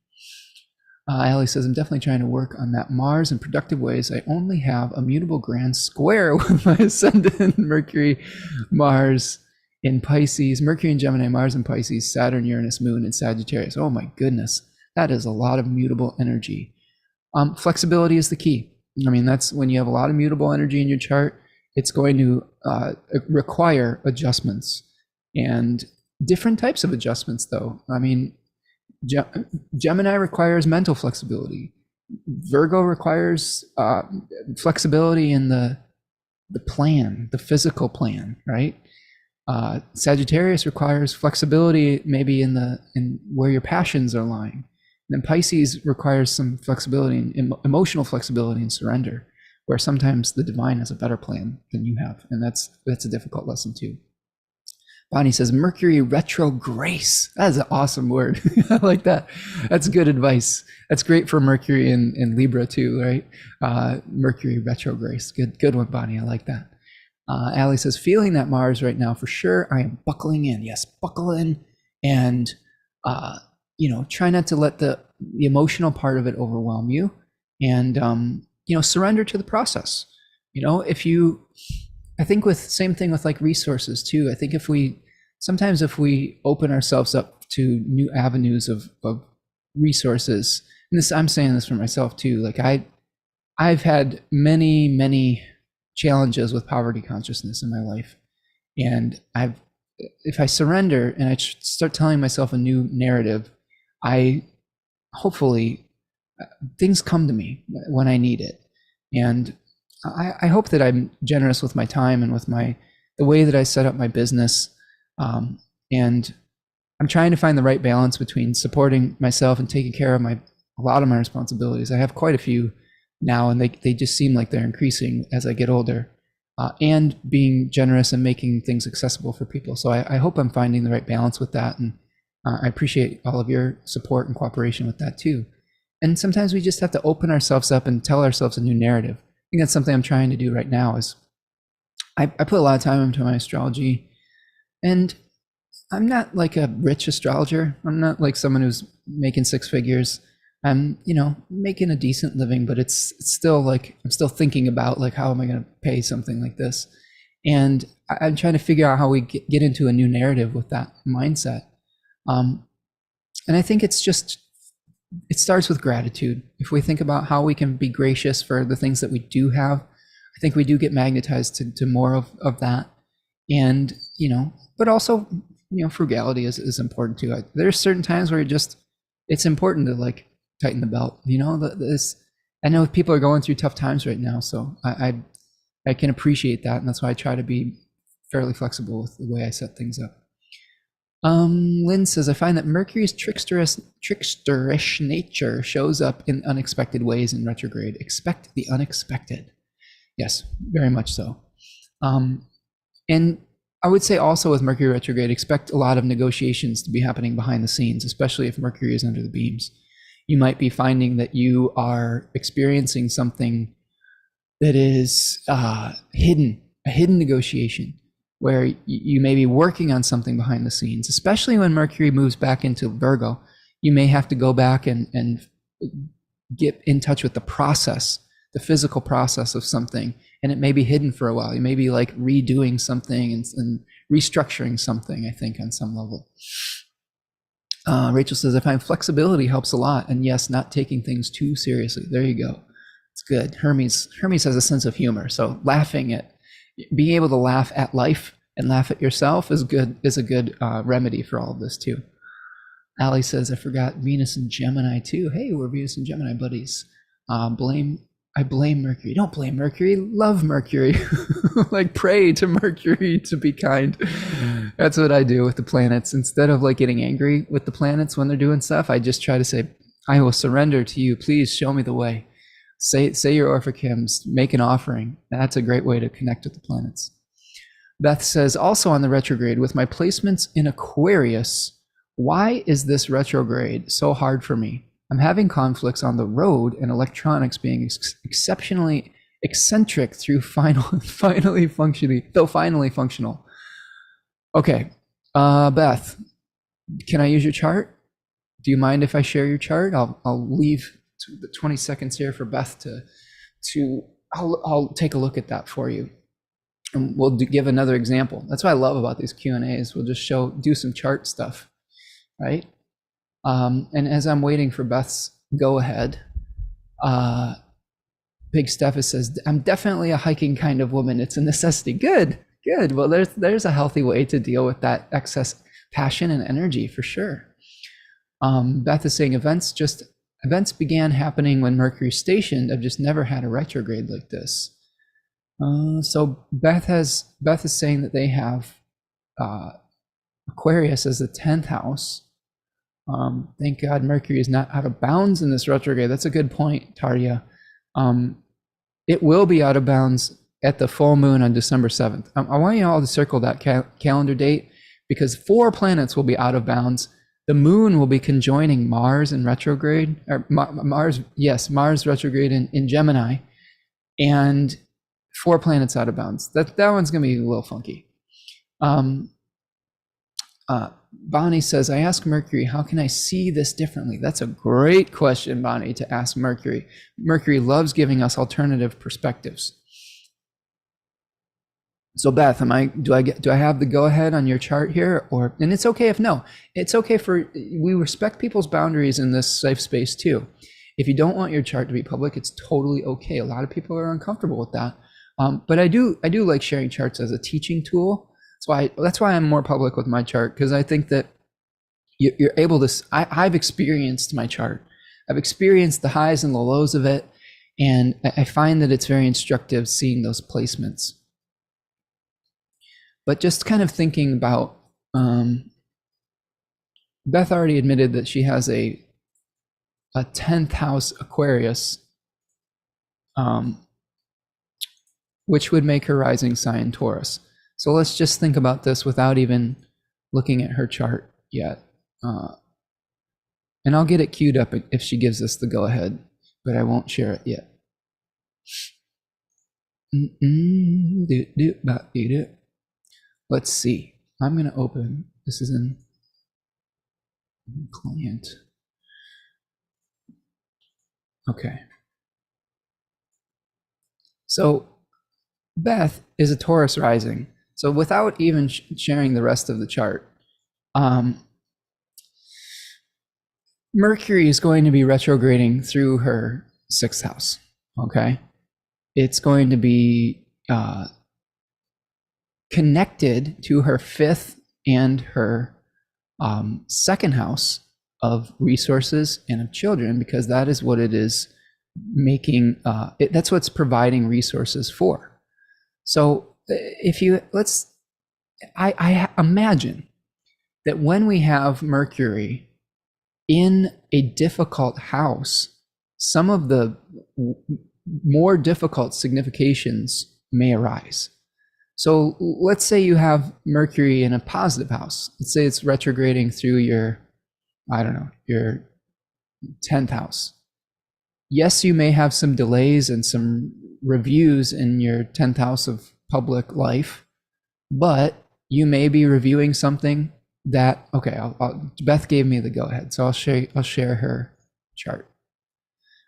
Allie says, I'm definitely trying to work on that Mars in productive ways. I only have a mutable grand square with my ascendant Mercury, Mars in Pisces, Mercury in Gemini, Mars in Pisces, Saturn, Uranus, Moon in Sagittarius. Oh my goodness, that is a lot of mutable energy. Flexibility is the key. I mean, that's when you have a lot of mutable energy in your chart, it's going to require adjustments, and different types of adjustments though. I mean, Gemini requires mental flexibility. Virgo requires flexibility in the plan, the physical plan, right? Sagittarius requires flexibility maybe in where your passions are lying. And then Pisces requires some flexibility, emotional flexibility and surrender, where sometimes the divine has a better plan than you have. And that's a difficult lesson too. Bonnie says, Mercury Retrogrades. That is an awesome word. I like that. That's good advice. That's great for Mercury in Libra too, right? Mercury Retrogrades. Good one, Bonnie. I like that. Allie says, feeling that Mars right now for sure. I am buckling in. Yes, buckle in, and try not to let the emotional part of it overwhelm you, and surrender to the process. I think same thing with like resources too. I think if we open ourselves up to new avenues of resources, and I'm saying this for myself too, like I've had many challenges with poverty consciousness in my life, and if I surrender and I start telling myself a new narrative, hopefully things come to me when I need it. And I hope that I'm generous with my time and with the way that I set up my business. And I'm trying to find the right balance between supporting myself and taking care of a lot of my responsibilities. I have quite a few now, and they just seem like they're increasing as I get older, and being generous and making things accessible for people. So I hope I'm finding the right balance with that. And I appreciate all of your support and cooperation with that too. And sometimes we just have to open ourselves up and tell ourselves a new narrative. I think that's something I'm trying to do right now. Is I put a lot of time into my astrology, and I'm not like a rich astrologer. I'm not like someone who's making six figures. I'm, making a decent living, but it's still like I'm still thinking about like how am I going to pay something like this, and I'm trying to figure out how we get into a new narrative with that mindset. And I think it starts with gratitude. If we think about how we can be gracious for the things that we do have, I think we do get magnetized to more of that. And, but also, frugality is important too. There's certain times where it's important to like tighten the belt, I know people are going through tough times right now. So I can appreciate that. And that's why I try to be fairly flexible with the way I set things up. Lynn says, I find that Mercury's tricksterish nature shows up in unexpected ways in retrograde. Expect the unexpected. Yes, very much so. And I would say also with Mercury retrograde, expect a lot of negotiations to be happening behind the scenes, especially if Mercury is under the beams. You might be finding that you are experiencing something that is hidden, a hidden negotiation, where you may be working on something behind the scenes, especially when Mercury moves back into Virgo. You may have to go back and get in touch with the process, the physical process of something, and it may be hidden for a while. You may be like redoing something and restructuring something, I think, on some level. Rachel says, I find flexibility helps a lot, and yes, not taking things too seriously. There you go. It's good. Hermes has a sense of humor, so laughing at being able to laugh at life and laugh at yourself is a good remedy for all of this too. Ali says, I forgot Venus and Gemini too. Hey, we're Venus and Gemini buddies. I blame Mercury. Don't blame Mercury. Love Mercury. Like pray to Mercury to be kind. That's what I do with the planets. Instead of like getting angry with the planets when they're doing stuff, I just try to say, I will surrender to you. Please show me the way. Say your Orphic hymns, make an offering. That's a great way to connect with the planets. Beth says, also on the retrograde, with my placements in Aquarius, why is this retrograde so hard for me? I'm having conflicts on the road and electronics being exceptionally eccentric through finally functional. Okay, Beth, can I use your chart? Do you mind if I share your chart? I'll leave the 20 seconds here for Beth I'll take a look at that for you. And we'll give another example. That's what I love about these Q&As. We'll just do some chart stuff, right? And as I'm waiting for Beth's go ahead, Big Steffa says, I'm definitely a hiking kind of woman. It's a necessity. Good. Well, there's a healthy way to deal with that excess passion and energy for sure. Beth is saying events began happening when Mercury stationed. I've just never had a retrograde like this. So Beth is saying that they have Aquarius as the 10th house. Thank God Mercury is not out of bounds in this retrograde. That's a good point, Tardia. It will be out of bounds at the full moon on December 7th. I want you all to circle that calendar date, because 4 planets will be out of bounds. The moon will be conjoining Mars in retrograde, or Mars retrograde in Gemini, and 4 planets out of bounds. That one's gonna be a little funky. Bonnie says, I ask Mercury, how can I see this differently? That's a great question, Bonnie, to ask Mercury. Mercury loves giving us alternative perspectives. So Beth, do I have the go ahead on your chart here? And it's okay if no. It's okay we respect people's boundaries in this safe space too. If you don't want your chart to be public, it's totally okay. A lot of people are uncomfortable with that. But I do like sharing charts as a teaching tool. That's why I'm more public with my chart, because I think that you're able to, I've experienced my chart. I've experienced the highs and the lows of it. And I find that it's very instructive seeing those placements. But just kind of thinking about, Beth already admitted that she has a 10th house Aquarius, which would make her rising sign Taurus. So let's just think about this without even looking at her chart yet. And I'll get it queued up if she gives us the go ahead, but I won't share it yet. Let's see. I'm going to open. This is in client. Okay. So Beth is a Taurus rising. So without even sharing the rest of the chart, Mercury is going to be retrograding through her 6th house. Okay. It's going to be connected to her 5th and her 2nd house of resources and of children, because that is what it is making, that's what's providing resources for. So if you, I imagine that when we have Mercury in a difficult house, some of the more difficult significations may arise. So let's say you have Mercury in a positive house. Let's say it's retrograding through your, I don't know, your 10th house. Yes, you may have some delays and some reviews in your 10th house of public life, but you may be reviewing something that, okay, Beth gave me the go ahead, so I'll share her chart.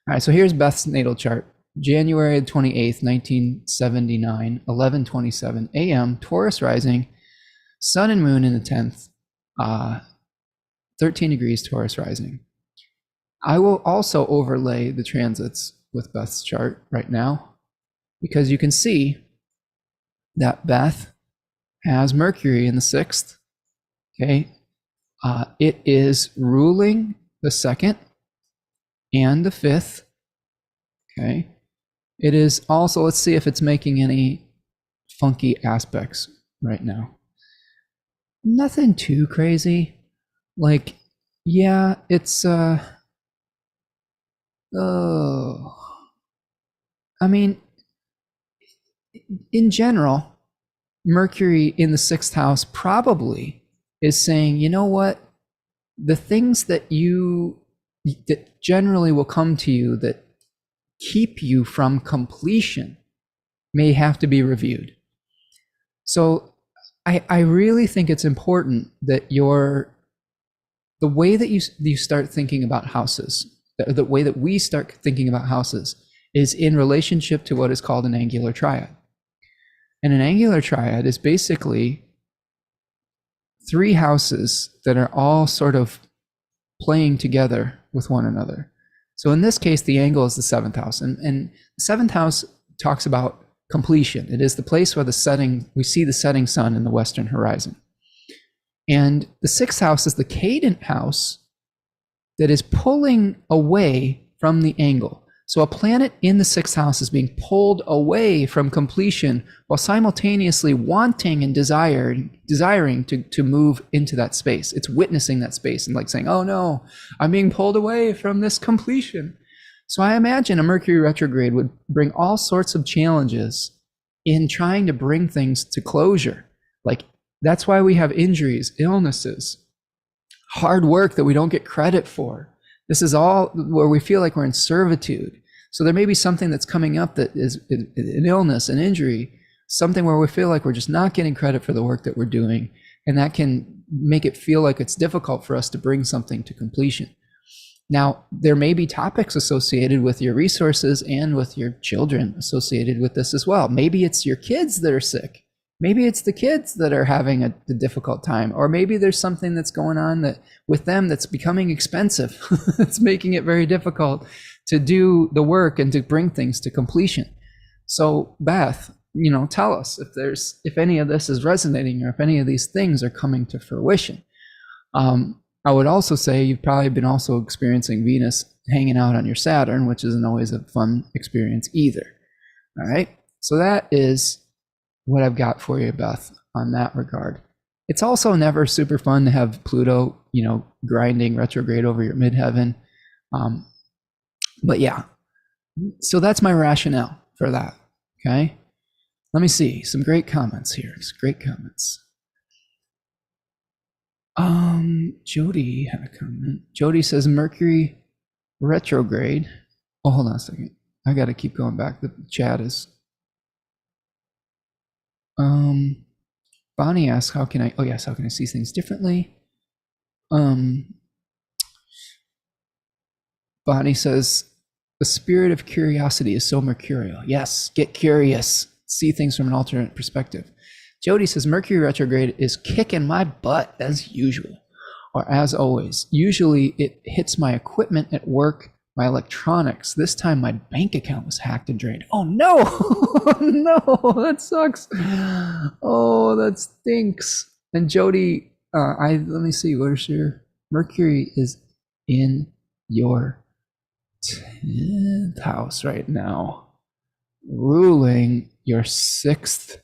All right, so here's Beth's natal chart. January 28th, 1979, 11:27 a.m., Taurus rising, sun and moon in the 10th, 13 degrees Taurus rising. I will also overlay the transits with Beth's chart right now, because you can see that Beth has Mercury in the 6th. Okay. It is ruling the 2nd and the 5th. Okay. It is also, let's see if it's making any funky aspects right now. Nothing too crazy. Like, yeah, it's, I mean, in general, Mercury in the 6th house probably is saying, you know what? The things that generally will come to you that keep you from completion may have to be reviewed. So I really think it's important that the way that you start thinking about houses, the way that we start thinking about houses is in relationship to what is called an angular triad. And an angular triad is basically 3 houses that are all sort of playing together with one another. So in this case, the angle is the 7th house. And the 7th house talks about completion. It is the place where we see the setting sun in the western horizon. And the 6th house is the cadent house that is pulling away from the angle. So a planet in the 6th house is being pulled away from completion while simultaneously wanting and desiring to move into that space. It's witnessing that space and like saying, oh no, I'm being pulled away from this completion. So I imagine a Mercury retrograde would bring all sorts of challenges in trying to bring things to closure. Like, that's why we have injuries, illnesses, hard work that we don't get credit for. This is all where we feel like we're in servitude. So there may be something that's coming up that is an illness, an injury, something where we feel like we're just not getting credit for the work that we're doing. And that can make it feel like it's difficult for us to bring something to completion. Now, there may be topics associated with your resources and with your children associated with this as well. Maybe it's your kids that are sick. Maybe it's the kids that are having a difficult time, or maybe there's something that's going on that with them that's becoming expensive. It's making it very difficult to do the work and to bring things to completion. So Beth, tell us if any of this is resonating or if any of these things are coming to fruition. I would also say you've probably been also experiencing Venus hanging out on your Saturn, which isn't always a fun experience either. All right. So that is what I've got for you, Beth, on that regard. It's also never super fun to have Pluto, grinding retrograde over your midheaven. But yeah, so that's my rationale for that. Okay. Let me see some great comments here. Great comments. Jody had a comment. Jody says Mercury retrograde. Oh, hold on a second. I got to keep going back. The chat is. Bonnie asks, how can I see things differently? Bonnie says, The spirit of curiosity is so mercurial. Yes, get curious. See things from an alternate perspective. Jody says, Mercury retrograde is kicking my butt as usual, or as always. Usually it hits my equipment at work, my electronics. This time my bank account was hacked and drained. Oh no, no, that sucks. Oh, that stinks. And Jody, let me see, where's your Mercury is in your 10th house right now, ruling your 6th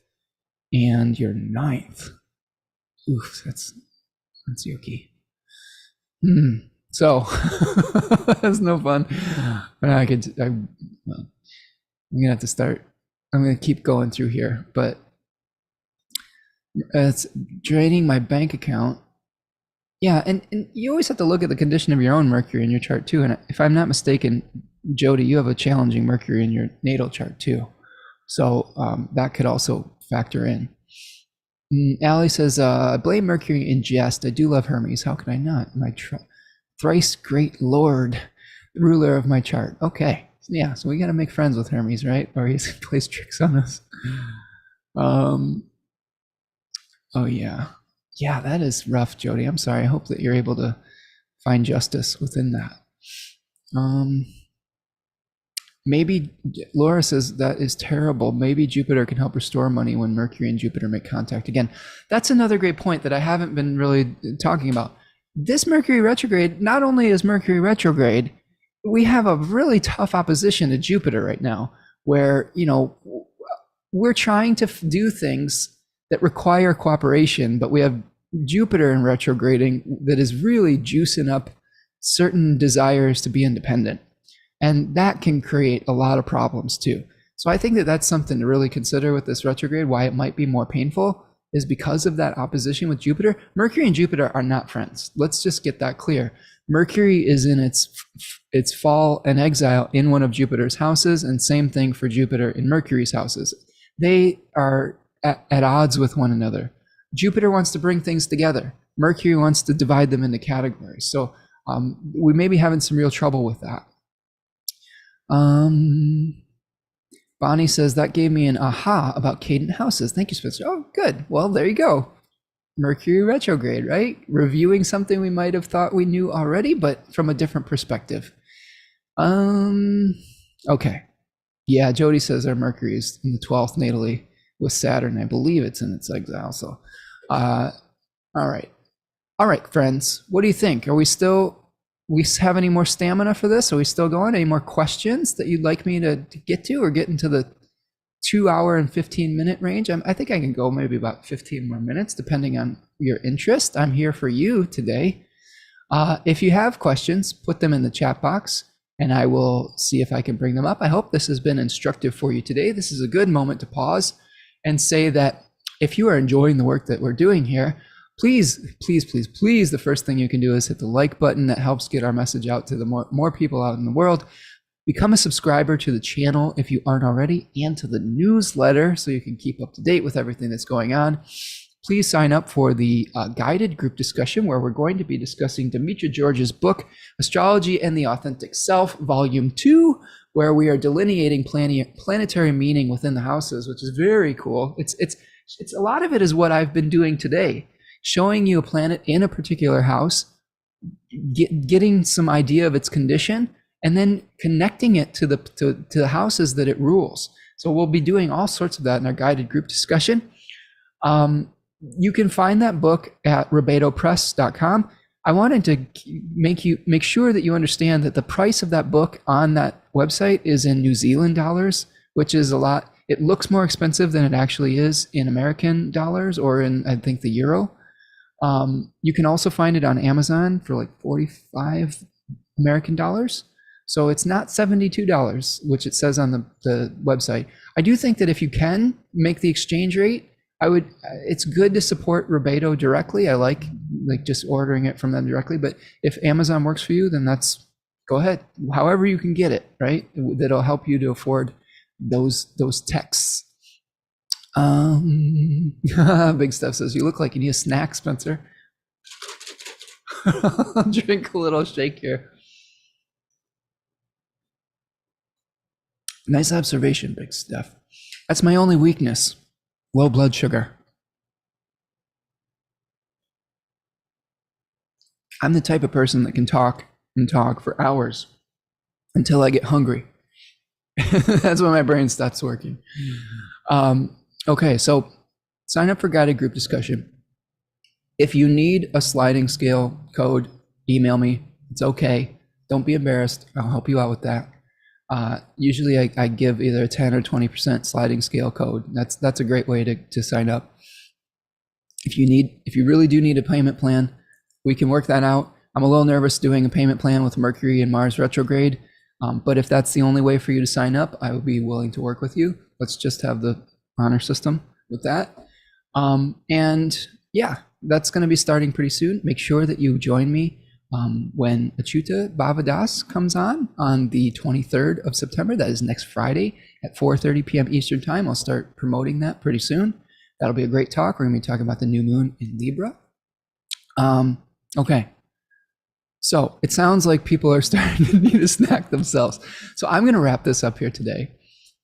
and your 9th. Oof, that's yucky. So that's no fun. But I'm gonna have to start. I'm gonna keep going through here, but it's draining my bank account. Yeah, and you always have to look at the condition of your own Mercury in your chart too. And if I'm not mistaken, Jody, you have a challenging Mercury in your natal chart too. So that could also factor in. Allie says, I blame Mercury in jest. I do love Hermes. How could I not? My thrice great lord, ruler of my chart. Okay. Yeah, so we got to make friends with Hermes, right? Or he plays tricks on us. Oh, yeah. Yeah, that is rough, Jody. I'm sorry. I hope that you're able to find justice within that. Maybe Laura says that is terrible. Maybe Jupiter can help restore money when Mercury and Jupiter make contact again. That's another great point that I haven't been really talking about. This Mercury retrograde, not only is Mercury retrograde, we have a really tough opposition to Jupiter right now, where, you know, we're trying to do things that require cooperation, but we have Jupiter in retrograding that is really juicing up certain desires to be independent. And that can create a lot of problems too. So I think that that's something to really consider with this retrograde. Why it might be more painful is because of that opposition with Jupiter. Mercury and Jupiter are not friends. Let's just get that clear. Mercury is in its fall and exile in one of Jupiter's houses, and same thing for Jupiter in Mercury's houses. They are at odds with one another. Jupiter wants to bring things together. Mercury wants to divide them into categories. So we may be having some real trouble with that. Bonnie says, that gave me an aha about cadent houses. Thank you, Spencer. Oh, good. Well, there you go. Mercury retrograde, right? Reviewing something we might have thought we knew already, but from a different perspective. Okay. Yeah, Jody says our Mercury is in the 12th natally with Saturn. I believe it's in its exile. So, all right. All right, friends. What do you think? Are we have any more stamina for this? Are we still going? Any more questions that you'd like me to get to, or get into the 2 hour and 15 minute range? I think I can go maybe about 15 more minutes, depending on your interest. I'm here for you today. If you have questions, put them in the chat box and I will see if I can bring them up. I hope this has been instructive for you today. This is a good moment to pause and say that if you are enjoying the work that we're doing here, please, please, please, please, the first thing you can do is hit the like button. That helps get our message out to the more people out in the world. Become a subscriber to the channel if you aren't already, and to the newsletter so you can keep up to date with everything that's going on. Please sign up for the guided group discussion, where we're going to be discussing Demetra George's book, Astrology and the Authentic Self, Volume 2, where we are delineating planetary meaning within the houses, which is very cool. It's a lot of it is what I've been doing today, showing you a planet in a particular house, getting some idea of its condition, and then connecting it to the houses that it rules. So we'll be doing all sorts of that in our guided group discussion. You can find that book at rebatopress.com. I wanted to make sure that you understand that the price of that book on that website is in New Zealand dollars, which is a lot. It looks more expensive than it actually is in American dollars, or in, I think, the euro. You can also find it on Amazon for like 45 American dollars. So it's not $72, which it says on the website. I do think that if you can make the exchange rate, it's good to support Rebato directly. I like just ordering it from them directly, but if Amazon works for you, then go ahead. However you can get it, right? That'll help you to afford those texts. Big Stuff says, you look like you need a snack, Spencer. I'll drink a little shake here. Nice observation, Big Steph. That's my only weakness. Low blood sugar. I'm the type of person that can talk and talk for hours until I get hungry. That's when my brain stops working. Okay, so sign up for guided group discussion. If you need a sliding scale code, email me. It's okay. Don't be embarrassed. I'll help you out with that. Usually I give either a 10 or 20% sliding scale code. That's a great way to sign up. If you really do need a payment plan, we can work that out. I'm a little nervous doing a payment plan with Mercury and Mars retrograde, but if that's the only way for you to sign up, I would be willing to work with you. Let's just have the honor system with that. And yeah, that's going to be starting pretty soon. Make sure that you join me when Achyuta Bhavadas comes on the 23rd of September. That is next Friday at 4:30 p.m. Eastern time. I'll start promoting that pretty soon. That'll be a great talk. We're going to be talking about the new moon in Libra. Okay. So it sounds like people are starting to need to snack themselves. So I'm going to wrap this up here today.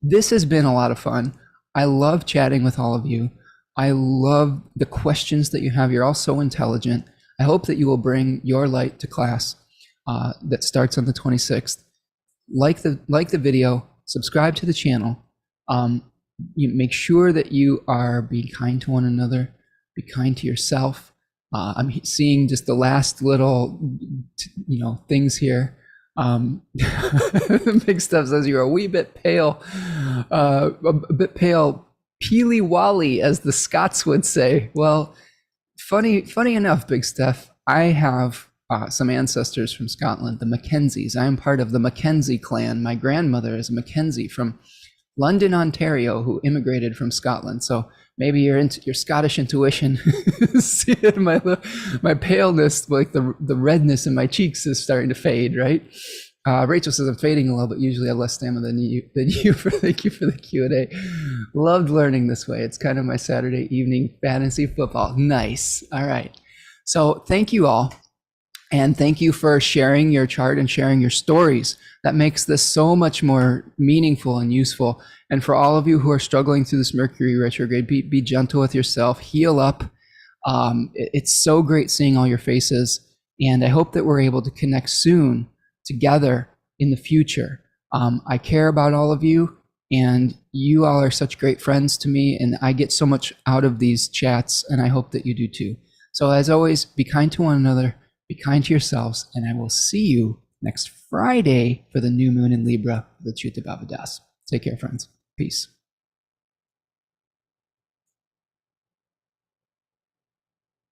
This has been a lot of fun. I love chatting with all of you. I love the questions that you have. You're all so intelligent. I hope that you will bring your light to class that starts on the 26th. Like the video, subscribe to the channel. You make sure that you are being kind to one another, be kind to yourself. I'm seeing just the last little, things here. Big Stuff says you're a wee bit pale, a bit pale, peely-wally, as the Scots would say. Well, funny enough, Big Stuff, I have some ancestors from Scotland, the Mackenzies. I am part of the Mackenzie clan. My grandmother is a Mackenzie from London, Ontario, who immigrated from Scotland. So maybe your Scottish intuition, see it in my paleness, like the redness in my cheeks is starting to fade, right? Rachel says I'm fading a little, but usually I have less stamina than you. Thank you for the Q&A. Loved learning this way. It's kind of my Saturday evening fantasy football. Nice. All right. So thank you all. And thank you for sharing your chart and sharing your stories. That makes this so much more meaningful and useful. And for all of you who are struggling through this Mercury retrograde, be gentle with yourself, heal up. It's so great seeing all your faces. And I hope that we're able to connect soon together in the future. I care about all of you, and you all are such great friends to me. And I get so much out of these chats, and I hope that you do too. So as always, be kind to one another. Be kind to yourselves, and I will see you next Friday for the new moon in Libra, the Achyuta Bhavadas. Take care, friends. Peace.